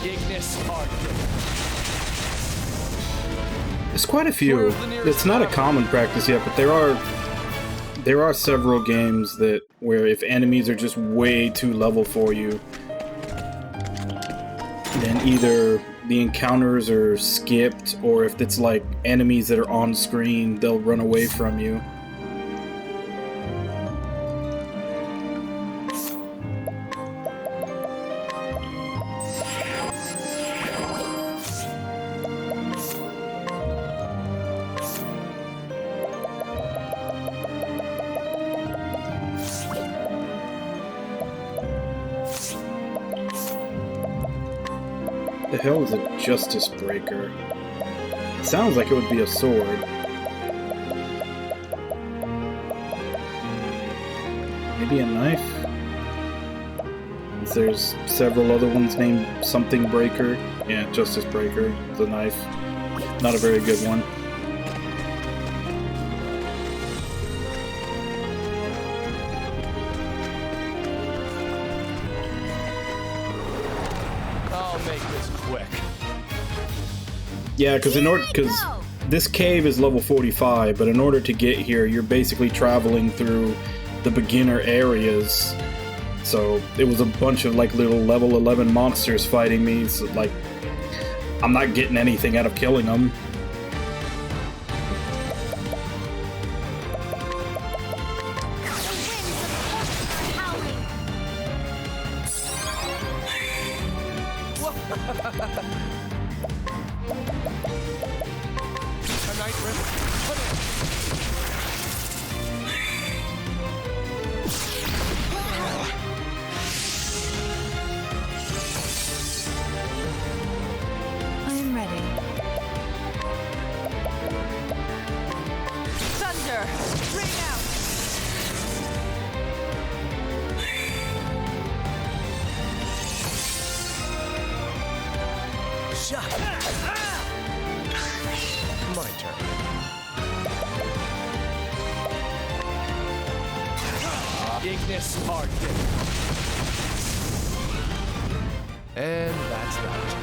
Ignis Arctic. There's quite a few. It's not a common practice yet, but there are several games that where if enemies are just way too level for you, then either the encounters are skipped, or if it's like enemies that are on screen, they'll run away from you. The hell is a Justice Breaker? It sounds like it would be a sword. Maybe a knife? There's several other ones named something Breaker. Yeah, Justice Breaker, the knife. Not a very good one. I'll make this quick. Yeah, because this cave is level 45, but in order to get here, you're basically traveling through the beginner areas. So it was a bunch of like little level 11 monsters fighting me. So, like, I'm not getting anything out of killing them. I'm ready. Thunder! Ring out! Shot! My turn. Ignis Arctic. And that's that.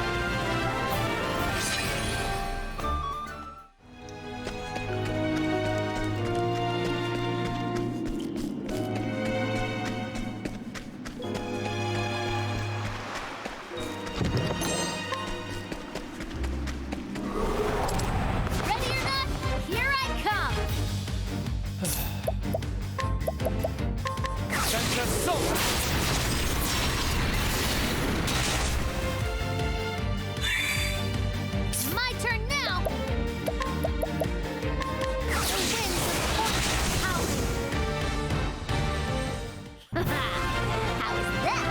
Ready or not, here I come! Santa Sola! My turn now! The winds of howling! How is that?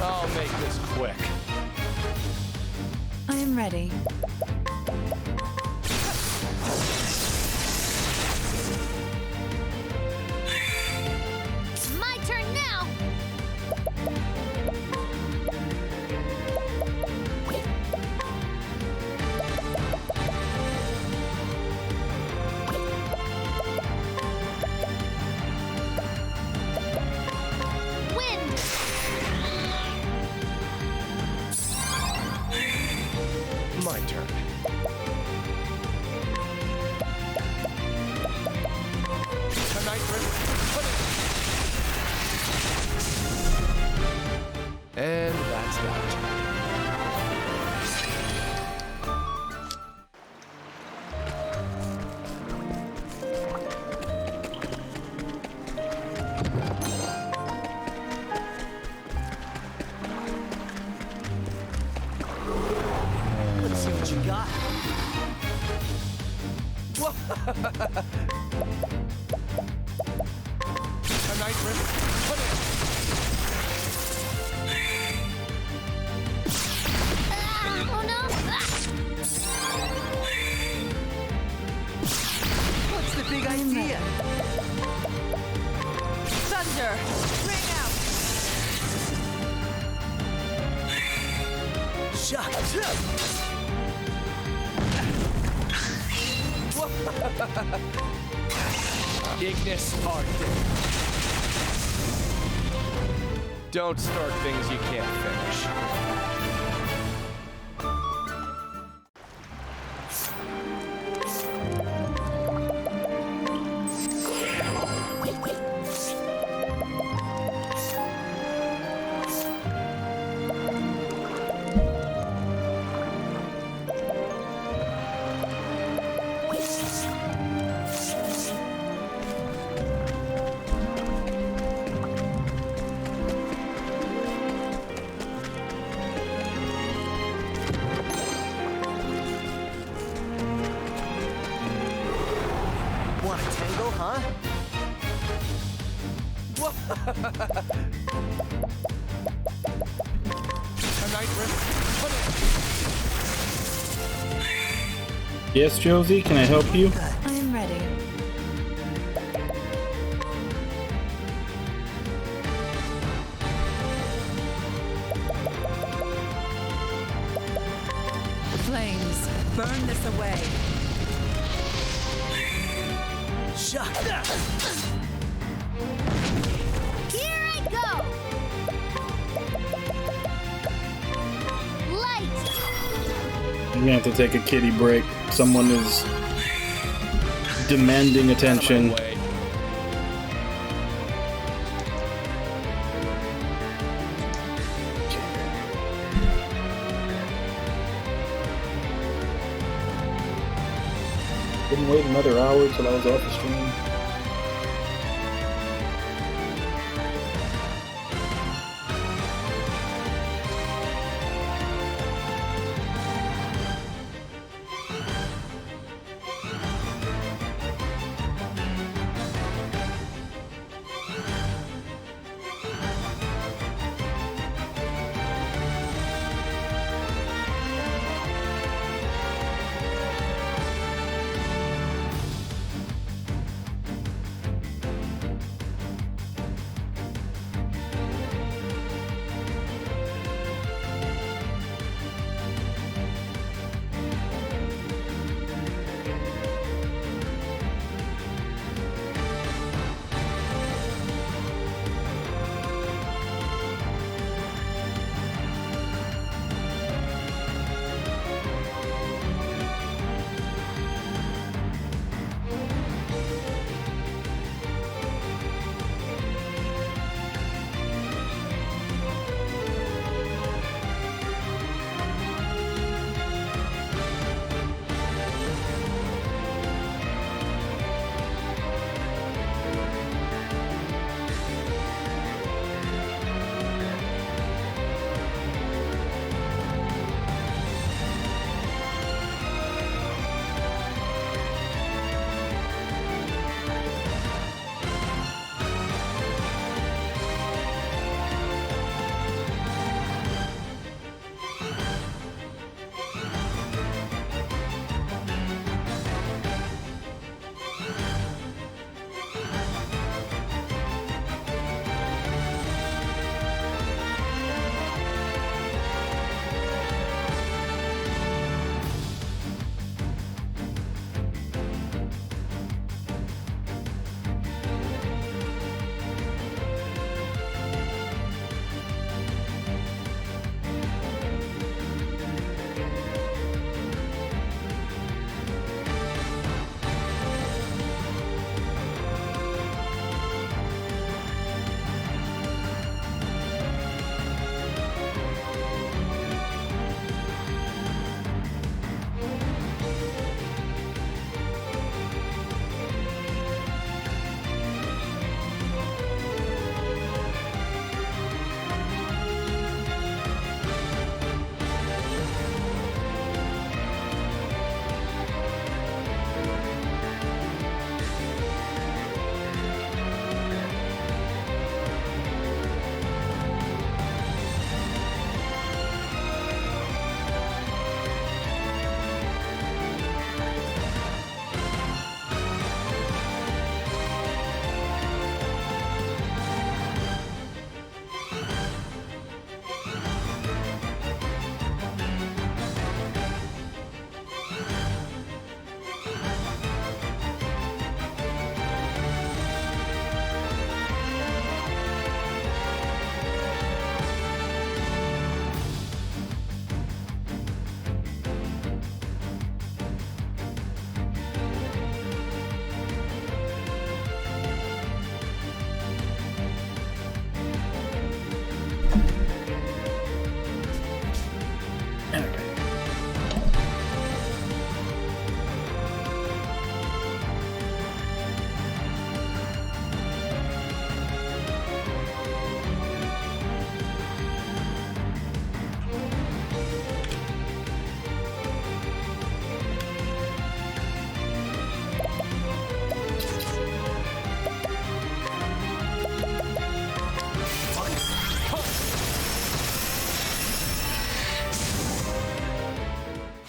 I'll make this quick. I am ready. My turn now! Wind! My turn. Tonight, and that's that. Let's see what you got. Tonight, Oh no! What's the big idea? Thunder! Ring out! Shot! Ignis Arctic. Don't start things you can't finish. tango, huh? A night rim. Come in. Yes, Josie, can I help you? I am ready. Flames, burn this away. Shock. Here I go! Light! You're gonna have to take a kitty break. Someone is demanding attention. Way. Couldn't wait another hour till I was off the stream.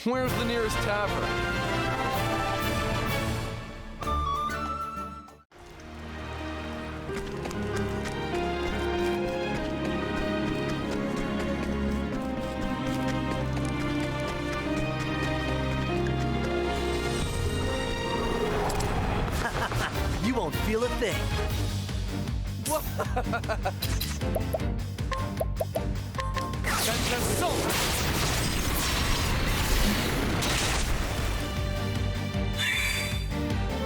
Where's the nearest tavern? You won't feel a thing.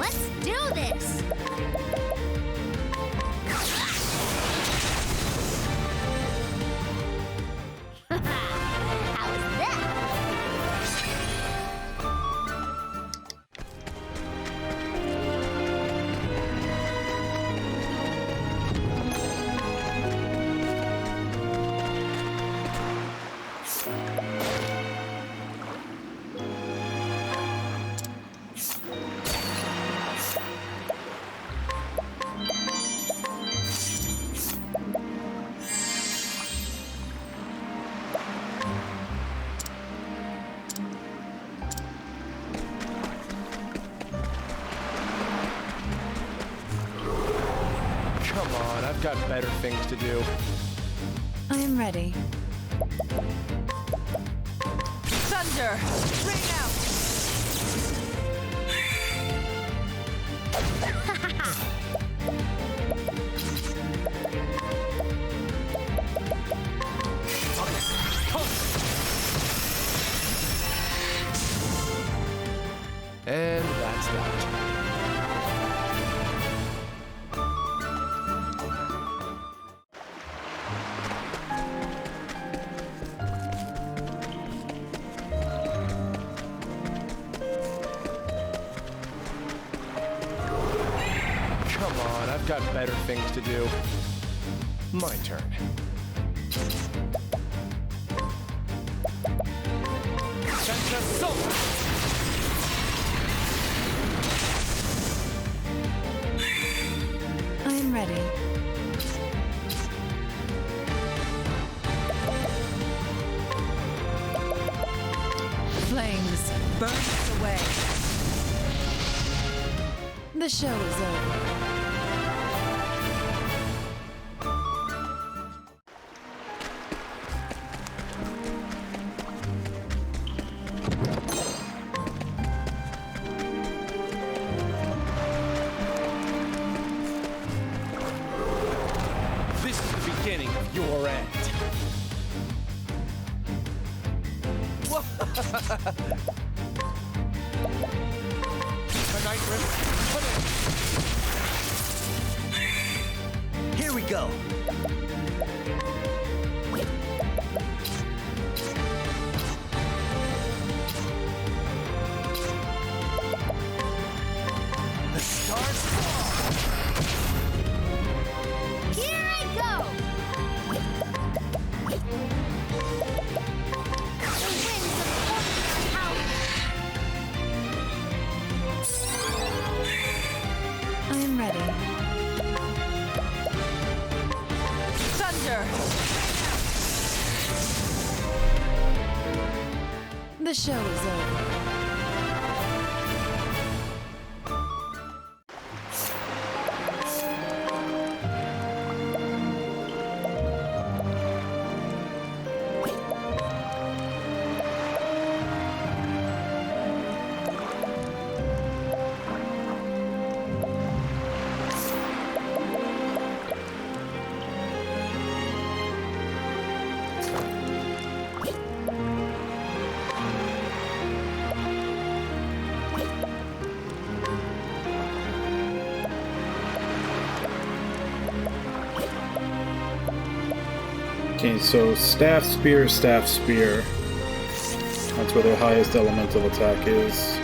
Let's do this! How's that? Come on, I've got better things to do. I am ready. Thunder! Ring out! And that's that. Come on, I've got better things to do. My turn. I am ready. Flames, burn us away. The show is over. This is the beginning of your end. A nitrous, put it. Here we go. The stars fall. Here I go! The winds of fortune are howling. I am ready. Thunder! The show is over. Okay, so staff, spear, staff, spear. That's where their highest elemental attack is.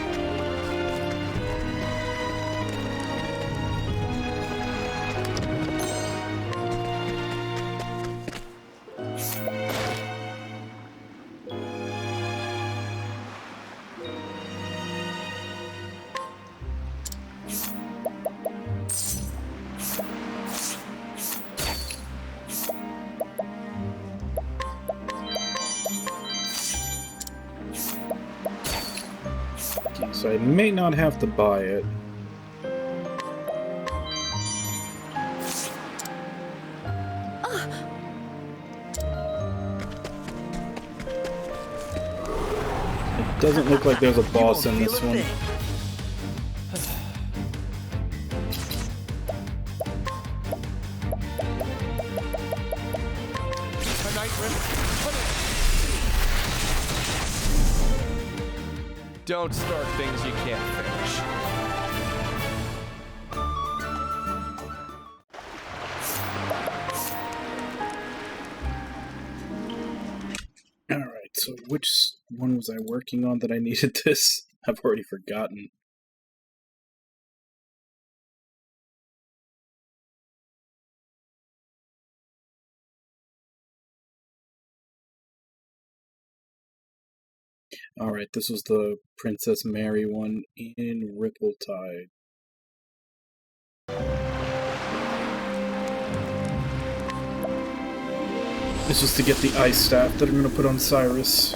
So I may not have to buy it. It doesn't look like there's a boss in this one. Don't start things you can't finish. Alright, so which one was I working on that I needed this? I've already forgotten. Alright, this was the Princess Mary one in Ripple-Tide. This was to get the ice staff that I'm going to put on Cyrus.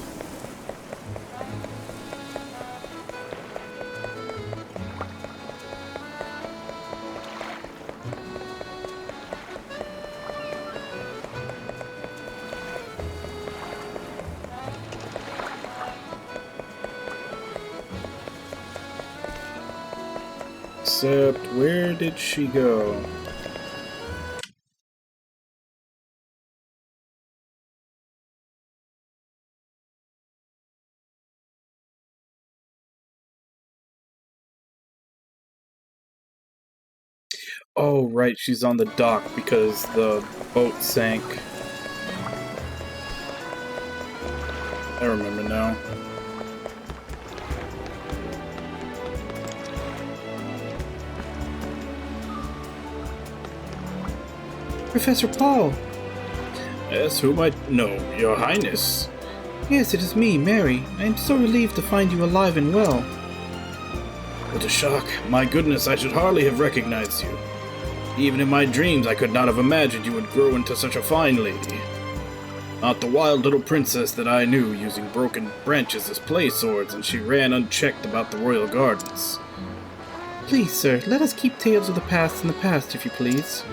Except, where did she go? Oh, right, she's on the dock because the boat sank. I remember now. Professor Paul! Yes, who might know, Your Highness? Yes, it is me, Mary. I am so relieved to find you alive and well. What a shock. My goodness, I should hardly have recognized you. Even in my dreams, I could not have imagined you would grow into such a fine lady. Not the wild little princess that I knew, using broken branches as play swords, and she ran unchecked about the royal gardens. Please, sir, let us keep tales of the past in the past, if you please.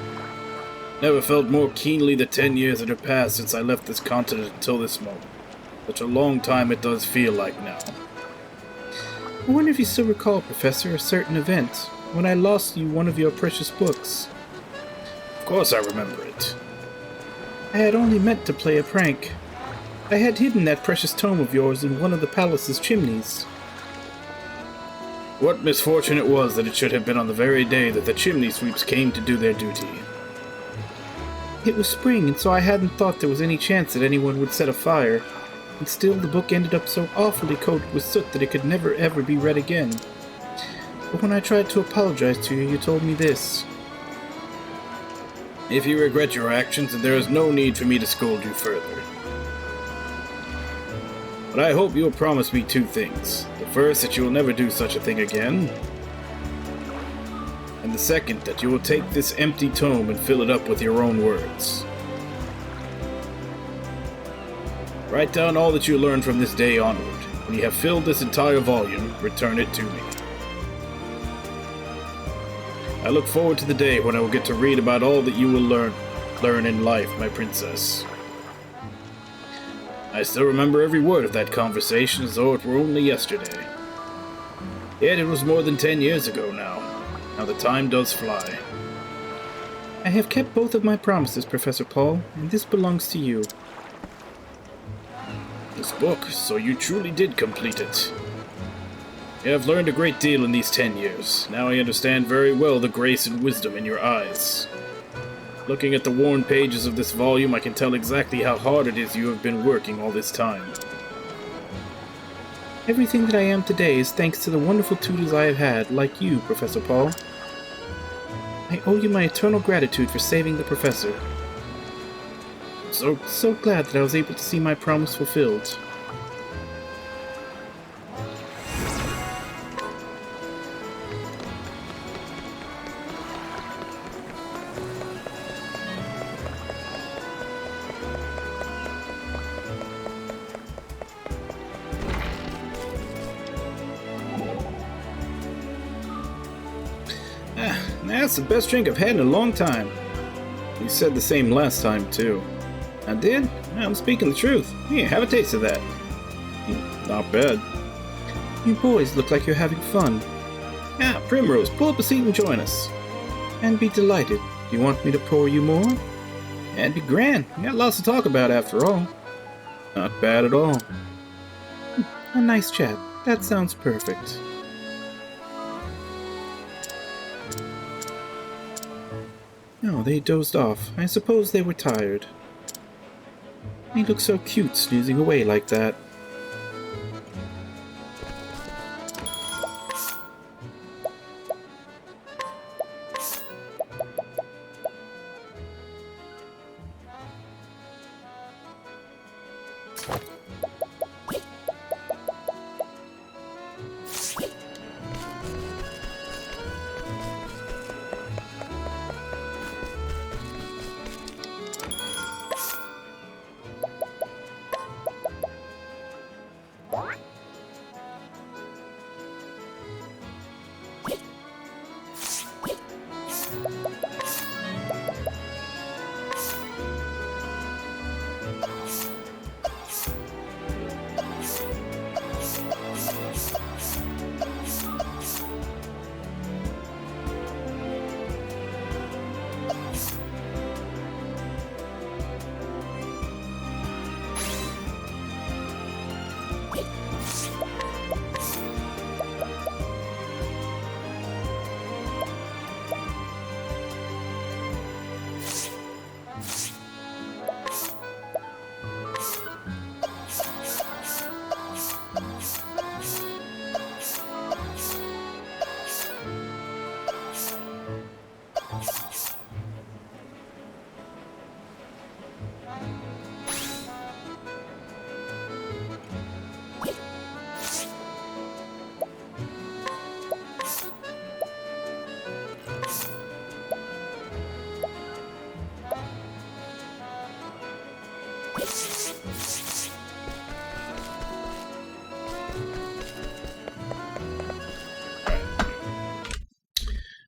Never felt more keenly the 10 years that have passed since I left this continent until this moment. Such a long time it does feel like now. I wonder if you still recall, Professor, a certain event, when I lost you one of your precious books. Of course I remember it. I had only meant to play a prank. I had hidden that precious tome of yours in one of the palace's chimneys. What misfortune it was that it should have been on the very day that the chimney sweeps came to do their duty. It was spring, and so I hadn't thought there was any chance that anyone would set a fire, and still the book ended up so awfully coated with soot that it could never ever be read again. But when I tried to apologize to you, you told me this. If you regret your actions, then there is no need for me to scold you further. But I hope you will promise me two things. The first, that you will never do such a thing again. And the second, that you will take this empty tome and fill it up with your own words. Write down all that you learned from this day onward. When you have filled this entire volume, return it to me. I look forward to the day when I will get to read about all that you will learn in life, my princess. I still remember every word of that conversation as though it were only yesterday. Yet it was more than 10 years ago now. Now the time does fly. I have kept both of my promises, Professor Paul, and this belongs to you. This book, so you truly did complete it. You have learned a great deal in these 10 years. Now I understand very well the grace and wisdom in your eyes. Looking at the worn pages of this volume, I can tell exactly how hard it is you have been working all this time. Everything that I am today is thanks to the wonderful tutors I have had, like you, Professor Paul. I owe you my eternal gratitude for saving the Professor. So glad that I was able to see my promise fulfilled. That's the best drink I've had in a long time. You said the same last time, too. I did? I'm speaking the truth. Here, have a taste of that. Not bad. You boys look like you're having fun. Ah, Primrose, pull up a seat and join us. And be delighted. Do you want me to pour you more? That'd be grand. We got lots to talk about after all. Not bad at all. A nice chat. That sounds perfect. No, they dozed off. I suppose they were tired. They look so cute snoozing away like that.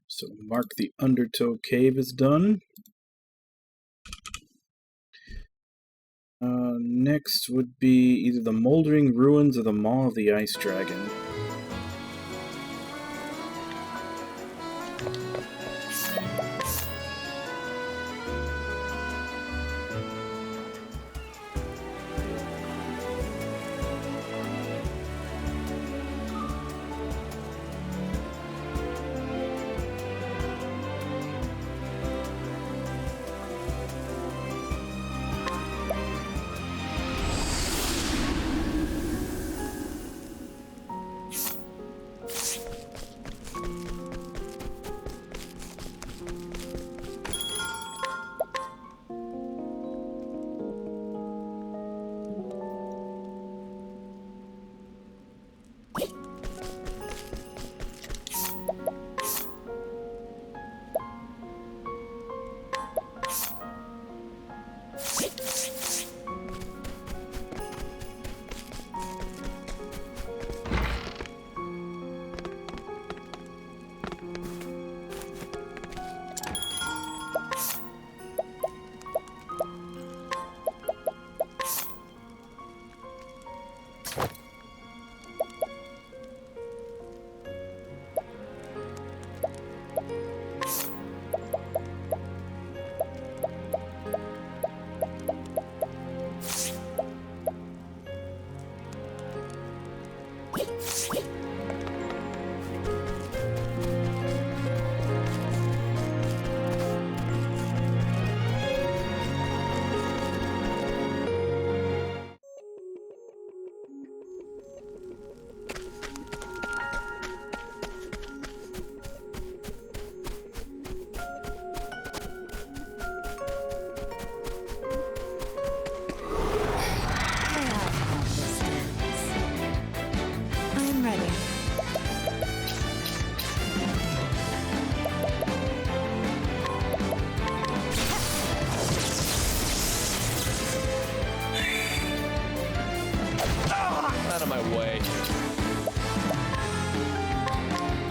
So mark the Undertow Cave is done. Next would be either the Moldering Ruins or the Maw of the Ice Dragon.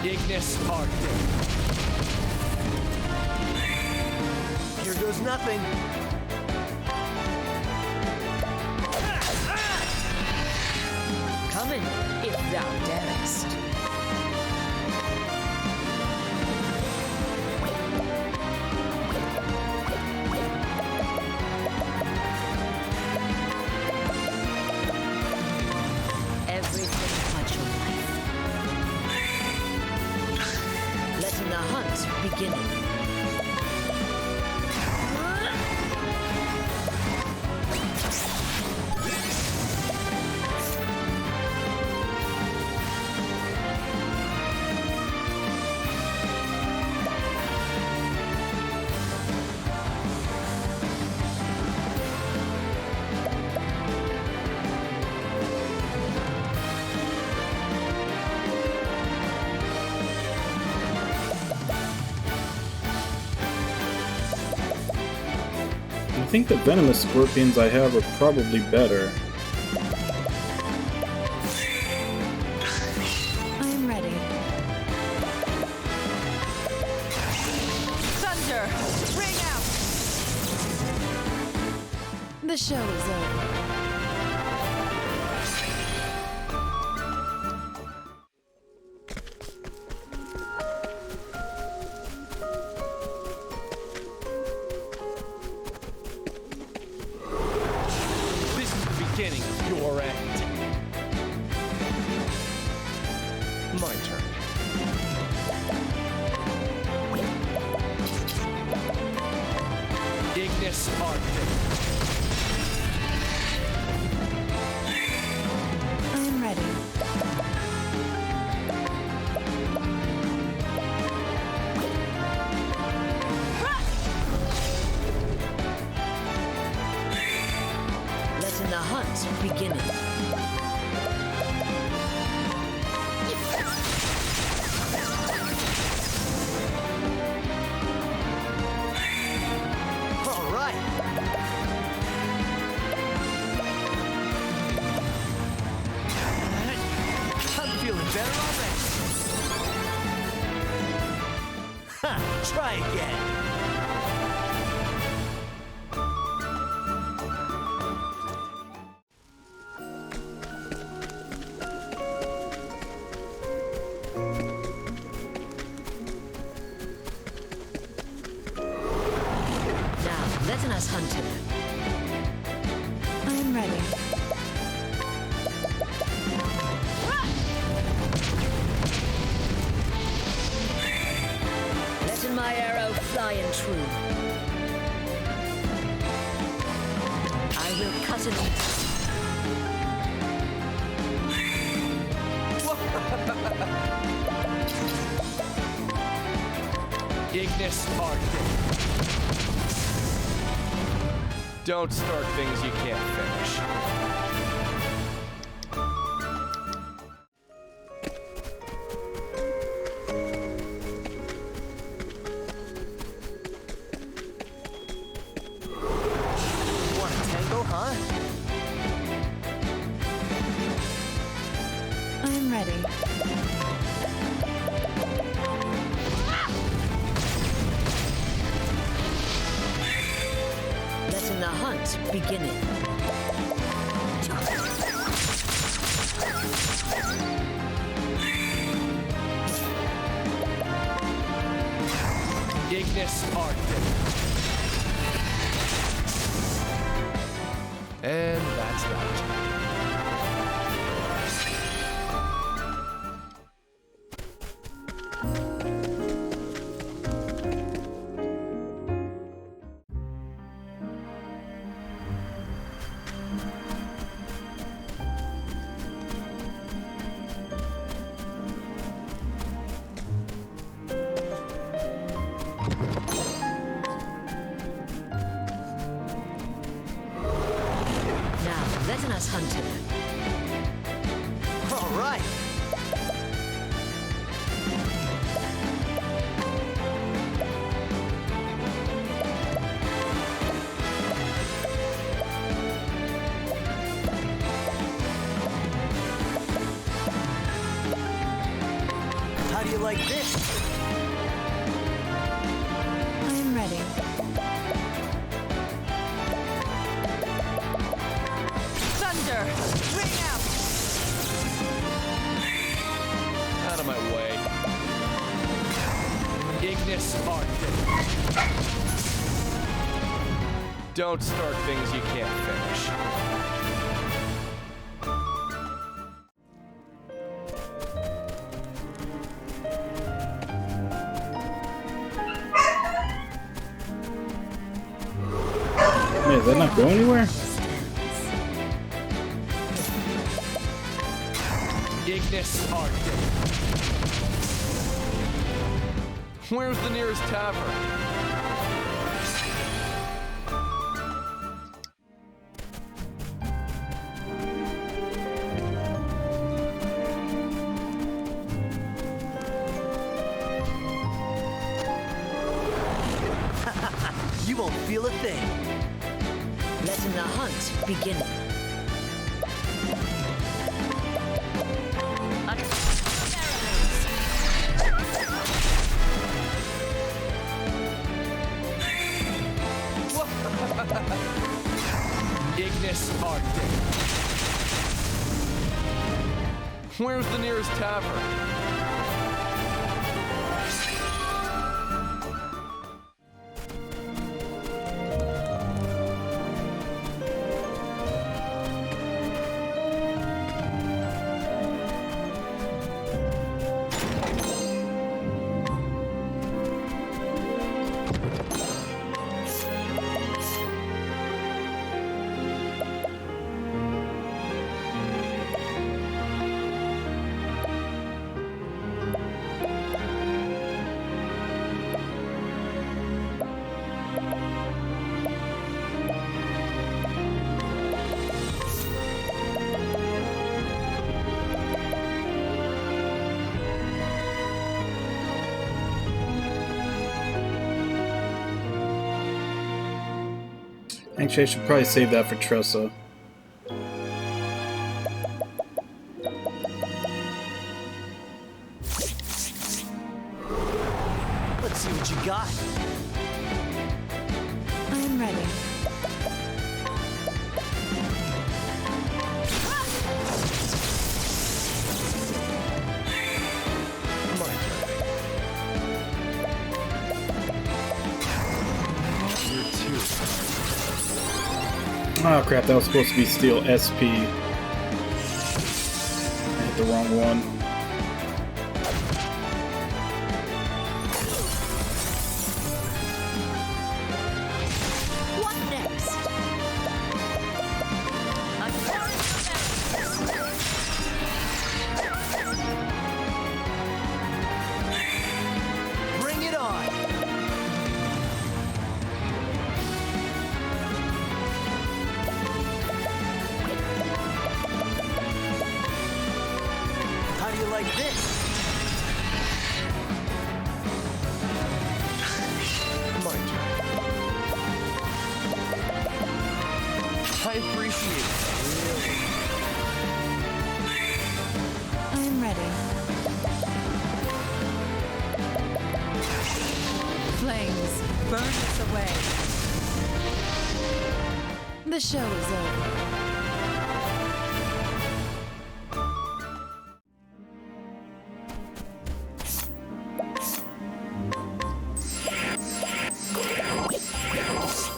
Ignis Arctic. nothing. Come in, if thou darest. Everything but your life. Letting the hunt begin. I think the venomous scorpions I have are probably better. I'm ready. Thunder! Ring out! The show is over. This is the beginning of your end. My turn. Ignis Arctic. I'm ready. Letting the hunt begin. All right. I'm feeling better already. Ha! Try again. Now, letting us hunt him. I'm ready. Letting my arrow fly and true. I will cut it. Ignis Arctic. Don't start things you can't finish. Want a tango, huh? I'm ready. Letting the hunt begin. Ignis Arctic. And that's that. Now, letting us hunt him. All right. How do you like this? I'm ready. Ignis Arctic. Don't start things you can't finish. Man, does that not go anywhere? Ignis Arctic. Where's the nearest tavern? You won't feel a thing. Letting the hunt begin. Ignis Arctic. Where's the nearest tavern? Actually, I should probably save that for Tressa. Let's see what you got. I'm ready. Oh crap, that was supposed to be Steel SP. I hit the wrong one. What next? Bring it on. How do you like this? My turn. I appreciate it. I'm ready. Flames, burn us away. The show is over. They are helpless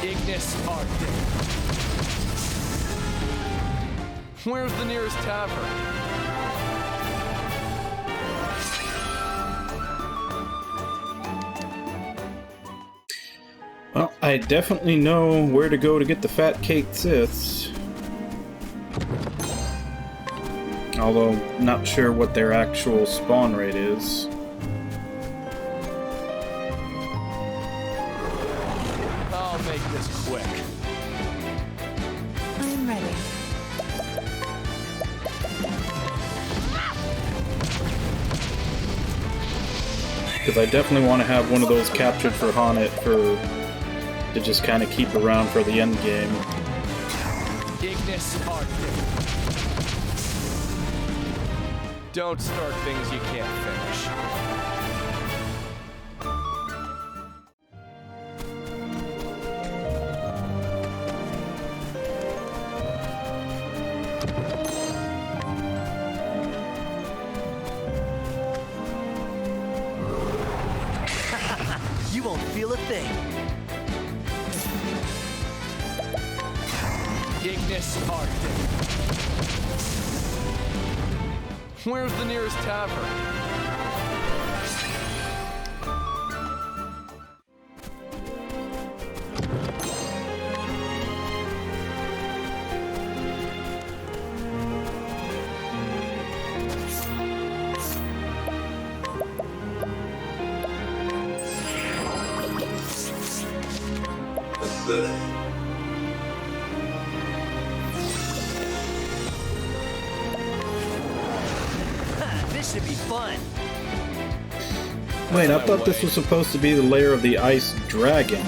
Ignis Arctic. Where's the nearest tavern? Well, I definitely know where to go to get the fat cake Siths. Although, not sure what their actual spawn rate is. I'll make this quick. I'm ready. Because I definitely want to have one of those captured for Haunted to just kind of keep around for the end game. Ignis Arctic. Don't start things you can't finish. You won't feel a thing. Ignis Arctic. Where's the nearest tavern? This should be fun. Wait, I thought this was supposed to be the lair of the ice dragon.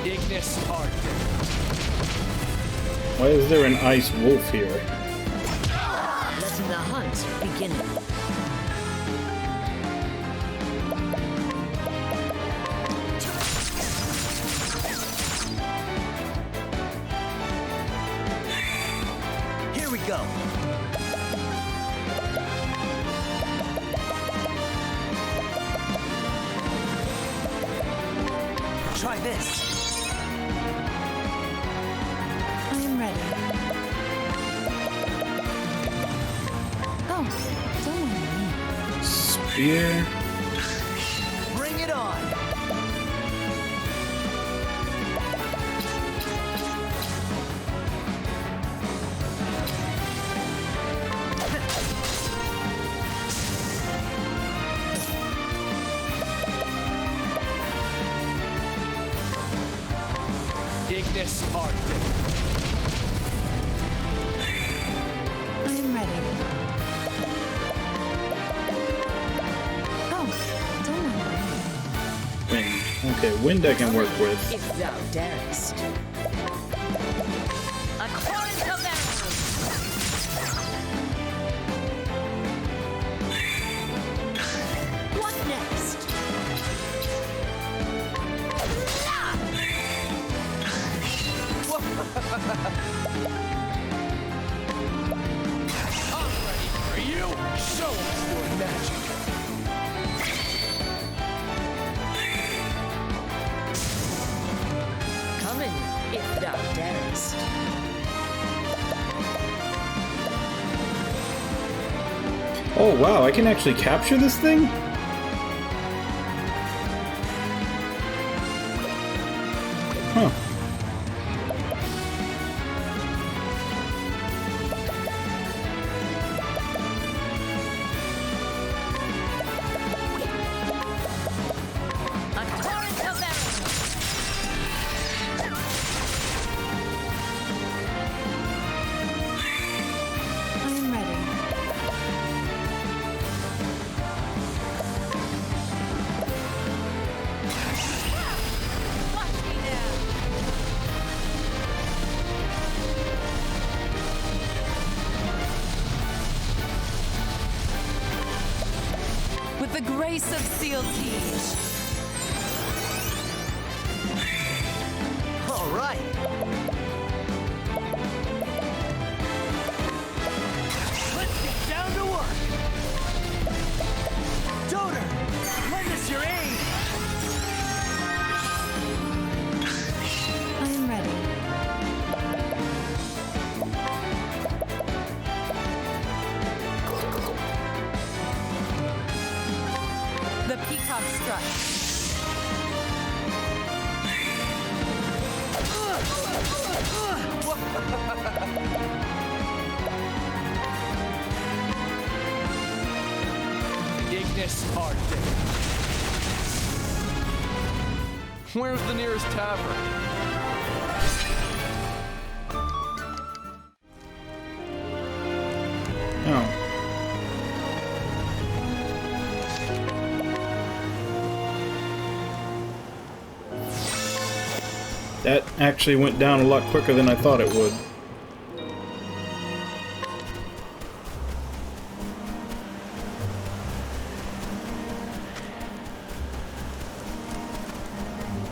Ignis Arctic. Why is there an ice wolf here? Letting the hunt begin. Here we go. Try this. I am ready. Oh, don't mind me. Spear? Bring it on. Ignis Arctic. I am ready. Oh, don't mind me. Wind. Okay, wind I can work with. If thou darest. According to them. What next? I'm ready for you. Show us your magic. Come in, if thou darest. Oh wow, I can actually capture this thing? Huh. According to them. I am ready. Watch me now. With the grace of Seal Teach. All right. Let's get down to work. Donor, lend us your aid. I am ready. The peacock strikes. Ignis Arctic. Where's the nearest tavern? Oh. That actually went down a lot quicker than I thought it would.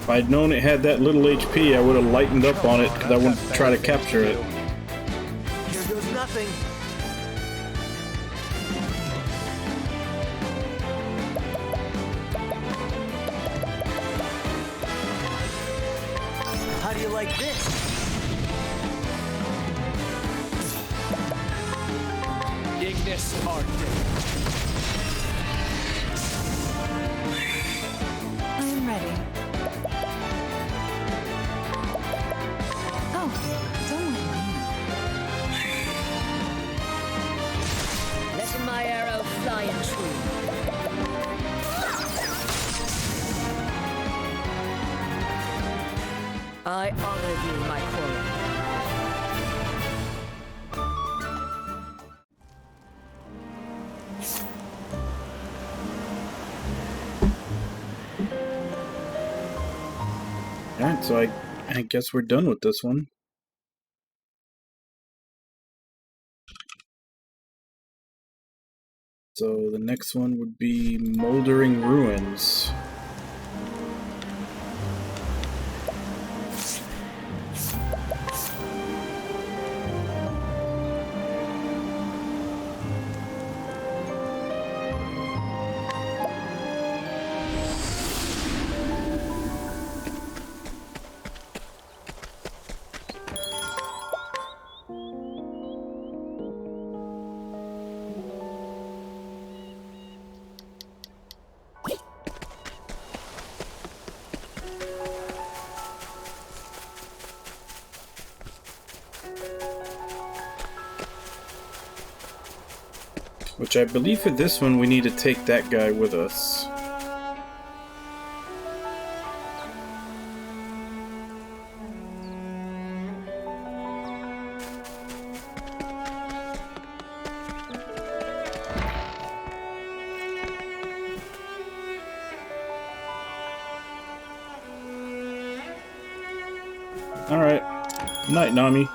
If I'd known it had that little HP, I would have lightened up on it because I wanted to try to capture it. Here goes nothing. How do you like this? Ignis Arctic. I am ready. Oh, don't let me. Letting my arrow fly and true. I honor you, my quarry. Alright, so I guess we're done with this one. So the next one would be Moldering Ruins. Which I believe for this one we need to take that guy with us. Alright. Night, Nami.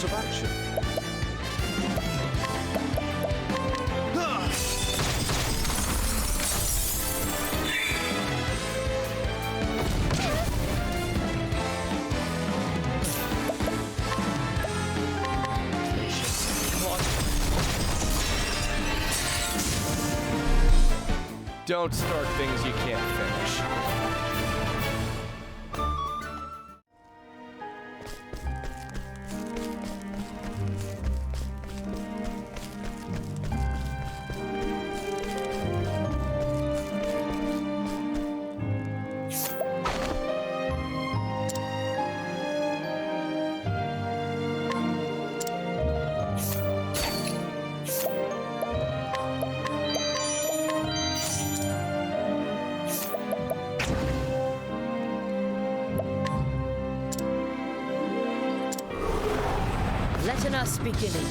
course of action. Don't start things you can't finish. Letting us beginning.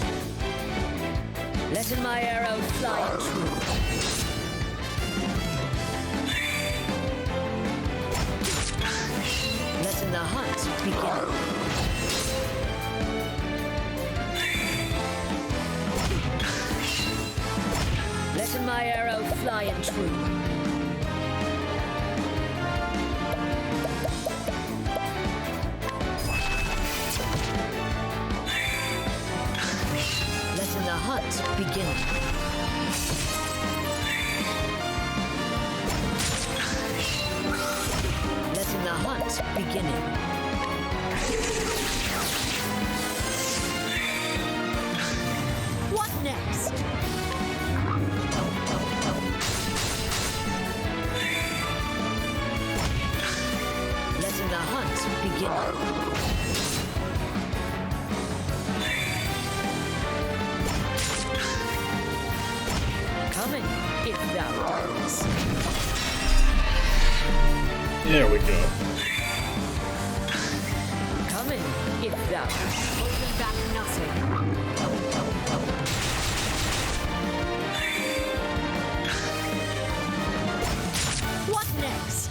Letting my arrow fly true. Letting the hunt begin. Letting my arrow fly and true. Letting the hunt begin. Letting the hunt beginning. What next? Letting the hunt begin. Coming, if thou darest. There we go. Coming, if thou Holding back nothing. What next?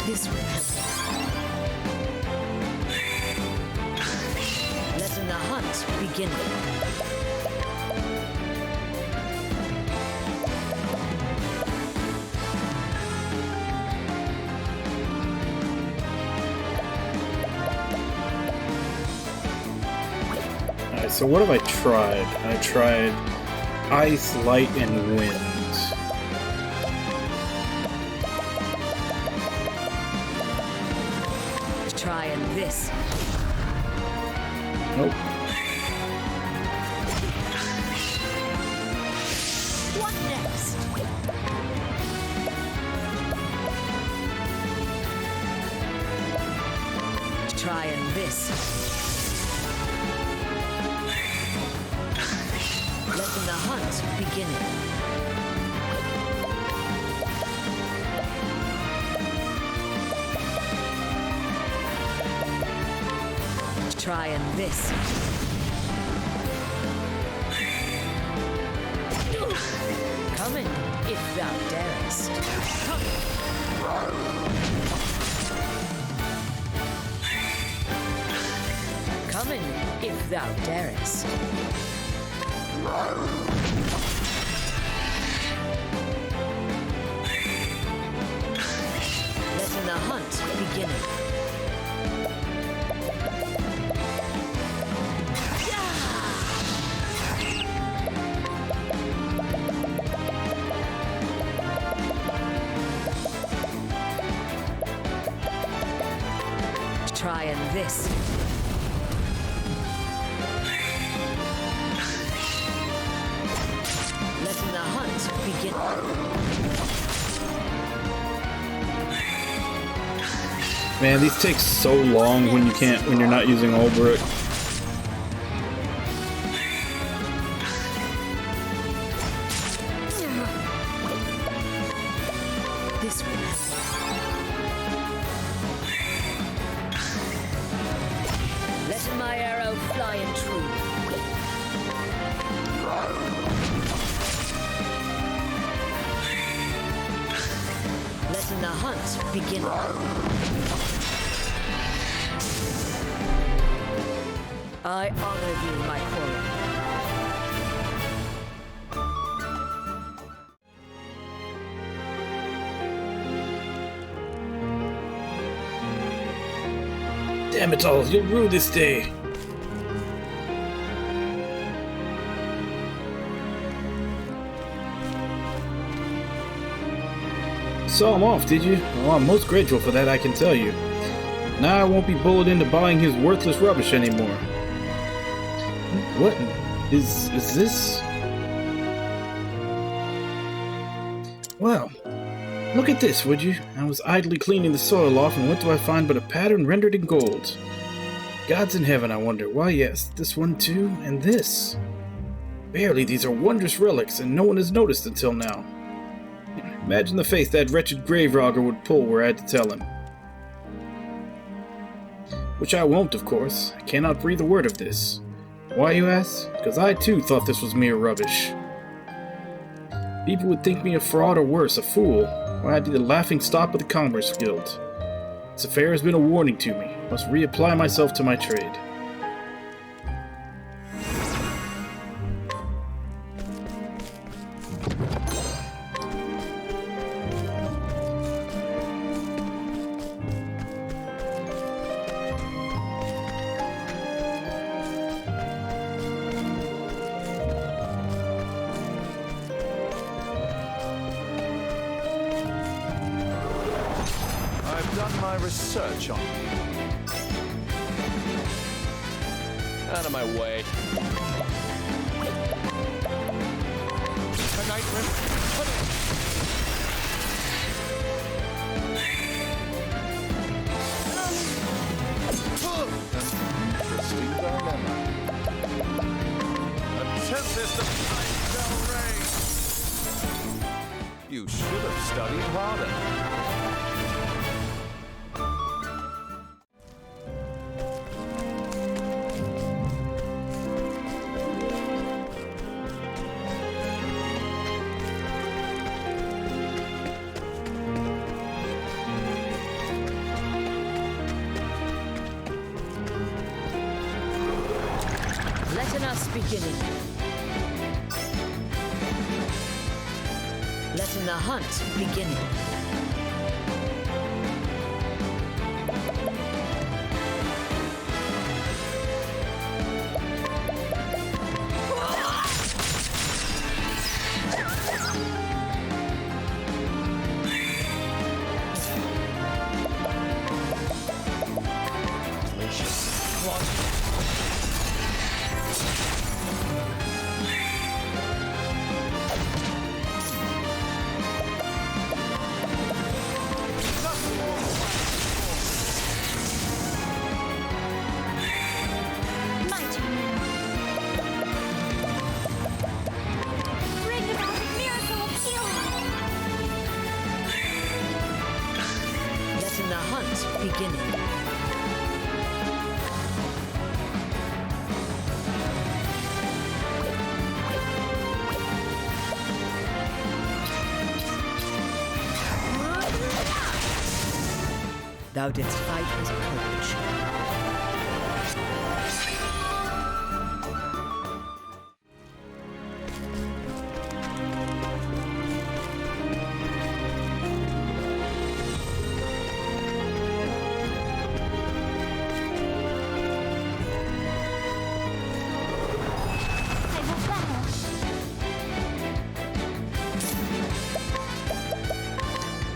this way. Letting the hunt begin. Alright, so what have I tried? I tried ice, light, and wind. Trying this. Nope. What next? Trying this. Letting the hunt begin. Trying this. Coming, if thou darest. Coming, if thou darest. Letting the hunt begin. Trying this. Letting the hunt begin. Man, these take so long when you're not using Ulbrich. This way. Letting my arrow fly and true. Letting the hunt begin. I honor you, my quarry. Damn it all, you'll rue this day. Saw him off, did you? Well, I'm most grateful for that, I can tell you. Now I won't be bullied into buying his worthless rubbish anymore. What is this? Well, look at this, would you? I was idly cleaning the soil off, and what do I find but a pattern rendered in gold? Gods in heaven, I wonder. Why, yes, this one too, and this. Barely, these are wondrous relics, and no one has noticed until now. Imagine the face that wretched grave robber would pull were I to tell him. Which I won't, of course. I cannot breathe a word of this. Why, you ask? Because I too thought this was mere rubbish. People would think me a fraud or worse, a fool. Why, I'd be the laughing stock of the Commerce Guild. This affair has been a warning to me. I must reapply myself to my trade. I've done my research on you. Out of my way. Tonight, interesting dilemma. Attempt this to You should have studied harder. Let us beginning. Let the hunt beginning. Beginning. Thou didst fight with courage.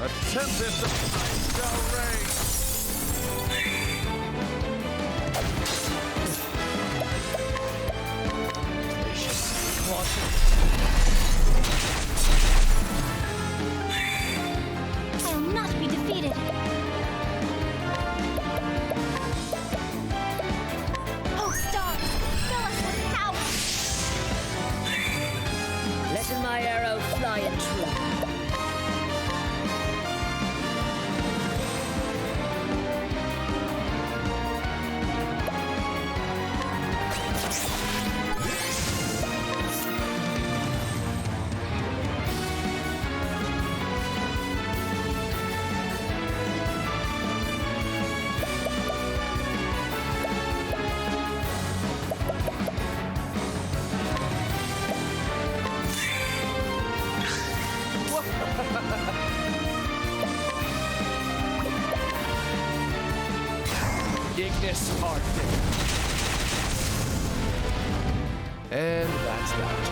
Attempt this shall reign. I will not be defeated. Oh, stars, fill us with power. Let my arrow fly in true. Ignis Arctic. And that's that.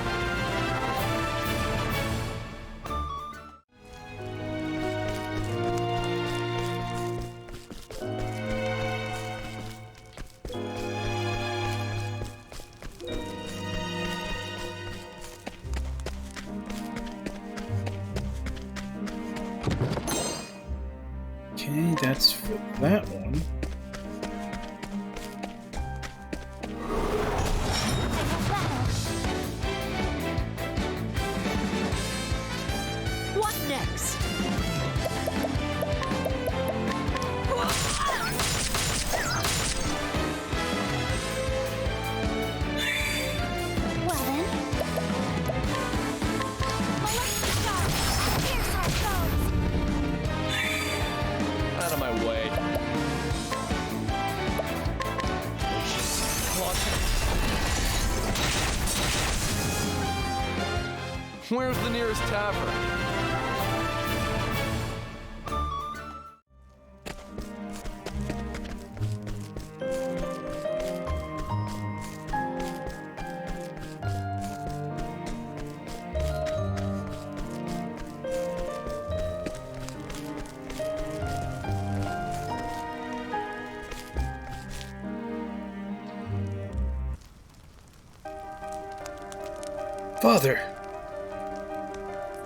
Okay, that's for that one. What next? Well then. Electric Star! Pierce our foes! Out of my way. Where's the nearest tavern? Father!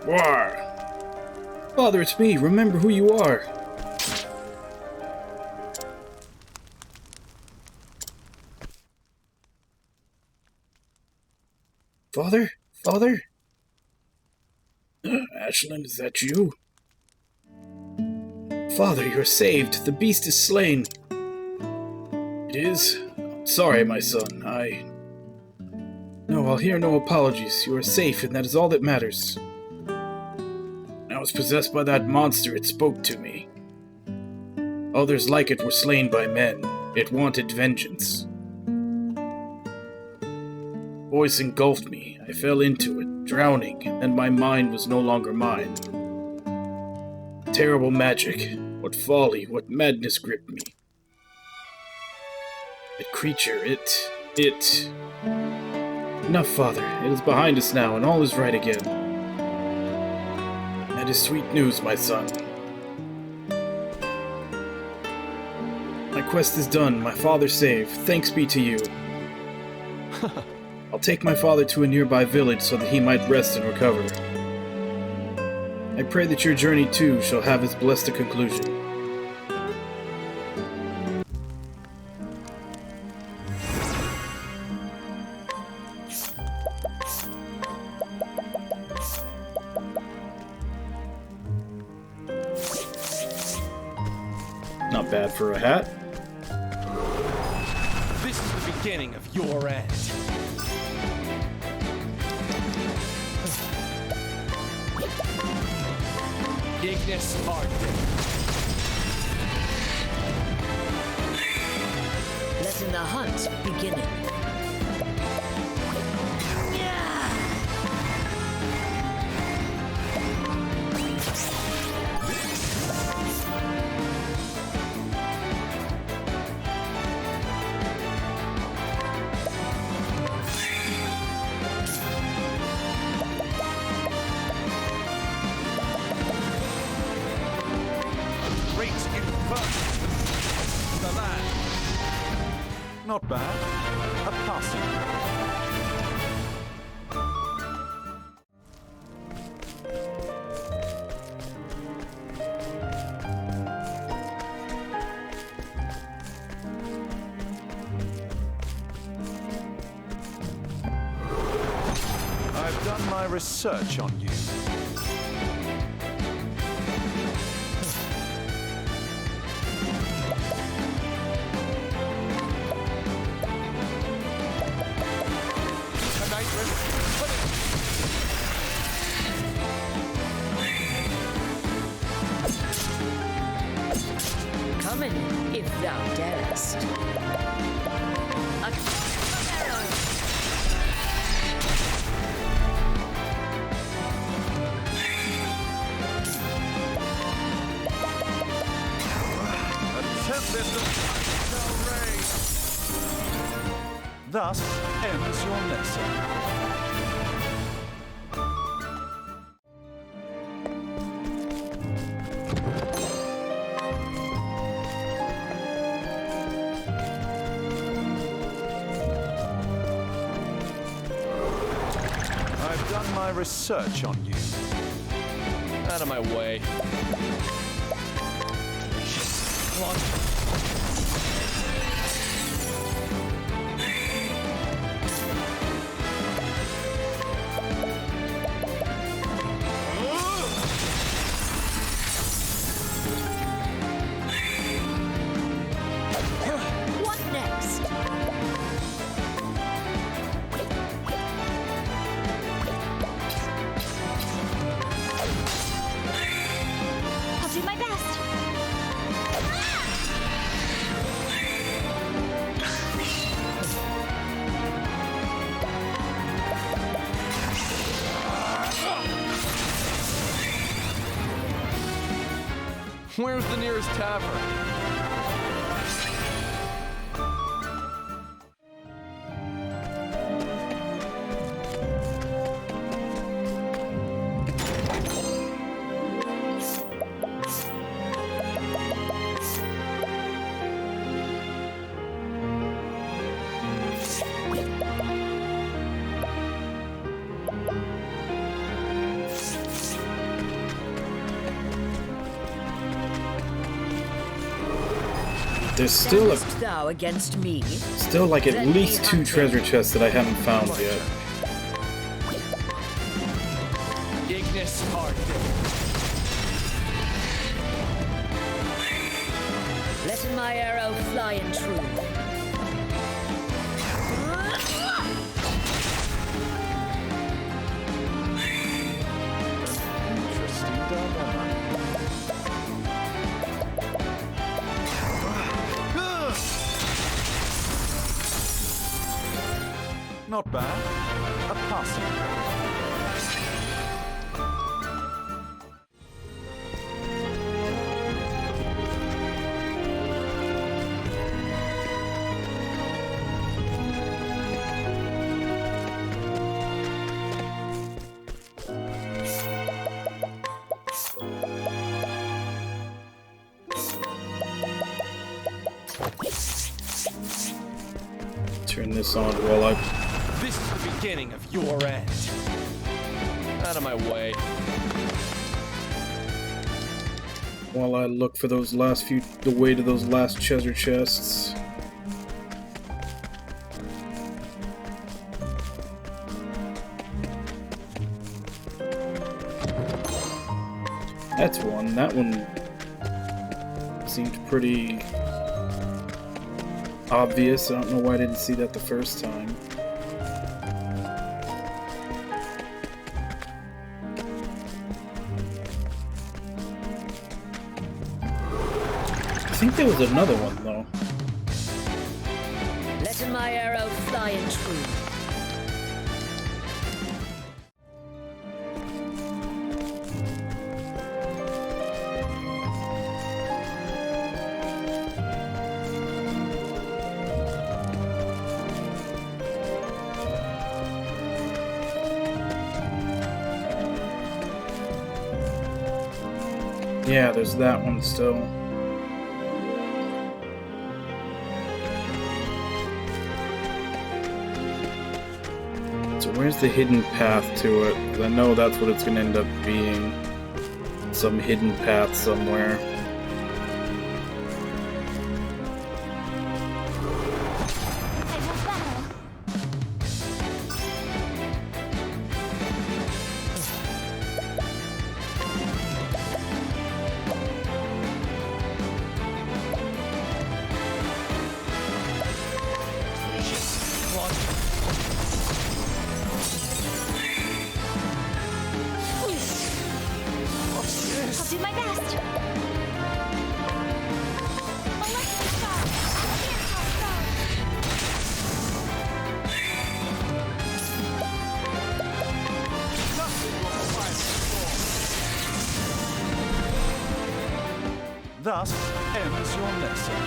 Why? Father, it's me. Remember who you are. Father? Father? Ashland, is that you? Father, you're saved. The beast is slain. It is? Sorry, my son. No, I'll hear no apologies. You are safe, and that is all that matters. I was possessed by that monster. It spoke to me. Others like it were slain by men. It wanted vengeance. Voice engulfed me. I fell into it, drowning, and my mind was no longer mine. Terrible magic. What folly, what madness gripped me. That creature, it... Enough, Father. It is behind us now, and all is right again. That is sweet news, my son. My quest is done, my father saved. Thanks be to you. I'll take my father to a nearby village so that he might rest and recover. I pray that your journey too shall have as blessed a conclusion. Not bad for a hat. This is the beginning of your end. Ignis Arctic. Letting the hunt beginning. Not bad. A passing. I've done my research on you. Coming, if thou darest. A tempest of fire shall reign. Thus ends your lesson. I've done my research on you. Out of my way. What next? I'll do my best. Where's the nearest tavern? There's still Standest thou against me? still like at least 2 treasure chests that I haven't found yet. Ignis Arctic. Letting my arrow fly in true. Interesting dilemma. Not bad. A passing. Turn this on while I... This is the beginning of your end. Out of my way. While I look for those last few... the way to those last treasure chests. That's one. That one seemed pretty obvious. I don't know why I didn't see that the first time. I think there was another one though. Letting my arrow fly in true. Yeah, there's that one still. So where's the hidden path to it? 'Cause I know that's what it's gonna end up being. Some hidden path somewhere. I know better. I'll do my best. Electric star. Here's how it goes. Thus ends your lesson.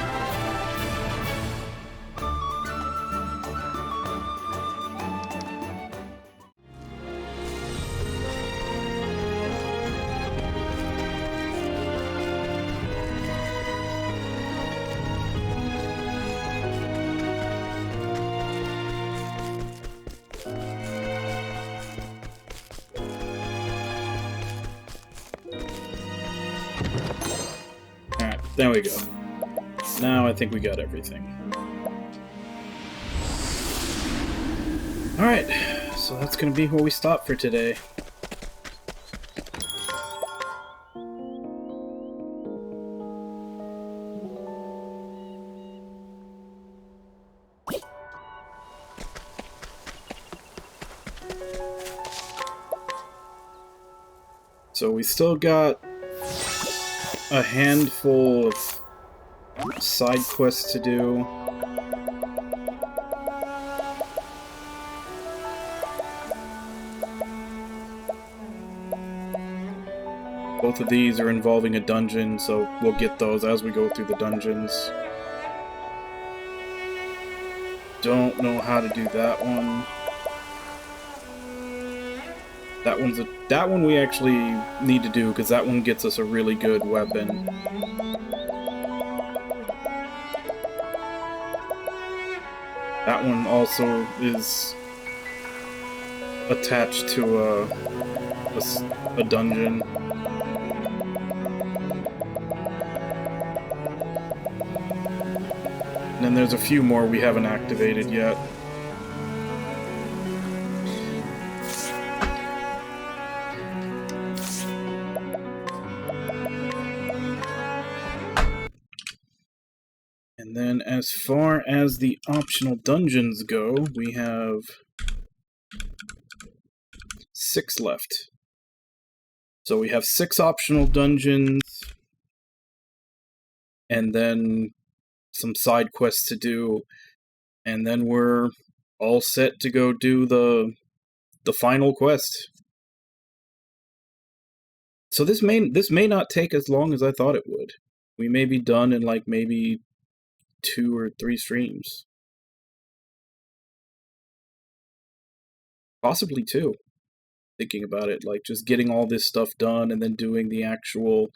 There we go. Now I think we got everything. Alright, so that's gonna be where we stop for today. So we still got a handful of side quests to do. Both of these are involving a dungeon, so we'll get those as we go through the dungeons. Don't know how to do that one. That one we actually need to do, because that one gets us a really good weapon. That one also is attached to a dungeon. And then there's a few more we haven't activated yet. And then as far as the optional dungeons go, we have 6 left. So we have 6 optional dungeons, and then some side quests to do, and then we're all set to go do the final quest. So this may not take as long as I thought it would. We may be done in like maybe 2 or 3 streams. Possibly 2. Thinking about it, like just getting all this stuff done and then doing the actual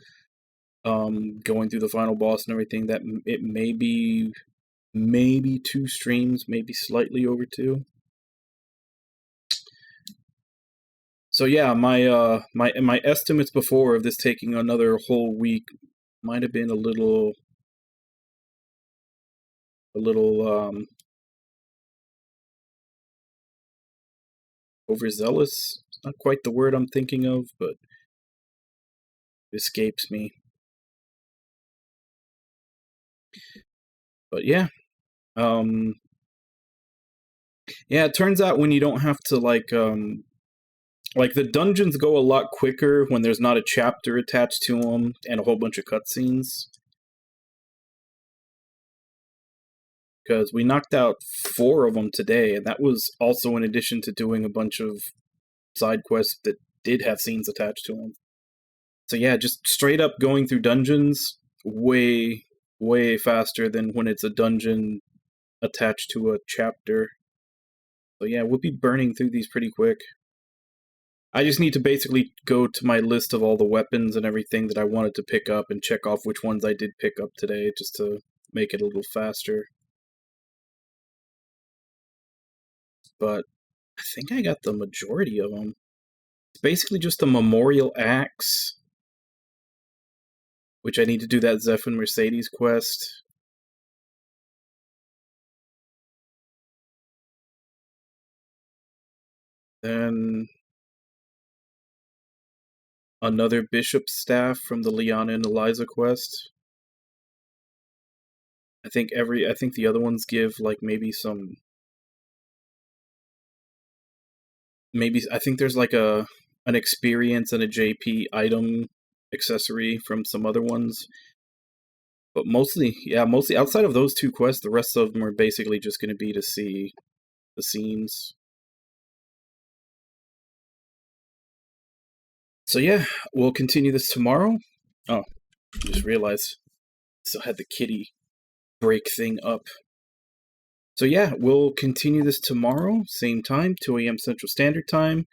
going through the final boss and everything, that it may be maybe 2 streams, maybe slightly over 2. So yeah, my estimates before of this taking another whole week might have been a little overzealous. It's not quite the word I'm thinking of, but it escapes me. But yeah. Yeah, it turns out when you don't have to like the dungeons go a lot quicker when there's not a chapter attached to them and a whole bunch of cutscenes. Because we knocked out 4 of them today, and that was also in addition to doing a bunch of side quests that did have scenes attached to them. So yeah, just straight up going through dungeons, way faster than when it's a dungeon attached to a chapter. So yeah, we'll be burning through these pretty quick. I just need to basically go to my list of all the weapons and everything that I wanted to pick up and check off which ones I did pick up today, just to make it a little faster. But I think I got the majority of them. It's basically just the Memorial Axe, which I need to do that Zeph and Mercedes quest. Then another Bishop's Staff from the Liana and Eliza quest. I think the other ones give like maybe some. I think there's like an experience and a JP item accessory from some other ones. But mostly outside of those 2 quests, the rest of them are basically just going to be to see the scenes. So yeah, we'll continue this tomorrow. Oh, I just realized I still had the kitty break thing up. So yeah, we'll continue this tomorrow, same time, 2 a.m. Central Standard Time.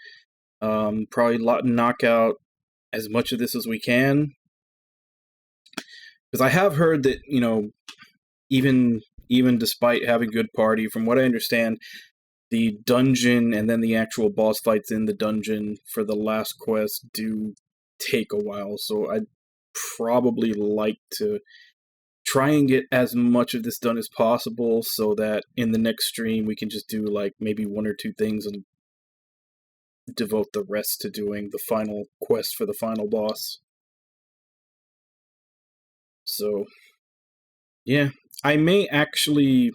Probably knock out as much of this as we can. Because I have heard that, you know, even despite having good party, from what I understand, the dungeon and then the actual boss fights in the dungeon for the last quest do take a while. So I'd probably like to try and get as much of this done as possible so that in the next stream we can just do like maybe 1 or 2 things and devote the rest to doing the final quest for the final boss. So, yeah, I may actually,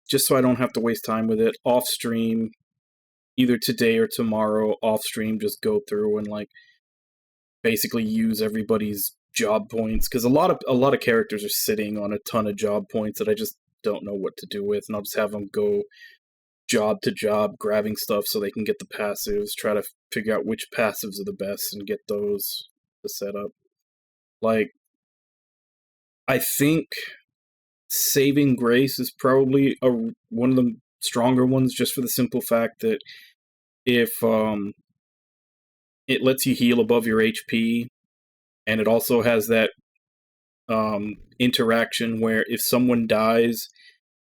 just so I don't have to waste time with it, off stream, either today or tomorrow, off stream, just go through and like basically use everybody's job points, because a lot of characters are sitting on a ton of job points that I just don't know what to do with, and I'll just have them go job to job grabbing stuff so they can get the passives, try to figure out which passives are the best and get those to set up. Like, I think Saving Grace is probably one of the stronger ones, just for the simple fact that if it lets you heal above your HP, and it also has that interaction where if someone dies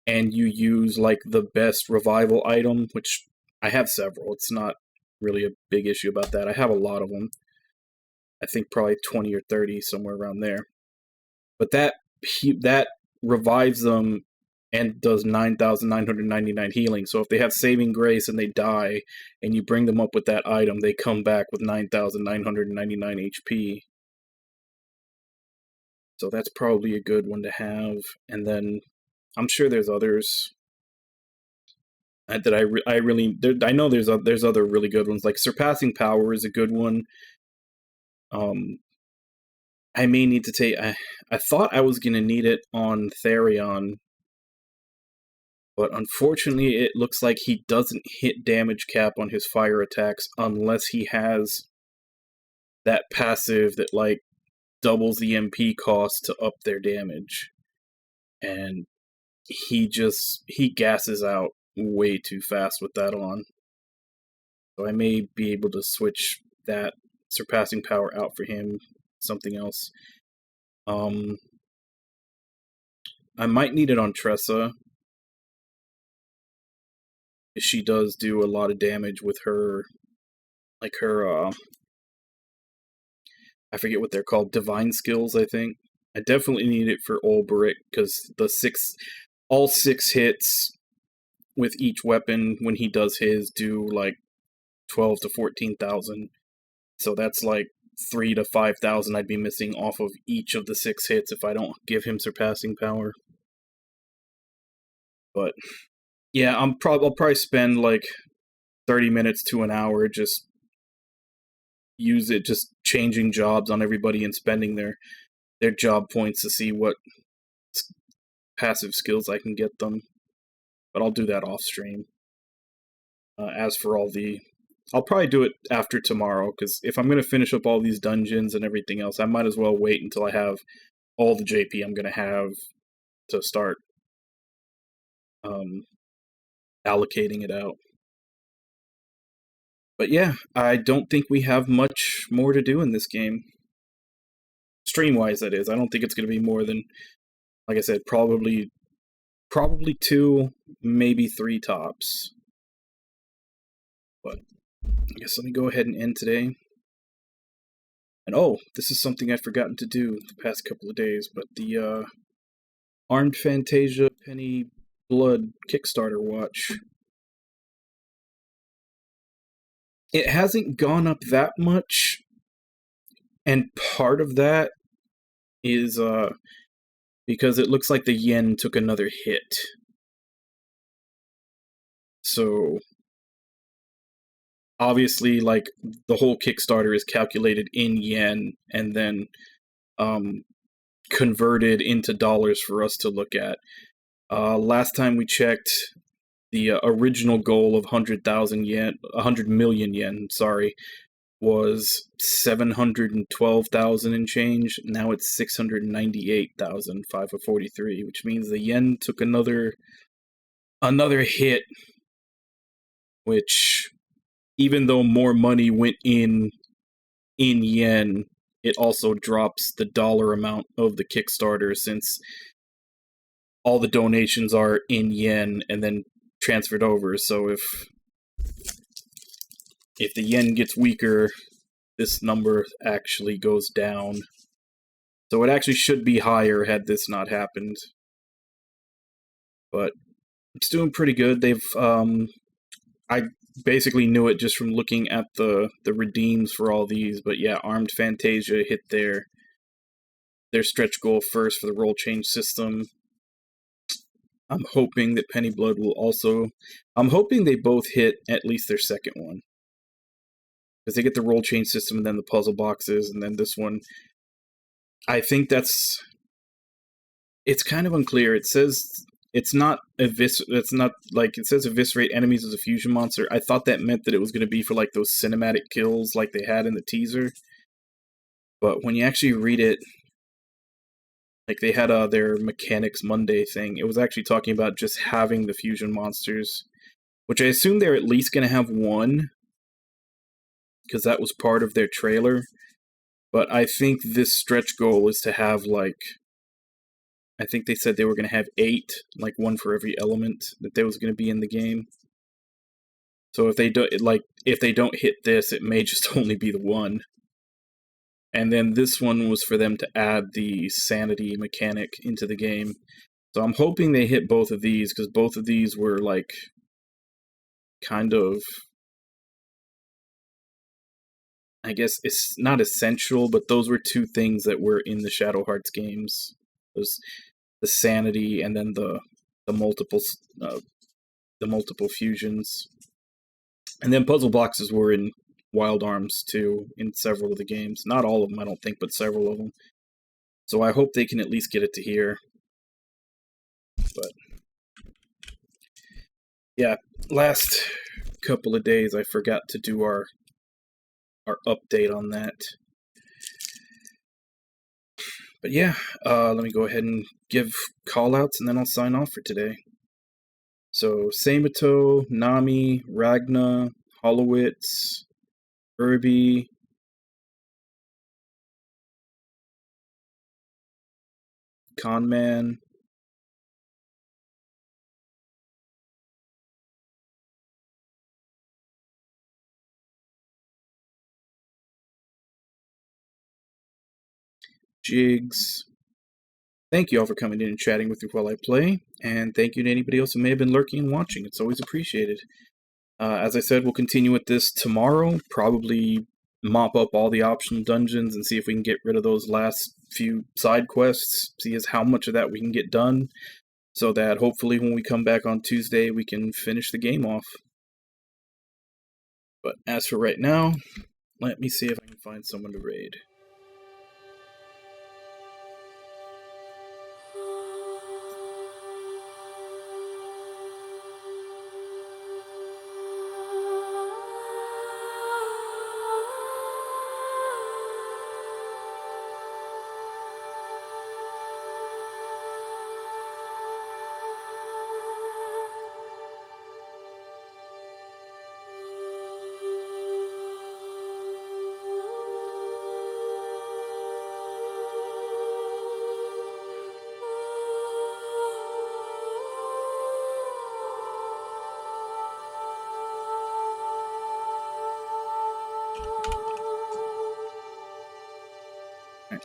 and you use like the best revival item, which I have several, it's not really a big issue about that. I have a lot of them. I think probably 20 or 30, somewhere around there. But that revives them and does 9,999 healing. So if they have Saving Grace and they die, and you bring them up with that item, they come back with 9,999 HP. So that's probably a good one to have. And then I'm sure there's others that I know there's other really good ones. Like Surpassing Power is a good one. I may need to take. I thought I was gonna need it on Therion, but unfortunately, it looks like he doesn't hit damage cap on his fire attacks unless he has that passive that like doubles the MP cost to up their damage, and he gasses out way too fast with that on. So I may be able to switch that Surpassing Power out for him, something else. I might need it on Tressa. She does do a lot of damage with her, like her, I forget what they're called, divine skills, I think. I definitely need it for Olberic, because all 6 hits with each weapon when he does his do like 12 to 14,000. So that's like 3 to 5,000 I'd be missing off of each of the 6 hits if I don't give him Surpassing Power. But yeah, I'll probably spend like 30 minutes to an hour just changing jobs on everybody and spending their job points to see what passive skills I can get them. But I'll do that off stream. As for I'll probably do it after tomorrow, because if I'm going to finish up all these dungeons and everything else, I might as well wait until I have all the JP I'm going to have to start allocating it out. But yeah, I don't think we have much more to do in this game. Stream-wise, that is. I don't think it's going to be more than, like I said, probably 2, maybe 3 tops. But I guess let me go ahead and end today. And oh, this is something I've forgotten to do the past couple of days, but the Armed Fantasia Penny Blood Kickstarter watch. It hasn't gone up that much, and part of that is because it looks like the yen took another hit. So obviously, like, the whole Kickstarter is calculated in yen and then converted into dollars for us to look at. Last time we checked, the original goal of 100 million yen, was 712,000 and change. Now it's 698,543, which means the yen took another hit, which, even though more money went in yen, it also drops the dollar amount of the Kickstarter, since all the donations are in yen and then transferred over. So if the yen gets weaker, this number actually goes down. So it actually should be higher had this not happened. But it's doing pretty good. They've I basically knew it just from looking at the redeems for all these, but yeah, Armed Fantasia hit their stretch goal first for the roll change system. I'm hoping that Penny Blood will also... I'm hoping they both hit at least their second one. Because they get the roll change system and then the puzzle boxes, and then this one. I think that's... It's kind of unclear. It says... It's not like it says eviscerate enemies as a fusion monster. I thought that meant that it was going to be for like those cinematic kills like they had in the teaser. But when you actually read it, like they had their Mechanics Monday thing, it was actually talking about just having the fusion monsters, which I assume they're at least going to have one, because that was part of their trailer. But I think this stretch goal is to have like, I think they said they were going to have 8, like one for every element that there was going to be in the game. So if they don't hit this, it may just only be the one. And then this one was for them to add the sanity mechanic into the game. So I'm hoping they hit both of these, because both of these were like kind of, I guess it's not essential, but those were 2 things that were in the Shadow Hearts games. Those, the sanity, and then the multiple fusions, and then puzzle boxes were in Wild Arms too, in several of the games. Not all of them, I don't think, but several of them. So I hope they can at least get it to here. But yeah, last couple of days I forgot to do our update on that. But yeah, let me go ahead and give callouts, and then I'll sign off for today. So, Samato, Nami, Ragna, Hollowitz, Irby, Conman, Jigs. Thank you all for coming in and chatting with me while I play, and thank you to anybody else who may have been lurking and watching. It's always appreciated. As I said, we'll continue with this tomorrow, probably mop up all the optional dungeons and see if we can get rid of those last few side quests, see as how much of that we can get done, so that hopefully when we come back on Tuesday we can finish the game off. But as for right now, let me see if I can find someone to raid.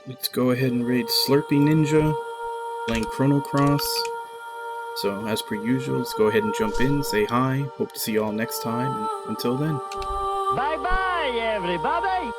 Let's go ahead and raid Slurpy Ninja, playing Chrono Cross. So, as per usual, let's go ahead and jump in, say hi, hope to see you all next time, and until then. Bye-bye, everybody!